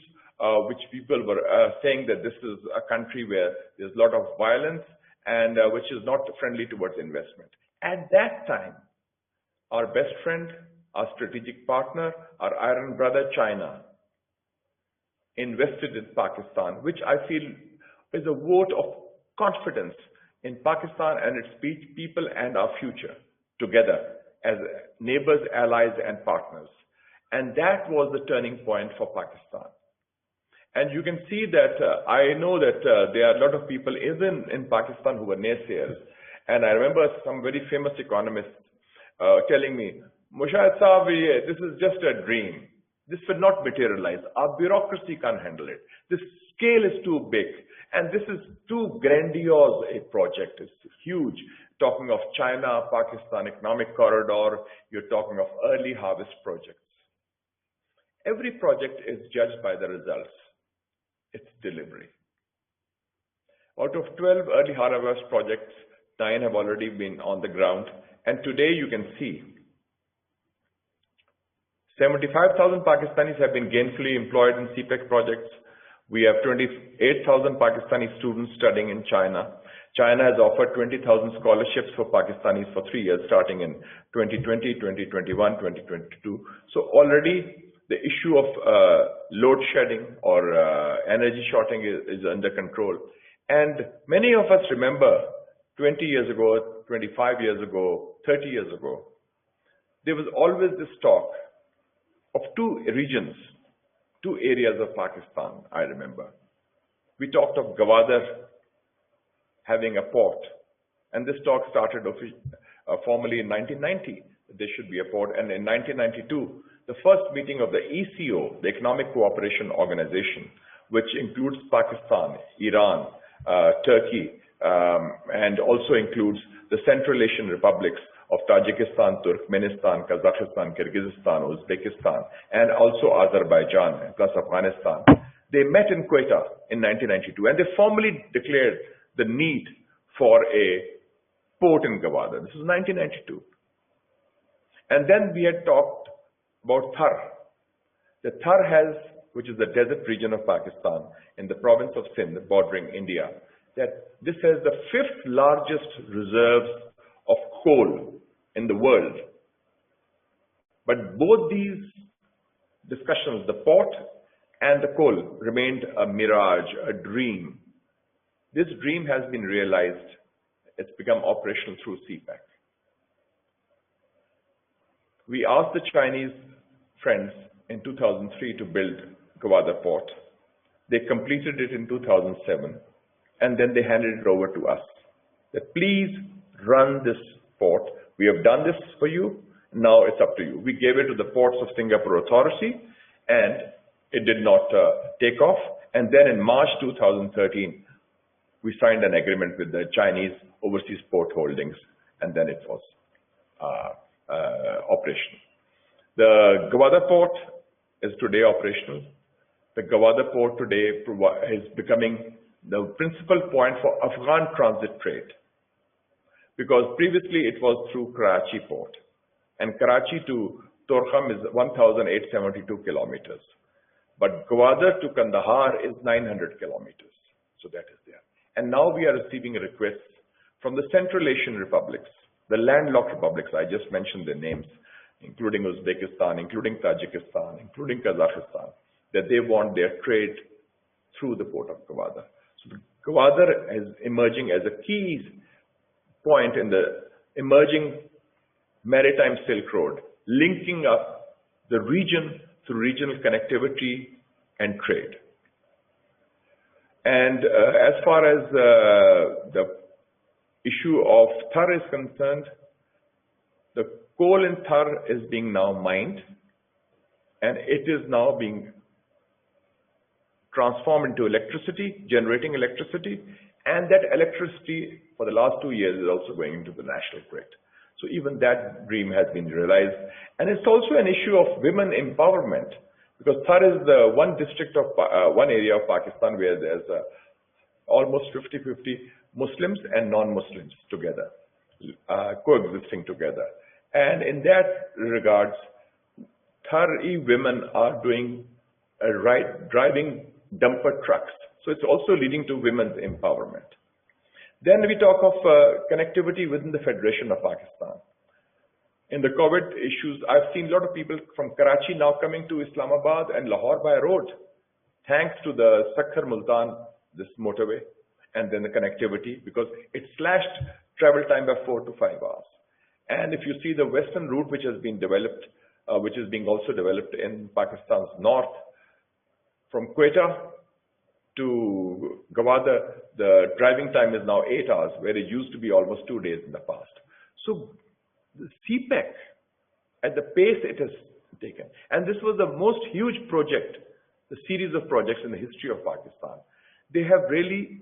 which people were saying that this is a country where there's a lot of violence and which is not friendly towards investment. At that time, our best friend, our strategic partner, our iron brother China, invested in Pakistan, which I feel is a vote of confidence in Pakistan and its people and our future together as neighbors, allies and partners. And that was the turning point for Pakistan. And you can see that I know that there are a lot of people even in Pakistan who were naysayers. And I remember some very famous economists telling me, Mushahid Saab, this is just a dream. This will not materialize. Our bureaucracy can't handle it. The scale is too big. And this is too grandiose a project. It's huge. Talking of China, Pakistan economic corridor, you're talking of early harvest projects. Every project is judged by the results, its delivery. Out of 12 early harvest projects, 9 have already been on the ground. And today you can see 75,000 Pakistanis have been gainfully employed in CPEC projects. We have 28,000 Pakistani students studying in China. China has offered 20,000 scholarships for Pakistanis for 3 years, starting in 2020, 2021, 2022. So already the issue of load shedding or energy shortage is under control. And many of us remember 20 years ago, 25 years ago, 30 years ago, there was always this talk of two regions, two areas of Pakistan, I remember. We talked of Gwadar having a port, and this talk started formally in 1990. There should be a port, and in 1992, the first meeting of the ECO, the Economic Cooperation Organization, which includes Pakistan, Iran, Turkey, and also includes the Central Asian republics of Tajikistan, Turkmenistan, Kazakhstan, Kyrgyzstan, Uzbekistan, and also Azerbaijan, plus Afghanistan. They met in Quetta in 1992, and they formally declared the need for a port in Gwadar. This was 1992. And then we had talked about Thar. The Thar has, which is the desert region of Pakistan, in the province of Sindh, bordering India, that this has the 5th largest reserves of coal in the world. But both these discussions, the port and the coal, remained a mirage, a dream. This dream has been realized. It's become operational through CPEC. We asked the Chinese friends in 2003 to build Gwadar port. They completed it in 2007, and then they handed it over to us. That please run this port. We have done this for you. Now it's up to you. We gave it to the Ports of Singapore Authority, and it did not take off. And then in March 2013, we signed an agreement with the Chinese Overseas Port Holdings, and then it was operational. The Gwadar port is today operational. The Gwadar port today is becoming the principal point for Afghan transit trade, because previously it was through Karachi port, and Karachi to Torkham is 1,872 kilometers, but Gwadar to Kandahar is 900 kilometers. So that is there. And now we are receiving requests from the Central Asian republics, the landlocked republics. I just mentioned their names, including Uzbekistan, including Tajikistan, including Kazakhstan, that they want their trade through the port of Gwadar. So Gwadar is emerging as a key point in the emerging maritime Silk Road, linking up the region through regional connectivity and trade. And as far as the issue of Thar is concerned, the coal in Thar is being now mined, and it is now being transformed into electricity, generating electricity, and that electricity for the last 2 years is also going into the national grid. So even that dream has been realized. And it's also an issue of women empowerment, because Thar is the one district of one area of Pakistan where there's almost 50-50 Muslims and non-Muslims together, coexisting together. And in that regards, Thari women are doing driving dumper trucks. So it's also leading to women's empowerment. Then we talk of connectivity within the Federation of Pakistan. In the COVID issues, I've seen a lot of people from Karachi now coming to Islamabad and Lahore by road, thanks to the Sakhar-Multan, this motorway, and then the connectivity, because it slashed travel time by 4 to 5 hours. And if you see the western route which has been developed, which is being also developed in Pakistan's north, from Quetta to Gwadar, the driving time is now 8 hours, where it used to be almost 2 days in the past. So the CPEC, at the pace it has taken, and this was the most huge project, the series of projects in the history of Pakistan. They have really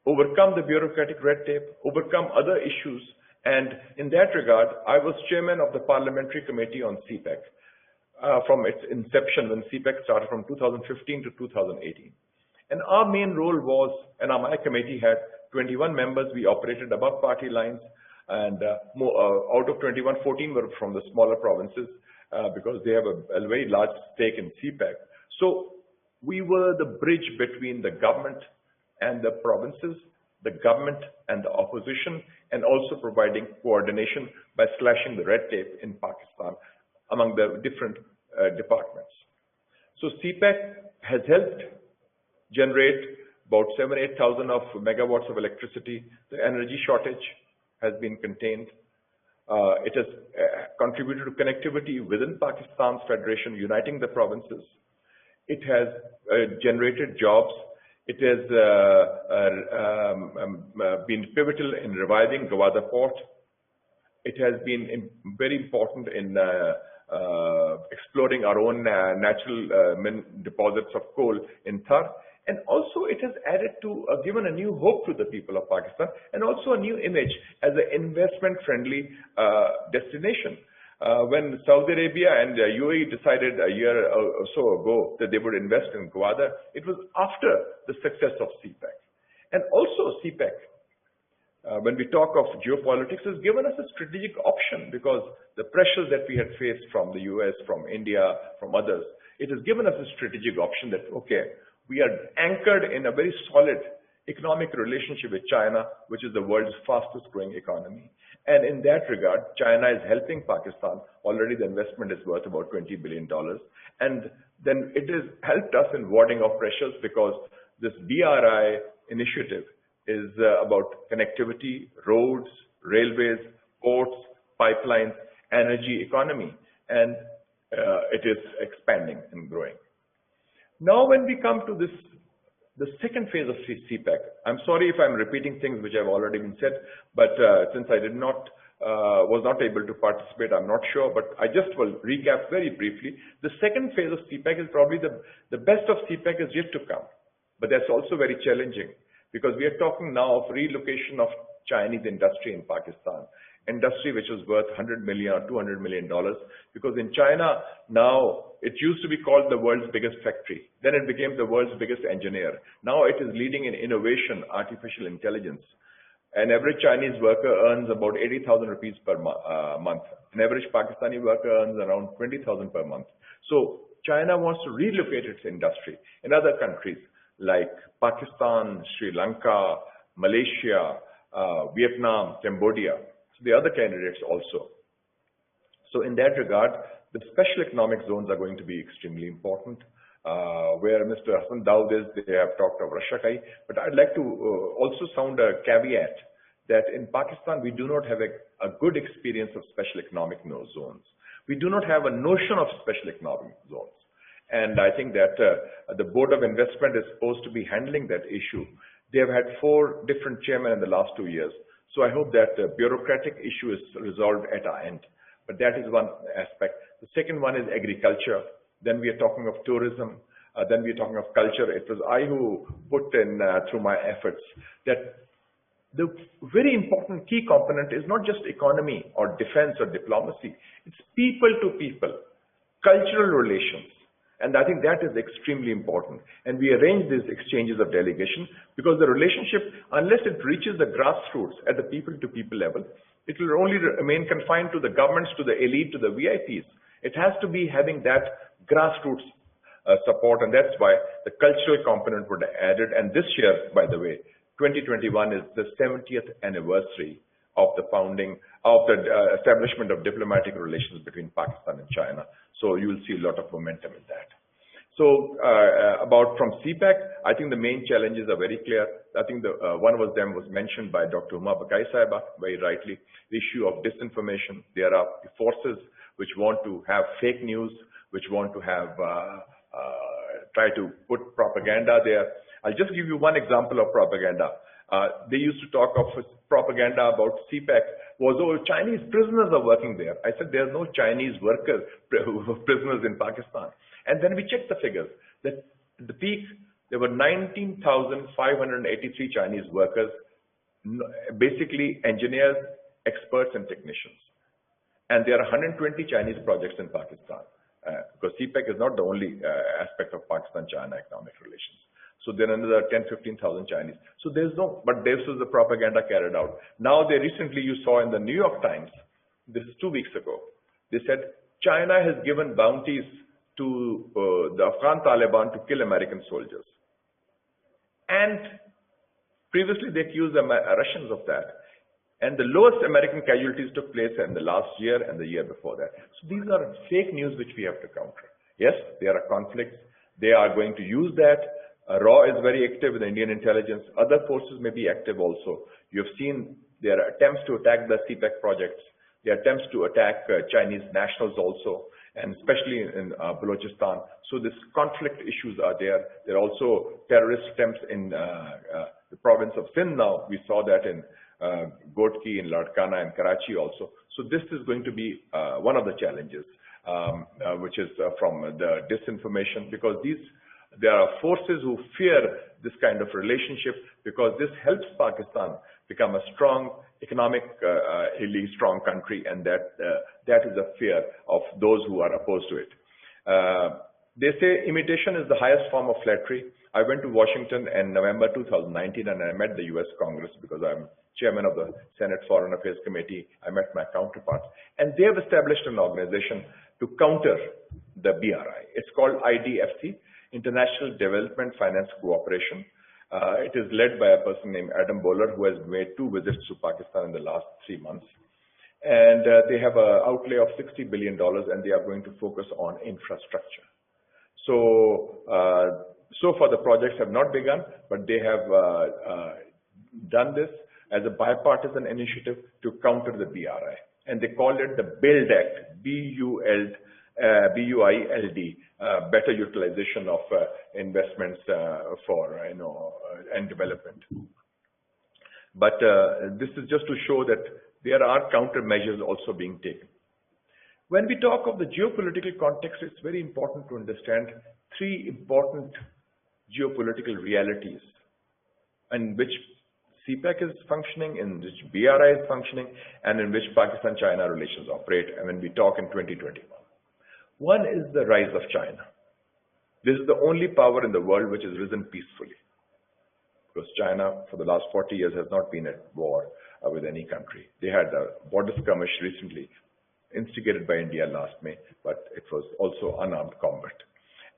overcome the bureaucratic red tape, overcome other issues, and in that regard, I was chairman of the parliamentary committee on CPEC from its inception, when CPEC started from 2015 to 2018. And our main role was, and my committee had 21 members, we operated above party lines, and out of 21, 14 were from the smaller provinces because they have a very large stake in CPEC. So we were the bridge between the government and the provinces, the government and the opposition, and also providing coordination by slashing the red tape in Pakistan among the different departments. So CPEC has helped generate about 7,000-8,000 of megawatts of electricity. The energy shortage has been contained. It has contributed to connectivity within Pakistan's federation, uniting the provinces. It has generated jobs. It has been pivotal in reviving Gwadar port. It has been very important in exploring our own natural deposits of coal in Thar. And also it has added to, given a new hope to the people of Pakistan, and also a new image as an investment-friendly destination. When Saudi Arabia and UAE decided a year or so ago that they would invest in Gwadar, it was after the success of CPEC. And also CPEC, when we talk of geopolitics, has given us a strategic option, because the pressures that we had faced from the US, from India, from others, it has given us a strategic option that, okay, we are anchored in a very solid economic relationship with China, which is the world's fastest growing economy. And in that regard, China is helping Pakistan. Already the investment is worth about $20 billion. And then it has helped us in warding off pressures, because this BRI initiative is about connectivity, roads, railways, ports, pipelines, energy economy, and it is expanding and growing. Now when we come to this, the second phase of CPEC, I'm sorry if I'm repeating things which have already been said, but since I was not able to participate, I'm not sure, but I just will recap very briefly. The second phase of CPEC is probably the best of CPEC is yet to come, but that's also very challenging, because we are talking now of relocation of Chinese industry in Pakistan, industry which was worth $100 million or $200 million, because in China now, it used to be called the world's biggest factory. Then it became the world's biggest engineer. Now it is leading in innovation, artificial intelligence. An average Chinese worker earns about 80,000 rupees per month. An average Pakistani worker earns around 20,000 per month. So China wants to relocate its industry in other countries like Pakistan, Sri Lanka, Malaysia, Vietnam, Cambodia. So the other candidates also. So in that regard, the special economic zones are going to be extremely important. Where Mr. Hassan Daud is, they have talked of Rashakai, but I'd like to also sound a caveat that in Pakistan, we do not have a good experience of special economic zones. We do not have a notion of special economic zones. And I think that the Board of Investment is supposed to be handling that issue. They have had 4 different chairmen in the last 2 years. So I hope that the bureaucratic issue is resolved at our end. But that is one aspect. The second one is agriculture. Then we are talking of tourism. Then we are talking of culture. It was I who put in through my efforts that the very important key component is not just economy or defense or diplomacy. It's people to people, cultural relations. And I think that is extremely important. And we arrange these exchanges of delegation because the relationship, unless it reaches the grassroots at the people-to-people level, it will only remain confined to the governments, to the elite, to the VIPs. It has to be having that grassroots support, and that's why the cultural component would be added. And this year, by the way, 2021 is the 70th anniversary of the founding, of the establishment of diplomatic relations between Pakistan and China. So you will see a lot of momentum in that. So from CPEC, I think the main challenges are very clear. I think one of them was mentioned by Dr. Huma Bakai Saiba very rightly, the issue of disinformation. There are forces which want to have fake news, which want to have, try to put propaganda there. I'll just give you one example of propaganda. They used to talk of propaganda about CPEC was, oh, Chinese prisoners are working there. I said, there are no Chinese workers, prisoners in Pakistan. And then we checked the figures. That at the peak, there were 19,583 Chinese workers, basically engineers, experts, and technicians. And there are 120 Chinese projects in Pakistan, because CPEC is not the only aspect of Pakistan-China economic relations. So there are another 10, 15,000 Chinese. So there's no, but this was the propaganda carried out. Now they recently, you saw in the New York Times, this is 2 weeks ago, they said China has given bounties to the Afghan Taliban to kill American soldiers. And previously they accused the Russians of that. And the lowest American casualties took place in the last year and the year before that. So these are fake news which we have to counter. Yes, there are conflicts. They are going to use that. RAW is very active with Indian intelligence. Other forces may be active also. You have seen there are attempts to attack the CPEC projects. There are attempts to attack Chinese nationals also, and especially in Balochistan. So this conflict issues are there. There are also terrorist attempts in the province of Sindh now. We saw that in Gotki, in Ladkana, and Karachi also. So this is going to be one of the challenges, which is from the disinformation, because there are forces who fear this kind of relationship, because this helps Pakistan become a strong, economically strong country, and that is a fear of those who are opposed to it. They say imitation is the highest form of flattery. I went to Washington in November 2019 and I met the US Congress because I'm chairman of the Senate Foreign Affairs Committee. I met my counterparts, and they have established an organization to counter the BRI. It's called IDFC, International Development Finance Cooperation. It is led by a person named Adam Bowler, who has made 2 visits to Pakistan in the last 3 months. And they have an outlay of $60 billion, and they are going to focus on infrastructure. So, so far the projects have not begun, but they have done this as a bipartisan initiative to counter the BRI. And they call it the BUILD Act, B-U-I-L-D, better utilization of investments for, and development. But this is just to show that there are countermeasures also being taken. When we talk of the geopolitical context, it's very important to understand 3 important geopolitical realities in which CPEC is functioning, in which BRI is functioning, and in which Pakistan-China relations operate, and when we talk in 2021. One is the rise of China. This is the only power in the world which has risen peacefully, because China for the last 40 years has not been at war with any country. They had a border skirmish recently, instigated by India last May, but it was also unarmed combat.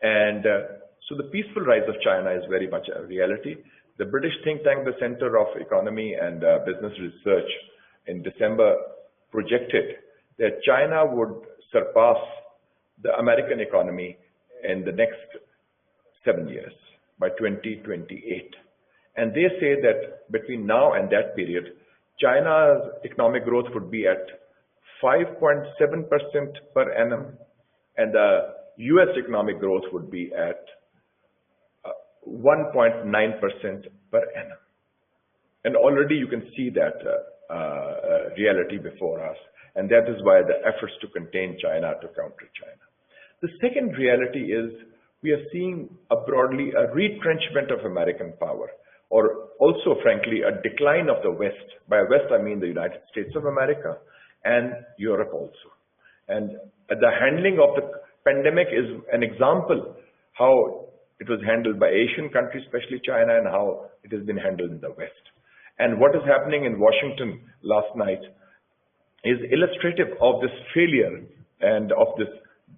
And so the peaceful rise of China is very much a reality. The British think tank, the Center of Economy and Business Research, in December projected that China would surpass the American economy in the next 7 years, by 2028. And they say that between now and that period, China's economic growth would be at 5.7% per annum, and the US economic growth would be at 1.9% per annum. And already you can see that reality before us. And that is why the efforts to contain China, to counter China. The second reality is we are seeing broadly a retrenchment of American power, or also, frankly, a decline of the West. By West, I mean the United States of America and Europe also. And the handling of the pandemic is an example how it was handled by Asian countries, especially China, and how it has been handled in the West. And what is happening in Washington last night is illustrative of this failure and of this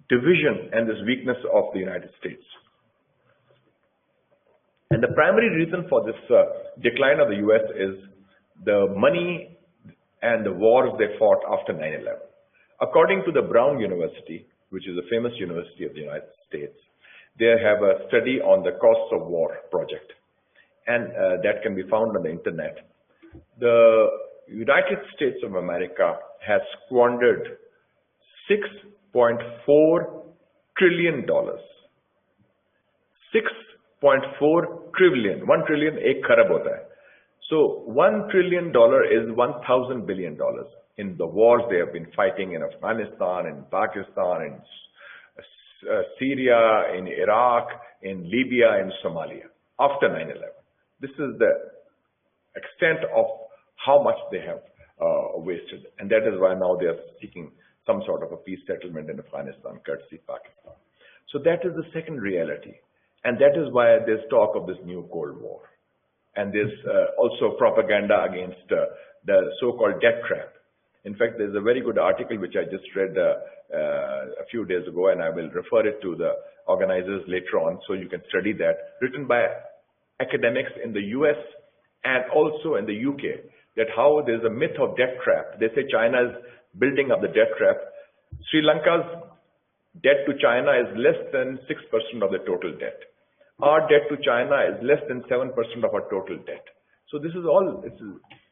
division and this weakness of the United States. And the primary reason for this decline of the US is the money and the wars they fought after 9/11. According to the Brown University, which is a famous university of the United States, they have a study on the costs of war project, and that can be found on the internet. The United States of America has squandered $6.4 trillion. 6.4 trillion. 1 trillion, ek kharab hota hai. So $1 trillion is $1,000 billion in the wars they have been fighting in Afghanistan, in Pakistan, in Syria, in Iraq, in Libya, in Somalia, after 9/11. This is the extent of how much they have wasted. And that is why now they are seeking some sort of a peace settlement in Afghanistan, courtesy Pakistan. So that is the second reality. And that is why there's talk of this new Cold War. And there's also propaganda against the so-called debt trap. In fact, there's a very good article which I just read a few days ago, and I will refer it to the organizers later on so you can study that, written by academics in the US and also in the UK, that how there's a myth of debt trap. They say China is building up the debt trap. Sri Lanka's debt to China is less than 6% of the total debt. Our debt to China is less than 7% of our total debt. So this is all, its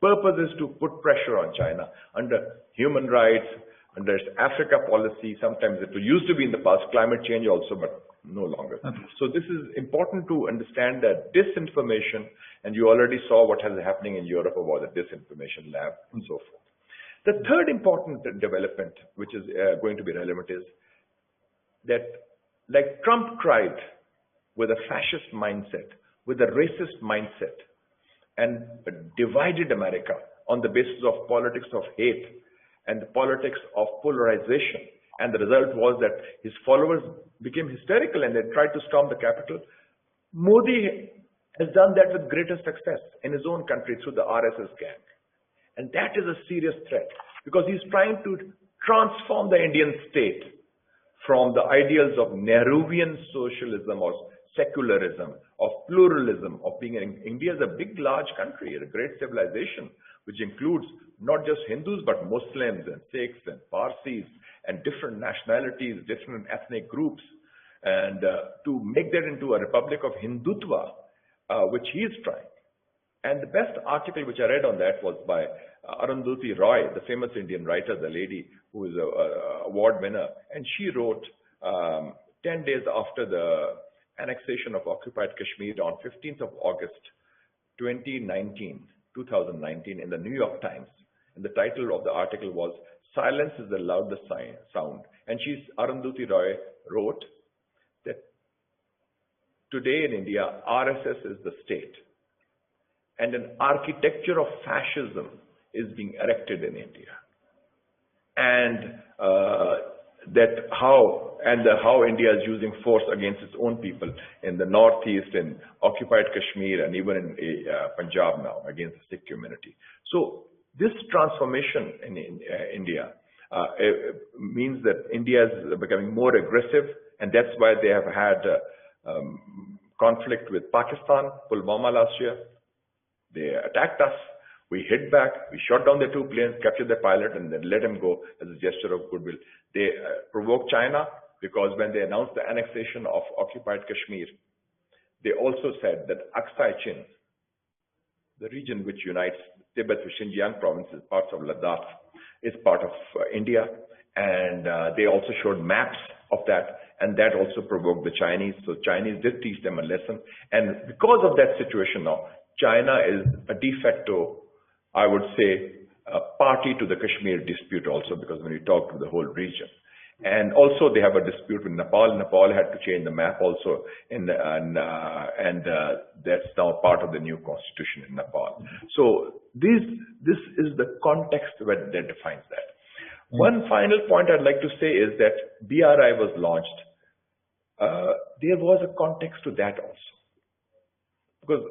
purpose is to put pressure on China under human rights, under its Africa policy. Sometimes it used to be in the past, climate change also, but no longer. Okay. So this is important to understand that disinformation, and you already saw what is happening in Europe about the disinformation lab and so forth. The third important development, which is going to be relevant, is that like Trump tried with a fascist mindset, with a racist mindset, and divided America on the basis of politics of hate and the politics of polarization. And the result was that his followers became hysterical and they tried to storm the Capitol. Modi has done that with greater success in his own country through the RSS gang. And that is a serious threat because he's trying to transform the Indian state from the ideals of Nehruvian socialism or secularism, of pluralism, of being India is a big, large country, a great civilization, which includes not just Hindus, but Muslims and Sikhs and Parsis and different nationalities, different ethnic groups, and to make that into a republic of Hindutva, which he is trying. And the best article which I read on that was by Arundhati Roy, the famous Indian writer, the lady who is an award winner, and she wrote 10 days after the annexation of occupied Kashmir on 15th of August 2019 in the New York Times. And the title of the article was "Silence is the Loudest Sound." And Arundhati Roy wrote that today in India, RSS is the state. And an architecture of fascism is being erected in India. And how India is using force against its own people in the northeast, in occupied Kashmir, and even in Punjab now against the Sikh community. So this transformation in India means that India is becoming more aggressive, and that's why they have had conflict with Pakistan, Pulwama last year. They attacked us. We hit back. We shot down the 2 planes, captured the pilot, and then let him go as a gesture of goodwill. They provoked China because when they announced the annexation of occupied Kashmir, they also said that Aksai Chin, the region which unites Tibet with Xinjiang provinces, parts of Ladakh, is part of India. And they also showed maps of that. and that also provoked the Chinese. So Chinese did teach them a lesson, and because of that situation now, China is a de facto, I would say, a party to the Kashmir dispute also, because when you talk to the whole region. And also they have a dispute with Nepal. Nepal had to change the map also, and that's now part of the new constitution in Nepal. So this is the context where that defines that. One final point I'd like to say is that BRI was launched. There was a context to that also, because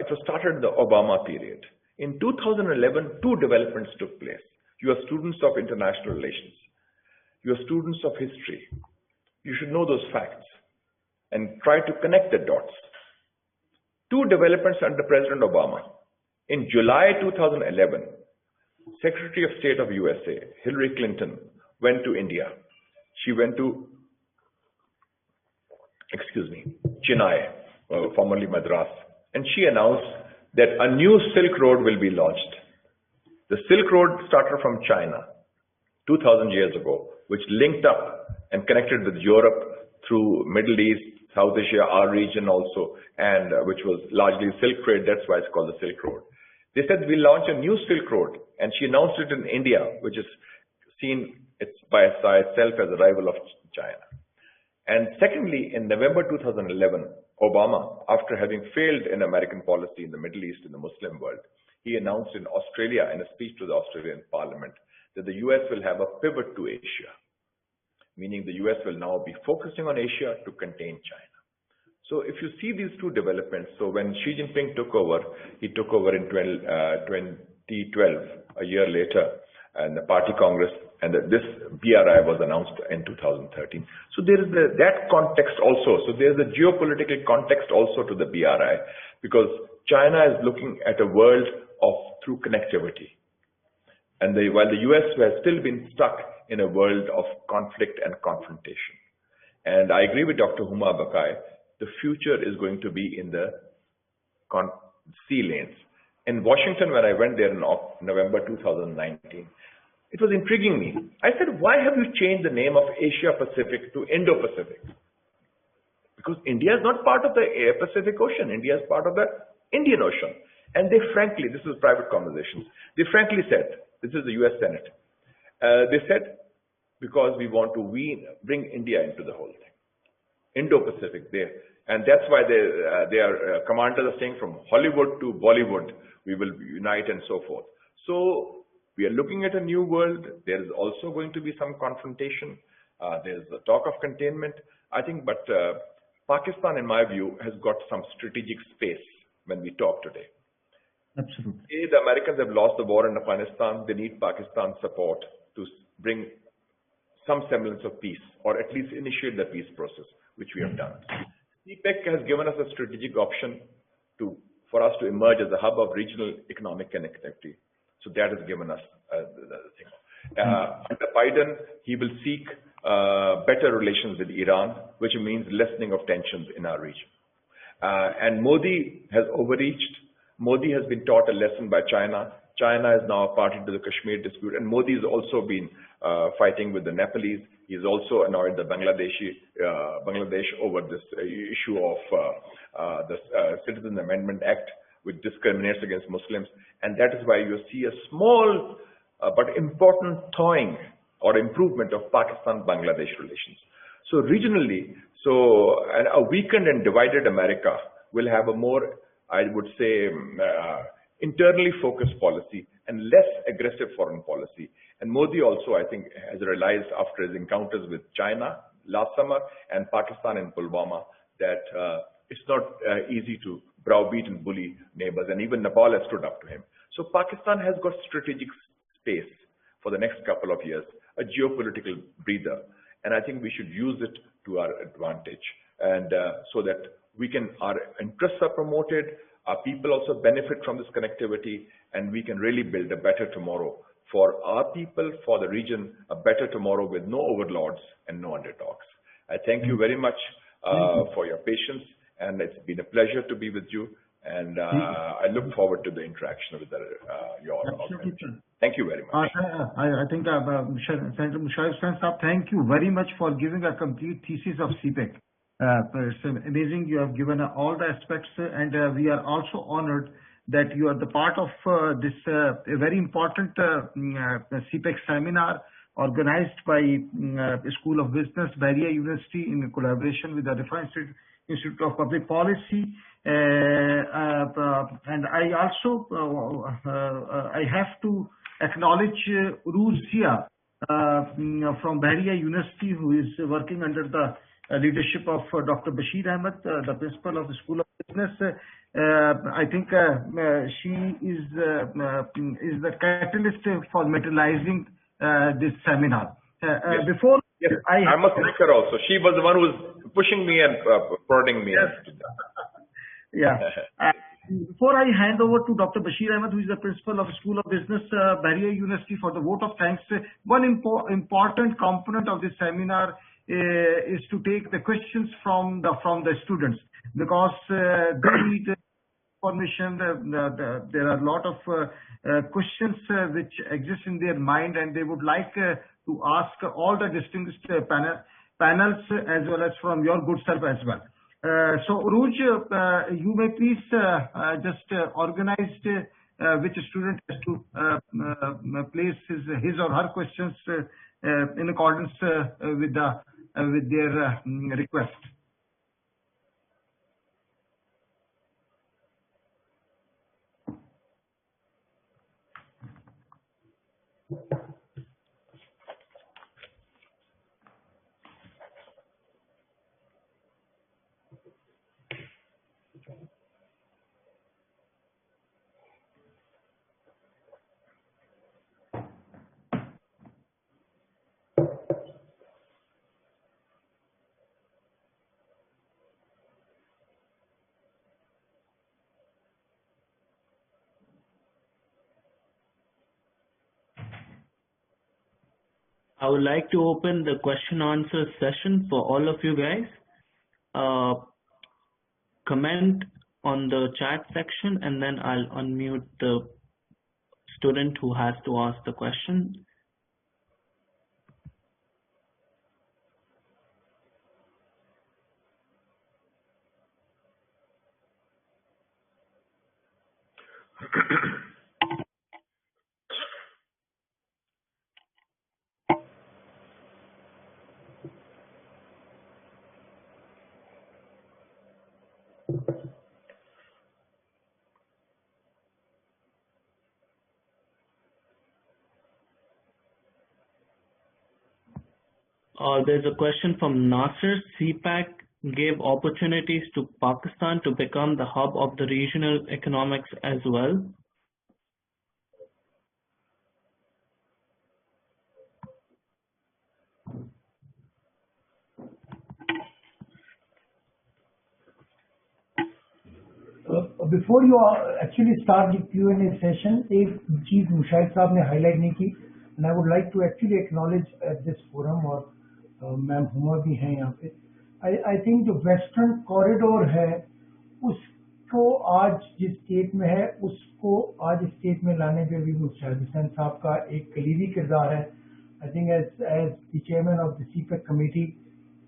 it was started in the Obama period. In 2011, two developments took place. You are students of international relations. You are students of history. You should know those facts and try to connect the dots. Two developments under President Obama. In July 2011, Secretary of State of USA, Hillary Clinton, went to India. She went to, Chennai, formerly Madras, and she announced that a new Silk Road will be launched. The Silk Road started from China 2000 years ago, which linked up and connected with Europe through Middle East, South Asia, our region also, and which was largely silk trade. That's why it's called the Silk Road. They said we launch a new Silk Road, and she announced it in India, which is seen by itself as a rival of China. And secondly, in November 2011, Obama, after having failed in American policy in the Middle East and the Muslim world, he announced in Australia, in a speech to the Australian Parliament, that the US will have a pivot to Asia, meaning the US will now be focusing on Asia to contain China. So if you see these two developments, so when Xi Jinping took over, he took over in 2012, a year later, and the party congress, and this BRI was announced in 2013. So there is that context also. So there is a geopolitical context also to the BRI, because China is looking at a world through connectivity. And while the US has still been stuck in a world of conflict and confrontation. And I agree with Dr. Huma Bakai, the future is going to be in the sea lanes. In Washington, when I went there in November 2019, it was intriguing me. I said, why have you changed the name of Asia Pacific to Indo-Pacific? Because India is not part of the Pacific Ocean. India is part of the Indian Ocean. And they frankly, this is private conversations, they frankly said, this is the US Senate, they said, because we want to bring India into the whole thing. Indo-Pacific there. And that's why their commanders are saying from Hollywood to Bollywood, we will unite and so forth. So we are looking at a new world. There is also going to be some confrontation. There's the talk of containment, I think, but Pakistan, in my view, has got some strategic space when we talk today. Absolutely. The Americans have lost the war in Afghanistan. They need Pakistan's support to bring some semblance of peace, or at least initiate the peace process, which we have done. CPEC has given us a strategic option for us to emerge as a hub of regional economic connectivity. So that has given us the thing. Under Biden, he will seek better relations with Iran, which means lessening of tensions in our region. And Modi has overreached. Modi has been taught a lesson by China. China is now a party to the Kashmir dispute, and Modi has also been fighting with the Nepalese. He's also annoyed the Bangladesh over this issue of the Citizen Amendment Act, which discriminates against Muslims. And that is why you see a small but important thawing or improvement of Pakistan-Bangladesh relations. So regionally, a weakened and divided America will have a more, I would say, internally focused policy and less aggressive foreign policy. And Modi also, I think, has realized after his encounters with China last summer and Pakistan in Pulwama that it's not easy to browbeat and bully neighbors, and even Nepal has stood up to him. So Pakistan has got strategic space for the next couple of years, a geopolitical breather, and I think we should use it to our advantage, and so that our interests are promoted, our people also benefit from this connectivity, and we can really build a better tomorrow for our people, for the region, a better tomorrow with no overlords and no underdogs. I thank you very much for your patience, and it's been a pleasure to be with you. And I look forward to the interaction with your organization. Thank you very much. I think Senator Musharraf Hussain Saab, thank you very much for giving a complete thesis of CPEC. It's amazing. You have given all the aspects, and we are also honored that you are the part of this very important CPEC seminar organized by School of Business, Bahria University, in collaboration with the Refa Institute of Public Policy. And I also I have to acknowledge Uruj Zia from Bahria University, who is working under the leadership of Dr. Bashir Ahmed, the principal of the School of Business. I think she is the catalyst for materializing this seminar. Yes. Before yes, I must thank her also. She was the one who was pushing me and prodding me. Yeah. Before I hand over to Dr. Bashir Ahmed, who is the principal of School of Business, Bahria University, for the vote of thanks, one important component of this seminar is to take the questions from the students, because they need information. There are a lot of questions which exist in their mind, and they would like to ask all the distinguished panels as well as from your good self as well. So Uruj, you may please just organize which student has to place his or her questions in accordance with their request. I would like to open the question answer session for all of you guys. Comment on the chat section, and then I'll unmute the student who has to ask the question. There's a question from Nasser. CPEC gave opportunities to Pakistan to become the hub of the regional economics as well. Before you actually start the Q&A session, एक चीज मुशाहिद साहब ने highlight नहीं की, and I would like to actually acknowledge at this forum, और ma'am Huma भी हैं यहाँ पे. I think जो Western Corridor है, उसको आज जिस स्टेट में है, उसको आज स्टेट में लाने पे भी मुशाहिद हुसैन साहब का एक कलीदी किरदार है. I think as the chairman of the CPEC committee,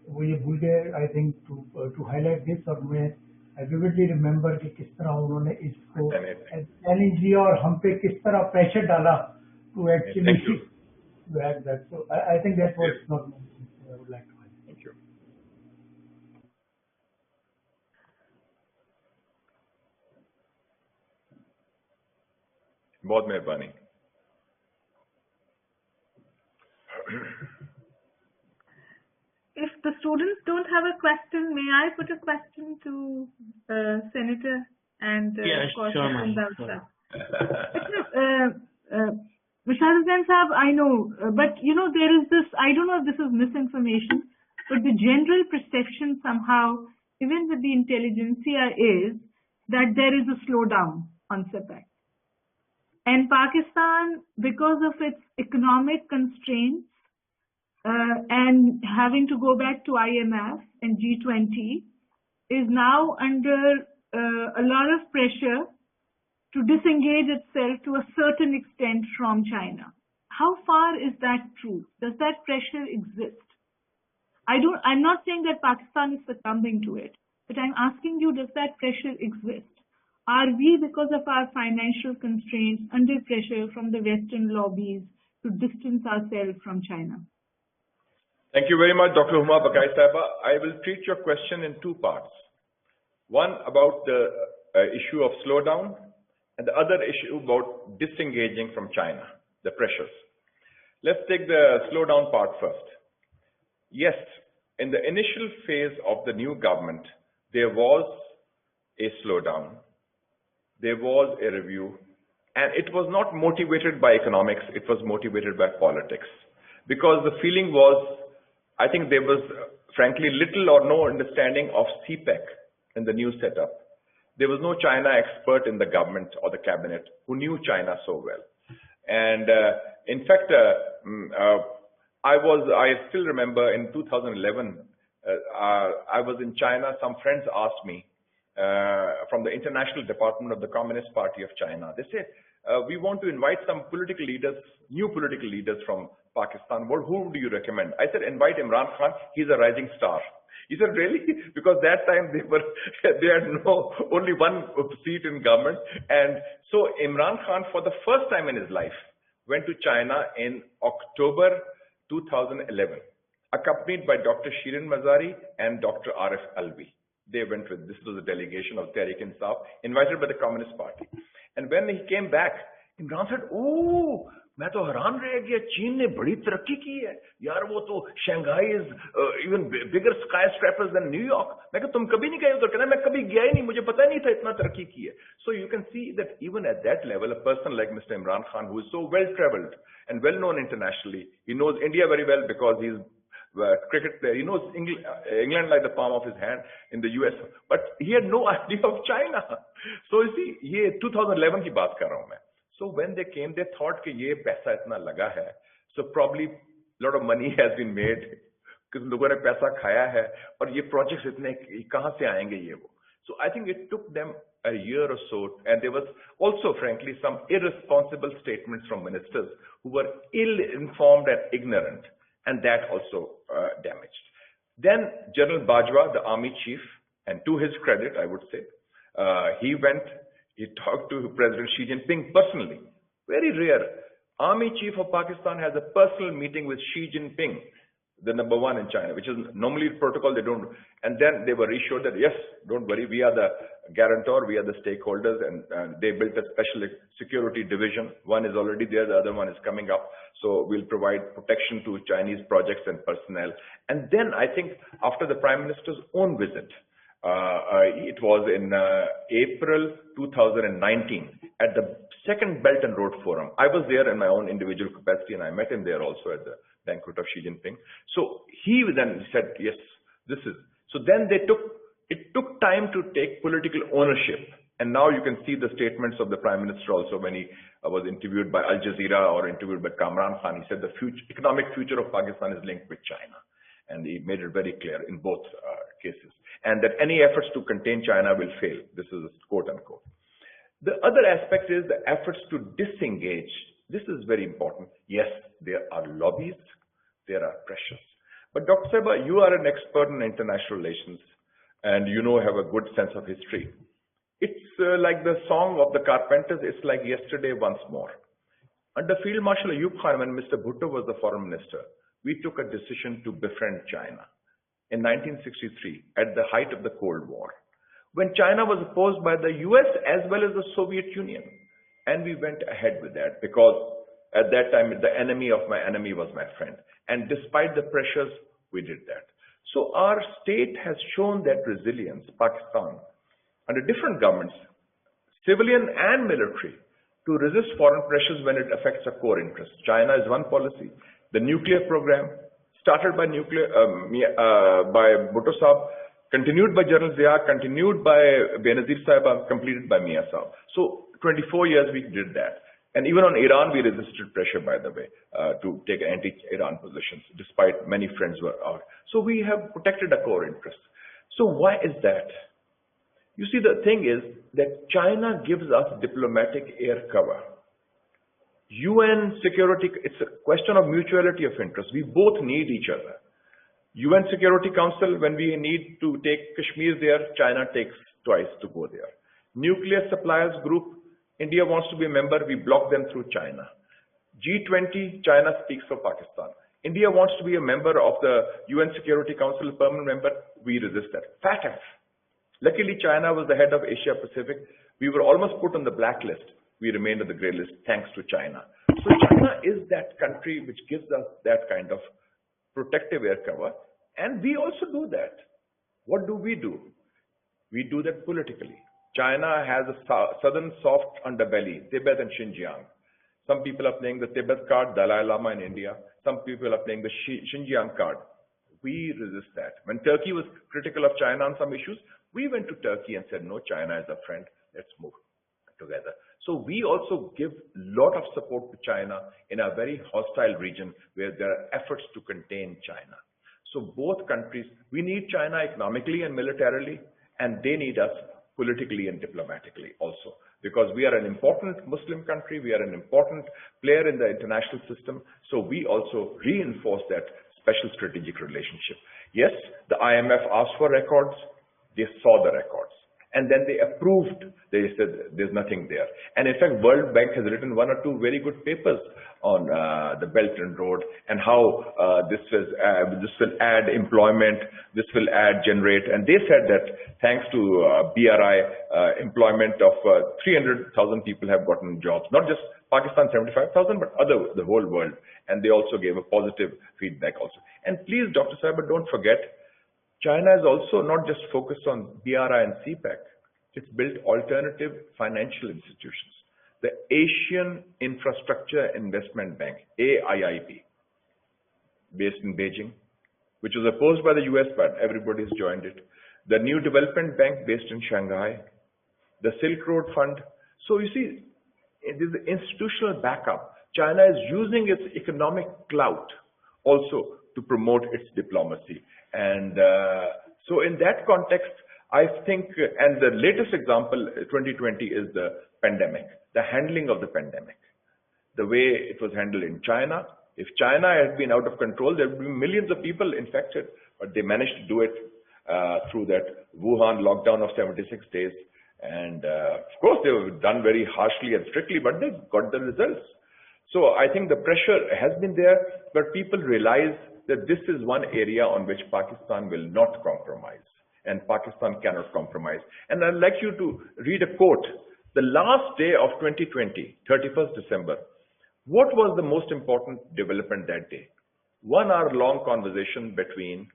वो ये भूल गए, I think to highlight this, और मैं I vividly remember कि किस तरह उन्होंने इसको चैलेंज लिया और हम पे किस तरह प्रेशर डाला to actually to act that. So I think that was not mentioned. So I would like to highlight. Thank you. बहुत मेहरबानी. If the students don't have a question, may I put a question to Senator and yes, of course sure, Hassan Daud. Musharraf Hussain Saab, I know, but you know there is this, I don't know if this is misinformation, but the general perception somehow, even with the intelligentsia, is that there is a slowdown on CPEC. And Pakistan, because of its economic constraints, and having to go back to IMF and G20, is now under a lot of pressure to disengage itself to a certain extent from China. How far is that true? Does that pressure exist? I'm not saying that Pakistan is succumbing to it, but I'm asking you, does that pressure exist? Are we, because of our financial constraints, under pressure from the Western lobbies to distance ourselves from China? Thank you very much, Dr. Huma Bakai Sahaba. I will treat your question in two parts. One about the issue of slowdown, and the other issue about disengaging from China, the pressures. Let's take the slowdown part first. Yes, in the initial phase of the new government, there was a slowdown, there was a review, and it was not motivated by economics, it was motivated by politics. Because the feeling was, I think there was frankly little or no understanding of CPEC in the new setup. There was no China expert in the government or the cabinet who knew China so well. And in fact, I still remember in 2011, I was in China. Some friends asked me from the International Department of the Communist Party of China. They said, we want to invite some political leaders, new political leaders from Pakistan. Well, who do you recommend? I said, invite Imran Khan. He's a rising star. He said, really? Because that time they had only one seat in government. And so Imran Khan, for the first time in his life, went to China in October 2011, accompanied by Dr. Shirin Mazari and Dr. Arif Alvi. They went with, this was a delegation of Tehreek-e-Insaf, invited by the Communist Party. And when he came back, Imran said, oh, मैं तो हैरान रह गया, चीन ने बड़ी तरक्की की है यार, वो तो Shanghai is even bigger skyscrapers than New York. मैं कहा तुम कभी नहीं गए उधर? कहना मैं कभी गया ही नहीं, मुझे पता ही नहीं था इतना तरक्की की है. So you can see that even at that level, a person like Mr. Imran Khan, who is so well traveled and well known internationally, he knows India very well because he's a cricket player. He knows England like the palm of his hand in the US, but he had no idea of China. So you see, ये 2011 की बात कर रहा हूँ मैं. So when they came, they thought कि ये पैसा इतना लगा है, so probably a lot of money has been made, because लोगों ने पैसा खाया है, और ये projects इतने कहाँ से आएंगे ये वो. So I think it took them a year or so, and there was also, frankly, some irresponsible statements from ministers who were ill-informed and ignorant, and that also damaged. Then General Bajwa, the army chief, and to his credit, I would say, he talked to President Xi Jinping personally. Very rare. Army chief of Pakistan has a personal meeting with Xi Jinping, the number one in China, which is normally protocol they don't. And then they were reassured that, yes, don't worry, we are the guarantor, we are the stakeholders, and they built a special security division. One is already there, the other one is coming up. So we'll provide protection to Chinese projects and personnel. And then I think after the Prime Minister's own visit, it was in April 2019 at the second Belt and Road Forum. I was there in my own individual capacity, and I met him there also at the banquet of Xi Jinping. So he then said, yes, this is. So then it took time to take political ownership. And now you can see the statements of the Prime Minister also when he was interviewed by Al Jazeera or interviewed by Kamran Khan. He said the economic future of Pakistan is linked with China. And he made it very clear in both cases. And that any efforts to contain China will fail. This is quote unquote. The other aspect is the efforts to disengage. This is very important. Yes, there are lobbies, there are pressures. But Dr. Seba, you are an expert in international relations and you have a good sense of history. It's like the song of the Carpenters, it's like yesterday once more. Under Field Marshal Ayub Khan, when Mr. Bhutto was the foreign minister, we took a decision to befriend China in 1963 at the height of the Cold War, when China was opposed by the US as well as the Soviet Union. And we went ahead with that because at that time, the enemy of my enemy was my friend. And despite the pressures, we did that. So our state has shown that resilience, Pakistan, under different governments, civilian and military, to resist foreign pressures when it affects a core interest. China is one policy. The nuclear program, started by by Bhutto Saab, continued by General Zia, continued by Benazir Sahib, completed by Mia Saab. So 24 years we did that. And even on Iran, we resisted pressure, by the way, to take anti-Iran positions, despite many friends were out. So we have protected a core interest. So why is that? You see, the thing is that China gives us diplomatic air cover. UN security, it's a question of mutuality of interest. We both need each other. UN Security Council, when we need to take Kashmir there, China takes twice to go there. Nuclear suppliers group, India wants to be a member, we block them through China. G20, China speaks for Pakistan. India wants to be a member of the UN Security Council, permanent member, we resist that. FATF. Luckily, China was the head of Asia Pacific. We were almost put on the blacklist. We remained on the grey list thanks to China. So China is that country which gives us that kind of protective air cover, and we also do that. What do? We do that politically. China has a southern soft underbelly, Tibet and Xinjiang. Some people are playing the Tibet card, Dalai Lama in India. Some people are playing the Xinjiang card. We resist that. When Turkey was critical of China on some issues, we went to Turkey and said, no, China is a friend, let's move together. So we also give a lot of support to China in a very hostile region where there are efforts to contain China. So both countries, we need China economically and militarily, and they need us politically and diplomatically also. Because we are an important Muslim country, we are an important player in the international system, so we also reinforce that special strategic relationship. Yes, the IMF asked for records, they saw the records. And then they approved, they said there's nothing there. And in fact, World Bank has written one or two very good papers on the Belt and Road and how this will add employment, this will generate. And they said that thanks to BRI, employment of 300,000 people have gotten jobs. Not just Pakistan 75,000, but the whole world. And they also gave a positive feedback also. And please, Dr. Sahiba, don't forget, China is also not just focused on BRI and CPEC. It's built alternative financial institutions. The Asian Infrastructure Investment Bank, AIIB, based in Beijing, which was opposed by the US, but everybody's joined it. The New Development Bank, based in Shanghai. The Silk Road Fund. So you see, there's the institutional backup. China is using its economic clout also to promote its diplomacy. And so in that context, I think, and the latest example, 2020, is the pandemic, the handling of the pandemic, the way it was handled in China. If China had been out of control, there would be millions of people infected, but they managed to do it through that Wuhan lockdown of 76 days. And of course, they were done very harshly and strictly, but they got the results. So I think the pressure has been there, but people realize that this is one area on which Pakistan will not compromise, and Pakistan cannot compromise. And I'd like you to read a quote. The last day of 2020, 31st December, what was the most important development that day? 1 hour long conversation between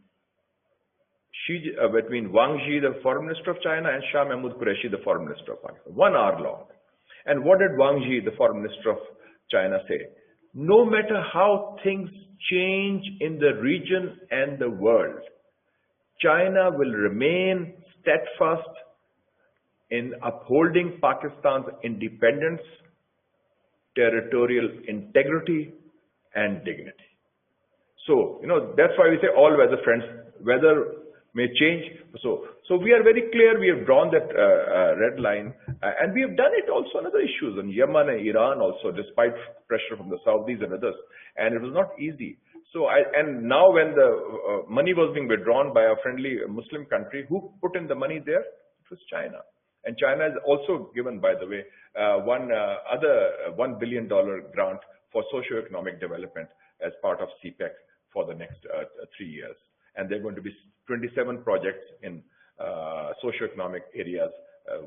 Wang Yi, the foreign minister of China, and Shah Mahmood Qureshi, the foreign minister of Pakistan. 1 hour long. And what did Wang Yi, the foreign minister of China, say? No matter how things change in the region and the world, China will remain steadfast in upholding Pakistan's independence, territorial integrity, and dignity. So, that's why we say all weather friends. Weather may change. So we are very clear. We have drawn that red line, and we have done it also on other issues, in Yemen and Iran also, despite pressure from the Saudis and others. And it was not easy. So, and now when the money was being withdrawn by a friendly Muslim country, who put in the money there? It was China. And China has also given, by the way, $1 billion grant for socio-economic development as part of CPEC for the next 3 years. And there are going to be 27 projects in socio-economic areas,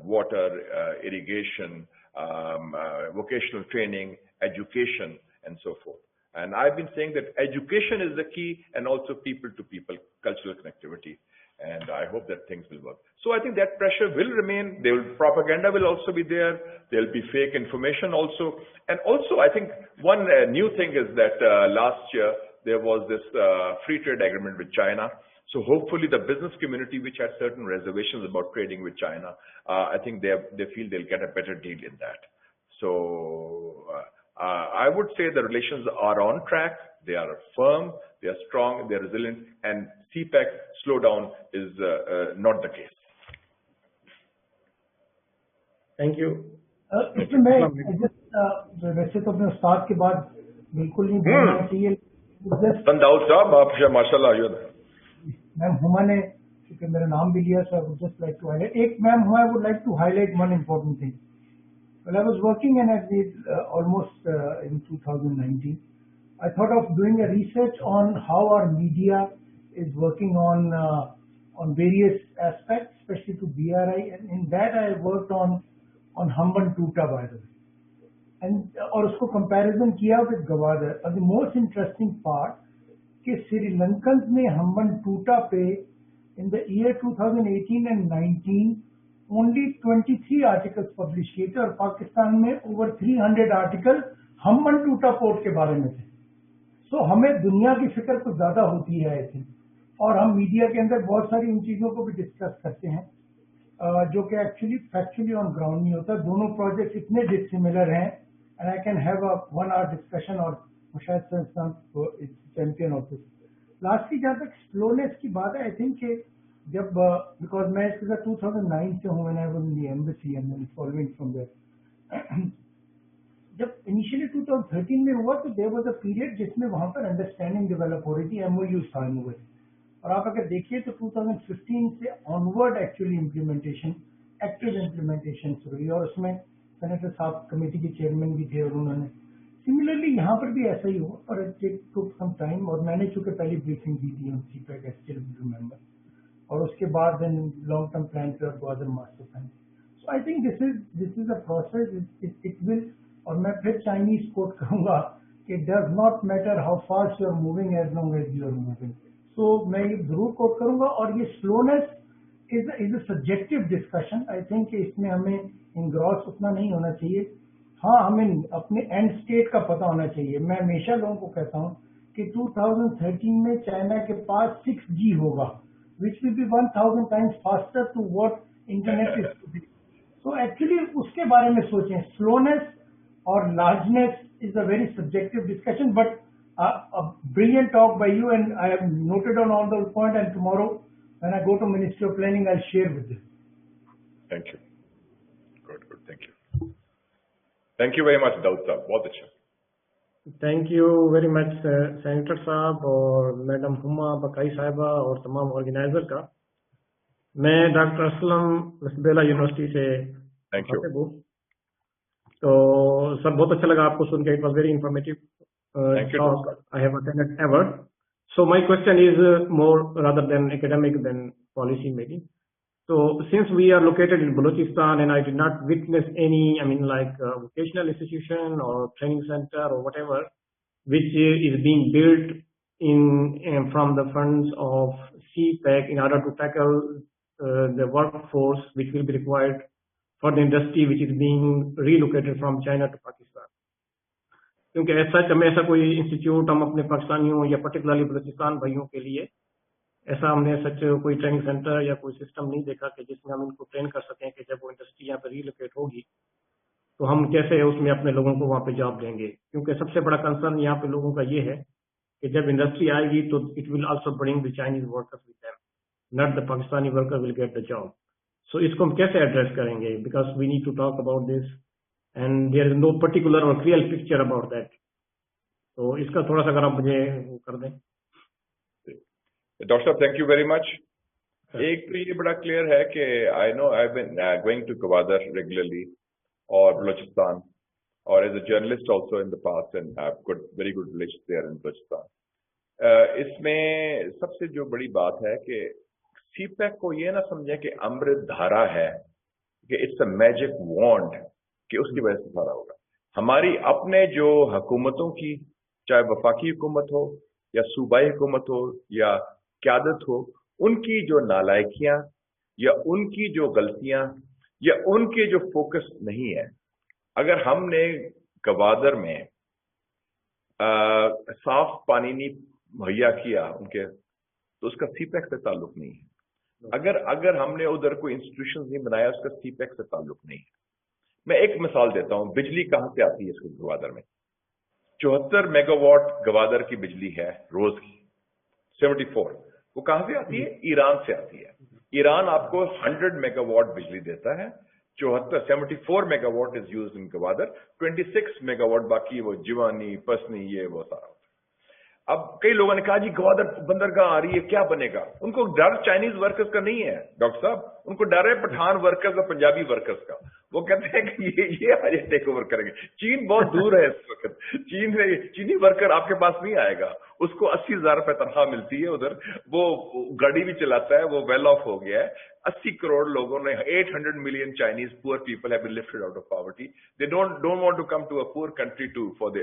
water, irrigation, vocational training, education, and so forth. And I've been saying that education is the key, and also people-to-people cultural connectivity. And I hope that things will work. So I think that pressure will remain. Propaganda will also be there. There'll be fake information also. And also, I think one new thing is that last year, there was this free trade agreement with China. So hopefully the business community, which had certain reservations about trading with China, I think they feel they'll get a better deal in that. So I would say the relations are on track. They are firm, they are strong, they are resilient, and CPEC slowdown is not the case. Thank you. इसमें मैं वैसे तो अपने उस्ताद के बाद बिल्कुल नहीं बोलना चाहिए, हसन दाऊद साहब आप माशाल्लाह मैम हुमा ने क्योंकि मेरा नाम भी लिया, so I would just like to highlight एक मैम हुआ, I would like to highlight one important thing. Well, I was working in almost in 2019. I thought of doing a research on how our media is working on various aspects, especially to BRI, and in that I worked on Hamban Tuta, by the way. And और उसको comparison किया with Gwadar. And the most interesting part कि Sri Lankans ने Hamban Tuta पे in the year 2018 and 19 only 23 articles publish किए थे, और पाकिस्तान में over 300 articles Hamban Tuta port के बारे में थे. So हमें दुनिया की फिक्र कुछ ज्यादा होती है आई थिंक, और हम मीडिया के अंदर बहुत सारी उन चीजों को भी डिस्कस करते हैं जो कि एक्चुअली फैक्चुअली ऑन ग्राउंड नहीं होता. दोनों प्रोजेक्ट इतने डिसिमिलर हैं, and I can have a 1 hour discussion, और Mushahid champion of this. Lastly जहाँ तक स्लोनेस की बात है, आई थिंक कि जब बिकॉज मैं इसके साथ 2009 से हूँ, when I was in the embassy and following from there. जब इनिशियली 2013 में हुआ तो देयर वाज अ पीरियड जिसमें वहां पर अंडरस्टैंडिंग डेवलप हो रही थी, एमओयू साइन हुए. और आप अगर देखिए तो 2015 से onward actually implementation, active implementation शुरू हुई, और उसमें सेनेटर साहब कमेटी के चेयरमैन भी थे, और उन्होंने सिमिलरली यहाँ पर भी ऐसा ही हुआ, और इट टुक सम टाइम. और मैंने चूंकि पहली ब्रीफिंग दी थी CPEC, स्टिल रिमेंबर, और उसके बाद देन लॉन्ग टर्म प्लान पे और Gwadar master plan. So I think this is a process, it will. और मैं फिर चाइनीज कोट करूंगा कि does not matter how fast you are moving as long as you are moving. तो मैं ये जरूर कोट करूंगा. और ये slowness is a subjective discussion. I think इसमें हमें इंग्रॉस उतना नहीं होना चाहिए. हाँ, हमें अपने एंड स्टेट का पता होना चाहिए. मैं हमेशा लोगों को कहता हूँ कि 2013 में चाइना के पास 6G होगा, which will be 1000 times faster to what internet is today. तो एक्चुअली उसके बारे में सोचें. स्लोनेस और largeness is a very subjective discussion, but a brilliant talk by you, and I have noted on all those points, and tomorrow when I go to Ministry of Planning, I'll share with them. Thank you. Good, thank you. Thank you very much, Daud साहब, बहुत अच्छा. Thank you very much senator साहब और madam Huma बकाई साहिबा और तमाम organiser का. मैं डॉक्टर असलम वेस्टबेला यूनिवर्सिटी से खातिब हूँ. तो सर बहुत अच्छा लगा आपको सुन के. It was very informative talk I have attended ever. So my question is more rather than academic than policy maybe. So since we are located in Balochistan and I did not witness any, I mean like vocational institution or training center or whatever, which is being built in from the funds of CPEC in order to tackle the workforce which will be required for the industry which is being relocated from China to Pakistan. क्योंकि ऐसा हमें ऐसा कोई institute हम अपने पाकिस्तानियों या particularly Balochistan भाइयों के लिए ऐसा हमने सच कोई ट्रेनिंग सेंटर या कोई सिस्टम नहीं देखा कि जिसमें हम इनको ट्रेन कर सकें कि जब वो इंडस्ट्री यहाँ पर रिलोकेट होगी तो हम कैसे उसमें अपने लोगों को वहाँ पे जॉब देंगे. क्योंकि सबसे बड़ा कंसर्न यहाँ पे लोगों का ये है कि जब इंडस्ट्री आएगी तो it will also bring the Chinese workers with them, not the Pakistani worker will get the job. So इसको हम कैसे एड्रेस करेंगे, because we need to talk about this and there is no particular or real picture about that. तो इसका थोड़ा सा अगर आप मुझे वो कर दें. डॉक्टर साहब थैंक यू वेरी मच. एक तो ये बड़ा क्लियर है कि I know I been going to Gwadar regularly और बलूचिस्तान और as a journalist also in the past and have good very good relations there in Balochistan. इसमें सबसे जो बड़ी बात है कि सीपैक को ये ना समझे कि अमृत धारा है, कि इट्स अ मैजिक वॉन्ड कि उसकी वजह से सारा होगा. हमारी अपने जो हुकूमतों की, चाहे वफाकी हुकूमत हो या सूबाई हुकूमत हो या क़यादत हो, उनकी जो नालायकियां या उनकी जो गलतियां या उनके जो फोकस नहीं है. अगर हमने गवादर में साफ पानी नहीं मुहैया किया उनके, तो उसका सीपैक से ताल्लुक नहीं है. अगर हमने उधर कोई इंस्टीट्यूशन नहीं बनाया, उसका सीपैक से ताल्लुक नहीं है. मैं एक मिसाल देता हूं, बिजली कहां से आती है इसको गवादर में. 74 मेगावाट गवादर की बिजली है रोज की, 74. वो कहां से आती है? ईरान से आती है. ईरान आपको 100 मेगावाट बिजली देता है, 74 megawatt is used in Gwadar, 26 megawatt बाकी वो जिवानी, पसनी, ये वो सारा। अब कई लोगों ने कहा जी ग्वादर बंदरगाह आ रही है, क्या बनेगा? उनको डर चाइनीज वर्कर्स का नहीं है डॉक्टर साहब, उनको डर है पठान वर्कर्स और पंजाबी वर्कर्स का। वो कहते हैं कि ये आज टेक ओवर करेंगे। चीन बहुत दूर है इस वक्त, चीनी वर्कर आपके पास नहीं आएगा, उसको 80,000 रुपए तनख्वाह मिलती है उधर, वो गाड़ी भी चलाता है, वो वेल ऑफ हो गया है। 80 करोड़ लोगों ने, 800 million Chinese poor people have been lifted out of poverty. They don't want to come to a poor country to for the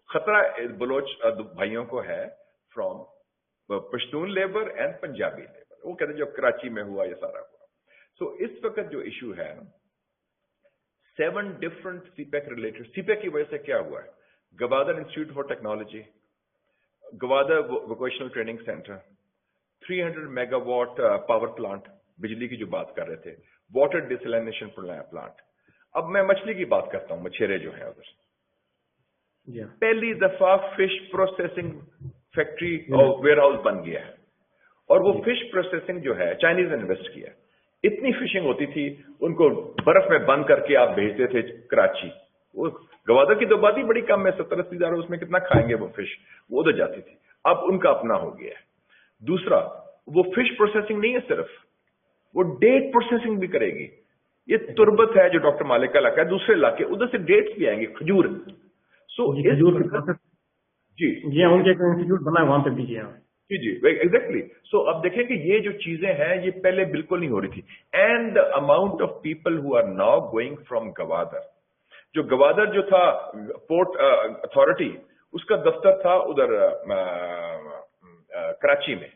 खतरा बलोच भाइयों को है from Pashtun labour and Punjabi labour. वो कहते हैं जो कराची में हुआ ये सारा हुआ। सो इस वक्त जो इशू है 7 डिफरेंट सीपेक रिलेटेड, सीपेक की वजह से क्या हुआ है? Gwadar institute for technology, Gwadar vocational training centre, 300 megawatt power plant, बिजली की जो बात कर रहे थे, वाटर डिसैलिनेशन प्लांट। अब मैं मछली की बात करता हूं, मछेरे जो है उधर पहली दफा फिश प्रोसेसिंग फैक्ट्री और वेयर हाउस बन गया है, और वो फिश प्रोसेसिंग जो है चाइनीज ने इन्वेस्ट किया। इतनी फिशिंग होती थी, उनको बर्फ में बंद करके आप भेजते थे कराची। वो गवादर की तो बात ही बड़ी कम है, 70-80 हजार, उसमें कितना खाएंगे वो फिश, वो उधर जाती थी। अब उनका अपना हो गया है। दूसरा, वो फिश प्रोसेसिंग नहीं है सिर्फ, वो डेट प्रोसेसिंग भी करेगी। ये तुरबत है जो डॉक्टर मालिक का इलाका है, दूसरे इलाके उधर से डेट्स भी आएंगे, खजूर। जी उनके इंस्टीट्यूट बना है वहां पे भी। जी एग्जैक्टली। सो अब देखें कि ये जो चीजें हैं ये पहले बिल्कुल नहीं हो रही थी। And the amount of people who are now going from Gwadar, जो गवादर जो था पोर्ट अथॉरिटी, उसका दफ्तर था उधर कराची में।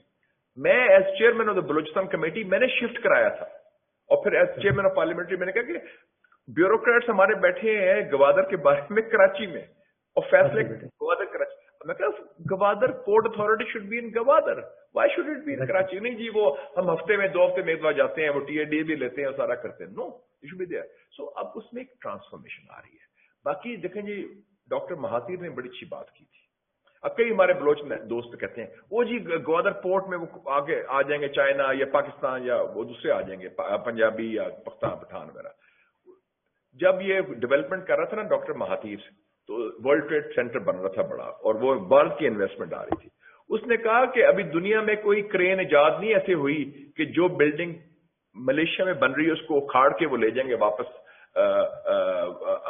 मैं as chairman of the Balochistan committee मैंने शिफ्ट कराया था, और फिर एज चेयरमैन ऑफ पार्लियामेंट्री मैंने कहा कि ब्यूरोक्रेट्स हमारे बैठे हैं गवादर के बारे में कराची में, और फैसले गवादर कराची। मैं कहा Gwadar port authority should be in Gwadar, why should it be in Karachi? नहीं जी, वो हम हफ्ते में 2 हफ्ते में एक बार जाते हैं, वो टीएडी भी लेते हैं और सारा करते हैं। No, it should be there. So अब उसमें एक ट्रांसफॉर्मेशन आ रही है। बाकी देखें जी, डॉक्टर महातीर ने बड़ी अच्छी बात की थी। अब कई हमारे बलोच दोस्त कहते हैं वो जी ग्वादर पोर्ट में वो आगे आ जाएंगे चाइना या पाकिस्तान, या वो दूसरे आ जाएंगे पंजाबी या पठान वगैरह। जब ये डेवलपमेंट कर रहा था ना डॉक्टर महातीर, तो वर्ल्ड ट्रेड सेंटर बन रहा था बड़ा, और वो बाहर की इन्वेस्टमेंट आ रही थी। उसने कहा कि अभी दुनिया में कोई क्रेन इजाद नहीं ऐसे हुई कि जो बिल्डिंग मलेशिया में बन रही है उसको उखाड़ के वो ले जाएंगे वापस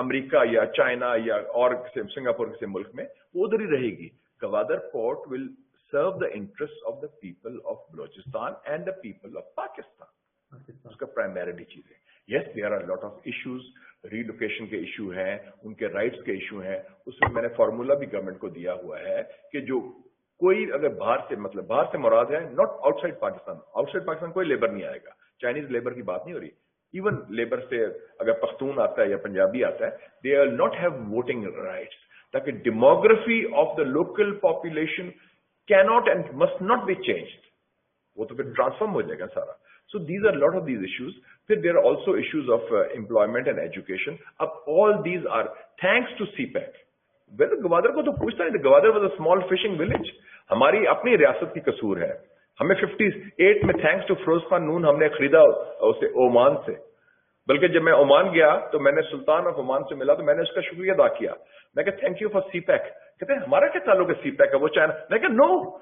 अमेरिका या चाइना या और सिंगापुर किसी मुल्क में, वो उधर ही रहेगी। Gwadar port will serve the interest of the people of Balochistan and the people of Pakistan. उसका प्राइमरी चीज है। Yes, there are lot of issues, relocation के इशू हैं, उनके राइट्स के इशू हैं। उसमें मैंने फॉर्मूला भी गवर्नमेंट को दिया हुआ है कि जो कोई अगर बाहर से, मतलब बाहर से मुराद है नॉट आउटसाइड पाकिस्तान कोई लेबर नहीं आएगा। चाइनीज लेबर की बात नहीं हो रही। इवन लेबर से अगर पख्तून आता है या पंजाबी आता है, they will not have voting rights, ताकि demography of the local population cannot and must not be changed. वो तो फिर ट्रांसफॉर्म हो जाएगा सारा। So these are a lot of these issues. Then there are also issues of employment and education. All these are thanks to CPEC. Whether Gwadar को तो पूछता नहीं, Gwadar was a small fishing village. हमारी अपनी रियासत की कसूर है। हमें 58 में थैंक्स टू फिरोज खान नून हमने खरीदा उसे ओमान से। बल्कि जब मैं ओमान गया तो मैंने सुल्तान ऑफ ओमान से मिला, तो मैंने उसका शुक्रिया अदा किया। मैं कहा थैंक यू फॉर सीपैक। कहते हैं हमारा क्या ताल्लुक है सीपैक का, वो चाइना। मैं कहा no,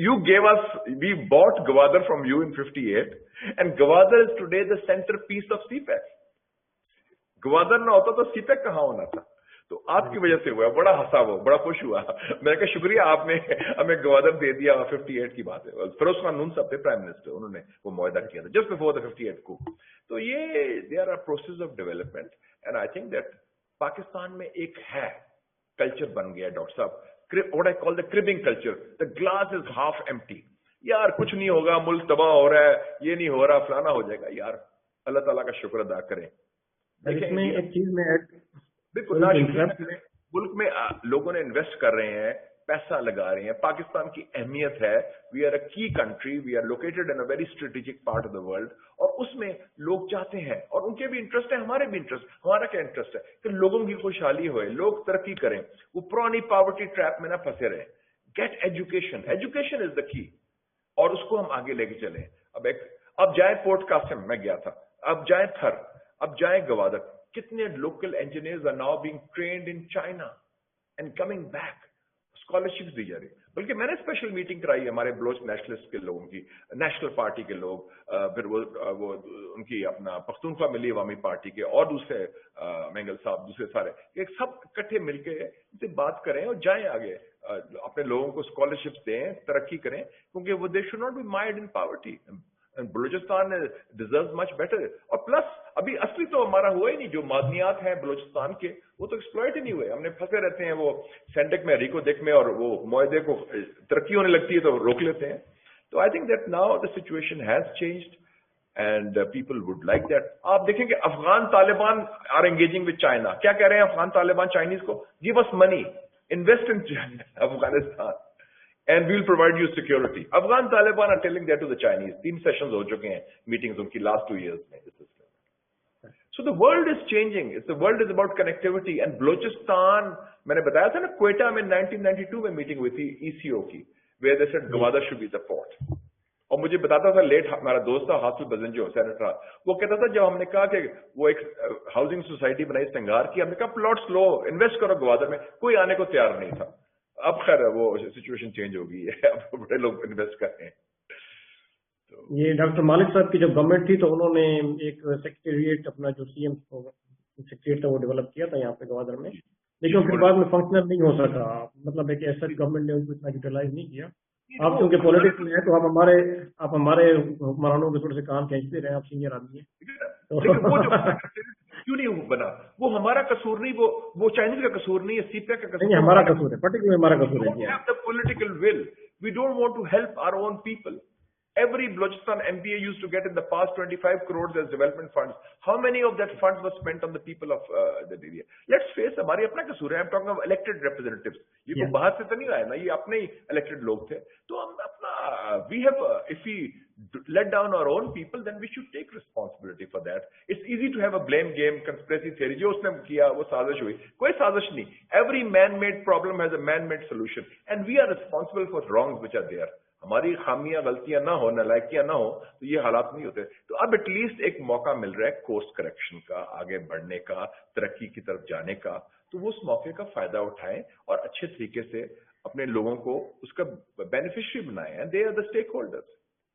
you gave us, we bought Gwadar from you in 58 and Gwadar is today the centerpiece of CPEC. Gwadar ना होता तो CPEC कहाँ होना था? तो आपकी वजह से हुआ। बड़ा हंसा वो, बड़ा खुश हुआ। मैंने कहा शुक्रिया आपने हमें गवादर दे दिया। 58 की बात है, फिरोज खान नून साहब थे प्राइम मिनिस्टर, उन्होंने वो मुआहदा किया था जस्ट बिफोर द 58 को। तो ये there are process of development and I think that Pakistan में एक है कल्चर बन गया डॉक्टर साहब, what I call the cribbing culture. The glass is half empty. यार कुछ नहीं होगा, मुल्क तबाह हो रहा है, ये नहीं हो रहा, फलाना हो जाएगा। यार अल्लाह ताला का शुक्र अदा करें। इसमें एक चीज में बिल्कुल मुल्क में लोगों ने इन्वेस्ट कर रहे हैं, पैसा लगा रहे हैं। पाकिस्तान की अहमियत है, we are a key country, we are located in a very strategic part of the world, और उसमें लोग चाहते हैं, और उनके भी इंटरेस्ट है, हमारे भी इंटरेस्ट। हमारा क्या इंटरेस्ट है कि लोगों की खुशहाली होए, लोग तरक्की करें, वो पुरानी पॉवर्टी ट्रैप में ना फंसे रहे। Get education, education is the key, और उसको हम आगे लेके चलें। अब जाए पोर्ट कासिम, मैं गया था, अब जाए थर, अब जाए गवादर, कितने local engineers are now being trained in China and coming back, scholarships दी जा रही। बल्कि मैंने स्पेशल मीटिंग कराई हमारे बलोच नेशनलिस्ट के लोगों की, नेशनल पार्टी के लोग, फिर वो उनकी अपना पख्तूनख्वा मिली अवामी पार्टी के और दूसरे मेंगल साहब, दूसरे सारे, एक सब इकट्ठे मिलके इनसे बात करें और जाएं आगे, अपने लोगों को स्कॉलरशिप्स दें, तरक्की करें, क्योंकि वो they should not B might in poverty. Balochistan deserve much better. और प्लस अभी असली तो हमारा हुआ ही नहीं, जो मादनियात हैं बलूचिस्तान के वो तो एक्सप्लॉइट ही नहीं हुए, हमने फंसे रहते हैं वो सेंडेक में, रिको देख में, और वो मुआहदे को तरक्की होने लगती है तो रोक लेते हैं। तो I think that now the situation has changed and people would like that. आप देखेंगे Afghan Taliban are engaging with China. क्या कह रहे हैं अफगान तालिबान चाइनीज को? Give us money, invest in Afghanistan and we will provide you security. Afghan Taliban are telling that to the Chinese. 3 sessions हो चुके हैं meetings उनकी last 2 years में इस सिलसिले में। So the world is changing. The world is about connectivity. And Balochistan, मैंने बताया था ना, क्वेटा में 1992 में मीटिंग हुई थी ECO की, where they said Gwadar should be the port. और मुझे बताता था लेट, हमारा दोस्त था हासिल बजंजो सेनेटर, वो कहता था जब हमने कहा कि वो एक हाउसिंग सोसाइटी बनाई संगार की, हमने कहा प्लॉट्स लो, इन्वेस्ट करो ग्वादर में, कोई आने को तैयार नहीं था। अब खैर वो सिचुएशन चेंज हो गई है, अब बड़े लोग इन्वेस्ट कर रहे हैं। तो ये डॉक्टर मालिक साहब की जब गवर्नमेंट थी तो उन्होंने एक सेक्रेटरिएट अपना जो सीएम सेक्रेटरिएट था वो डेवलप किया था यहाँ पे ग्वादर में, लेकिन फिर बाद में फंक्शनल नहीं हो सका। मतलब एक ऐसा गवर्नमेंट ने उनको इतना यूटिलाइज नहीं किया। आप क्योंकि पॉलिटिक्स में है तो आप हमारे हुक्मरानों के थोड़े से काम खींचते रहे, आप सीनियर आदमी है। क्यों नहीं बना? वो हमारा कसूर नहीं, वो चाइनीज का कसूर नहीं है, सीपेक का कसूर नहीं, हमारा कसूर है, पर्टिकुलर हमारा कसूर है। We have the political will. We don't want to help our own people. Every Balochistan MPA used to get in the past 25 crores as development funds. How many of that funds were spent on the people of that area? Let's face, हमारी अपना कसूर है। I'm talking of elected representatives. ये कोई बाहर से तो नहीं आया ना, ये अपने ही elected लोग थे। तो हम अपना we have if we let down our own people, then we should take responsibility for that. It's easy to have a blame game, conspiracy theory. जो उसने किया वो साजिश हुई, कोई साजिश नहीं। Every man-made problem has a man-made solution, and we are responsible for wrongs which are there. हमारी खामियां, गलतियां ना हो, नालायकियां ना हो, तो ये हालात नहीं होते। तो अब एटलीस्ट एक मौका मिल रहा है कोर्स करेक्शन का, आगे बढ़ने का, तरक्की की तरफ जाने का। तो वो उस मौके का फायदा उठाएं और अच्छे तरीके से अपने लोगों को उसका बेनिफिशियरी बनाएं, and they are the stakeholders.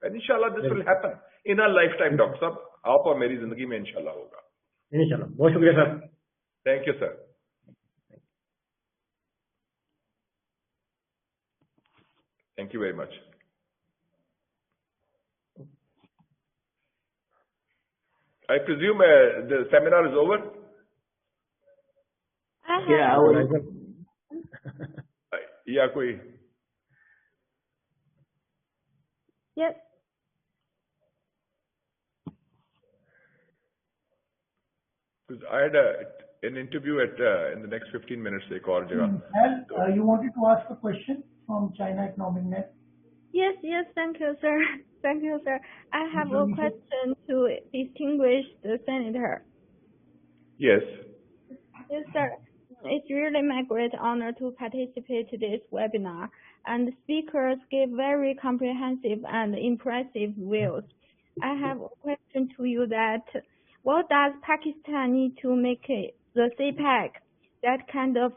And इंशाल्लाह this will happen in our lifetime. Doctor साहब, आप और मेरी जिंदगी में इंशाल्लाह होगा। इंशाल्लाह। बहुत शुक्रिया sir. Thank you sir. Thank you very much. I presume the seminar is over? Yeah, I will. Yeah, koi. Yes. Because I had an interview at in the next 15 minutes. Ek aur jagah. Al, you wanted to ask a question from China Economic Net? Yes, thank you, sir. Thank you, sir. I have a question to distinguished senator. Yes. Yes, sir. It's really my great honor to participate in this webinar, and the speakers give very comprehensive and impressive views. I have a question to you that what does Pakistan need to make the CPEC that kind of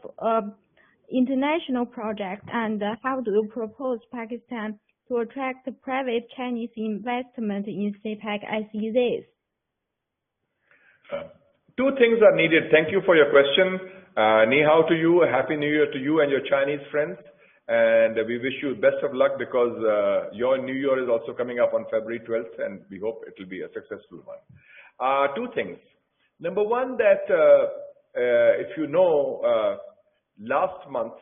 international project, and how do you propose Pakistan to attract private Chinese investment in CPEC? I see this. 2 things are needed. Thank you for your question. Ni hao to you, Happy New Year to you and your Chinese friends. And we wish you best of luck because your New Year is also coming up on February 12th, and we hope it will be a successful one. 2 things. Number 1, that if you know, last month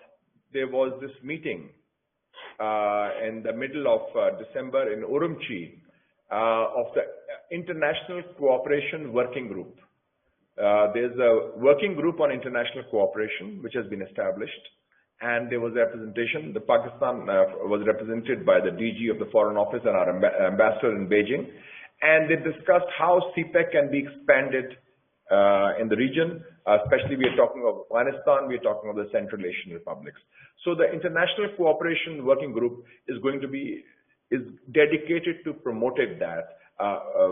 there was this meeting in the middle of December in Urumqi of the International Cooperation Working Group. There's a working group on international cooperation which has been established, and there was representation. The Pakistan was represented by the DG of the Foreign Office and our ambassador in Beijing, and they discussed how CPEC can be expanded in the region. Especially we are talking of Afghanistan, we are talking of the Central Asian republics. So the International Cooperation Working Group is dedicated to promoting that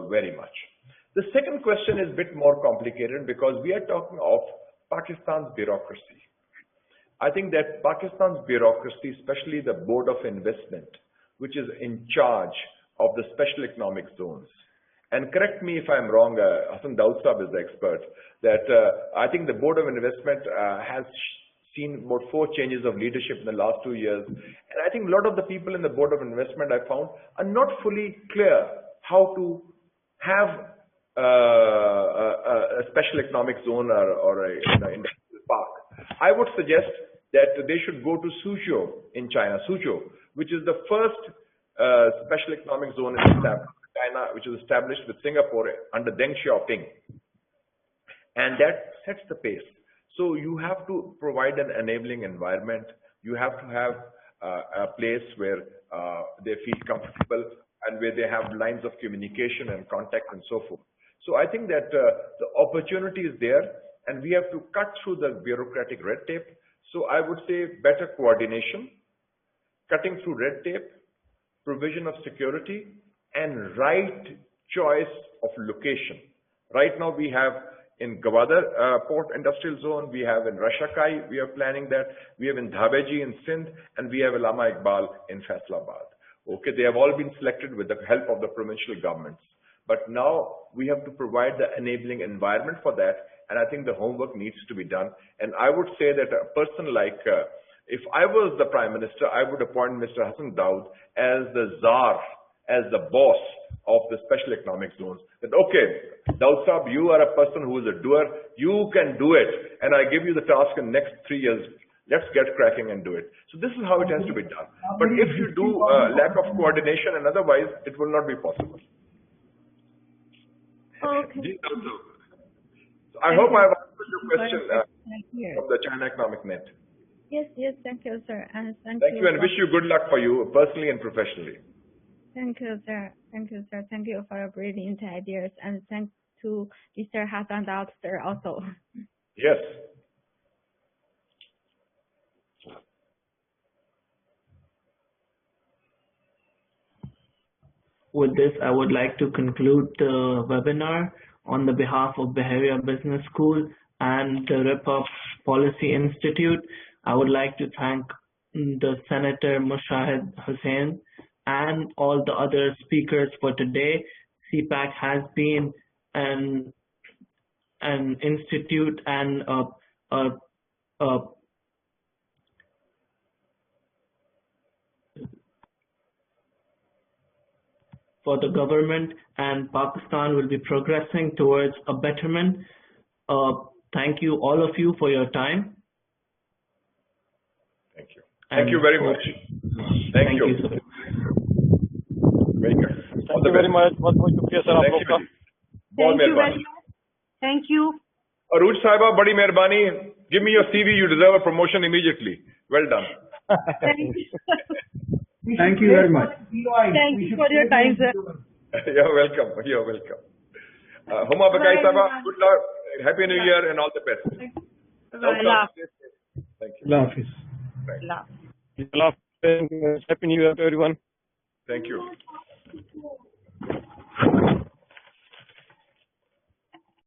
very much. The second question is a bit more complicated because we are talking of Pakistan's bureaucracy. I think that Pakistan's bureaucracy, especially the Board of Investment, which is in charge of the special economic zones, and correct me if I'm wrong, Hassan Daud Saab is the expert, that I think the Board of Investment has seen about 4 changes of leadership in the last 2 years. And I think a lot of the people in the Board of Investment I found are not fully clear how to have a special economic zone or a industrial park. I would suggest that they should go to Suzhou in China, Suzhou, which is the first special economic zone in China, which was established with Singapore under Deng Xiaoping. And that sets the pace. So you have to provide an enabling environment. You have to have a place where they feel comfortable and where they have lines of communication and contact and so forth. So I think that the opportunity is there, and we have to cut through the bureaucratic red tape. So I would say better coordination, cutting through red tape, provision of security, and right choice of location. Right now we have in Gwadar Port Industrial Zone, we have in Rashakai, we are planning that, we have in Dhabeji in Sindh, and we have Allama Iqbal in Faisalabad. Okay, they have all been selected with the help of the provincial governments. But now we have to provide the enabling environment for that, and I think the homework needs to be done. And I would say that a person like, if I was the Prime Minister, I would appoint Mr. Hassan Daud as the czar, as the boss of the special economic zones. That, okay, Daud Saab, you are a person who is a doer, you can do it, and I give you the task in the next 3 years. Let's get cracking and do it. So this is how it has to be done. But if you do lack of coordination and otherwise, it will not be possible. Okay. So I hope I have answered your question from the China Economic Net. Yes, thank you, sir. And thank you, and wish you good luck for you personally and professionally. Thank you, sir. Thank you, sir. Thank you for your brilliant ideas, and thanks to Mr. Hassan Daud, sir, also. Yes. With this, I would like to conclude the webinar on the behalf of Baharia Business School and the RIPUP Policy Institute. I would like to thank the Senator Mushahid Hussain and all the other speakers for today. CPEC has been an institute and for the government, and Pakistan will be progressing towards a betterment. Thank you, all of you, for your time. Thank you. Thank you very much. Thank you. Sir. Very good. Thank you very much. Thank you. Aruj Sahiba, badi meherbani. Give me your CV. You deserve a promotion immediately. Well done. Thank you. Thank you very much. Thank you for your time, sir. You're welcome. You're welcome. Huma Bakai Sahiba, good luck. Happy New Year and all the best. Thank you. Thank you. Allah Hafiz. Happy New Year to everyone. Thank you.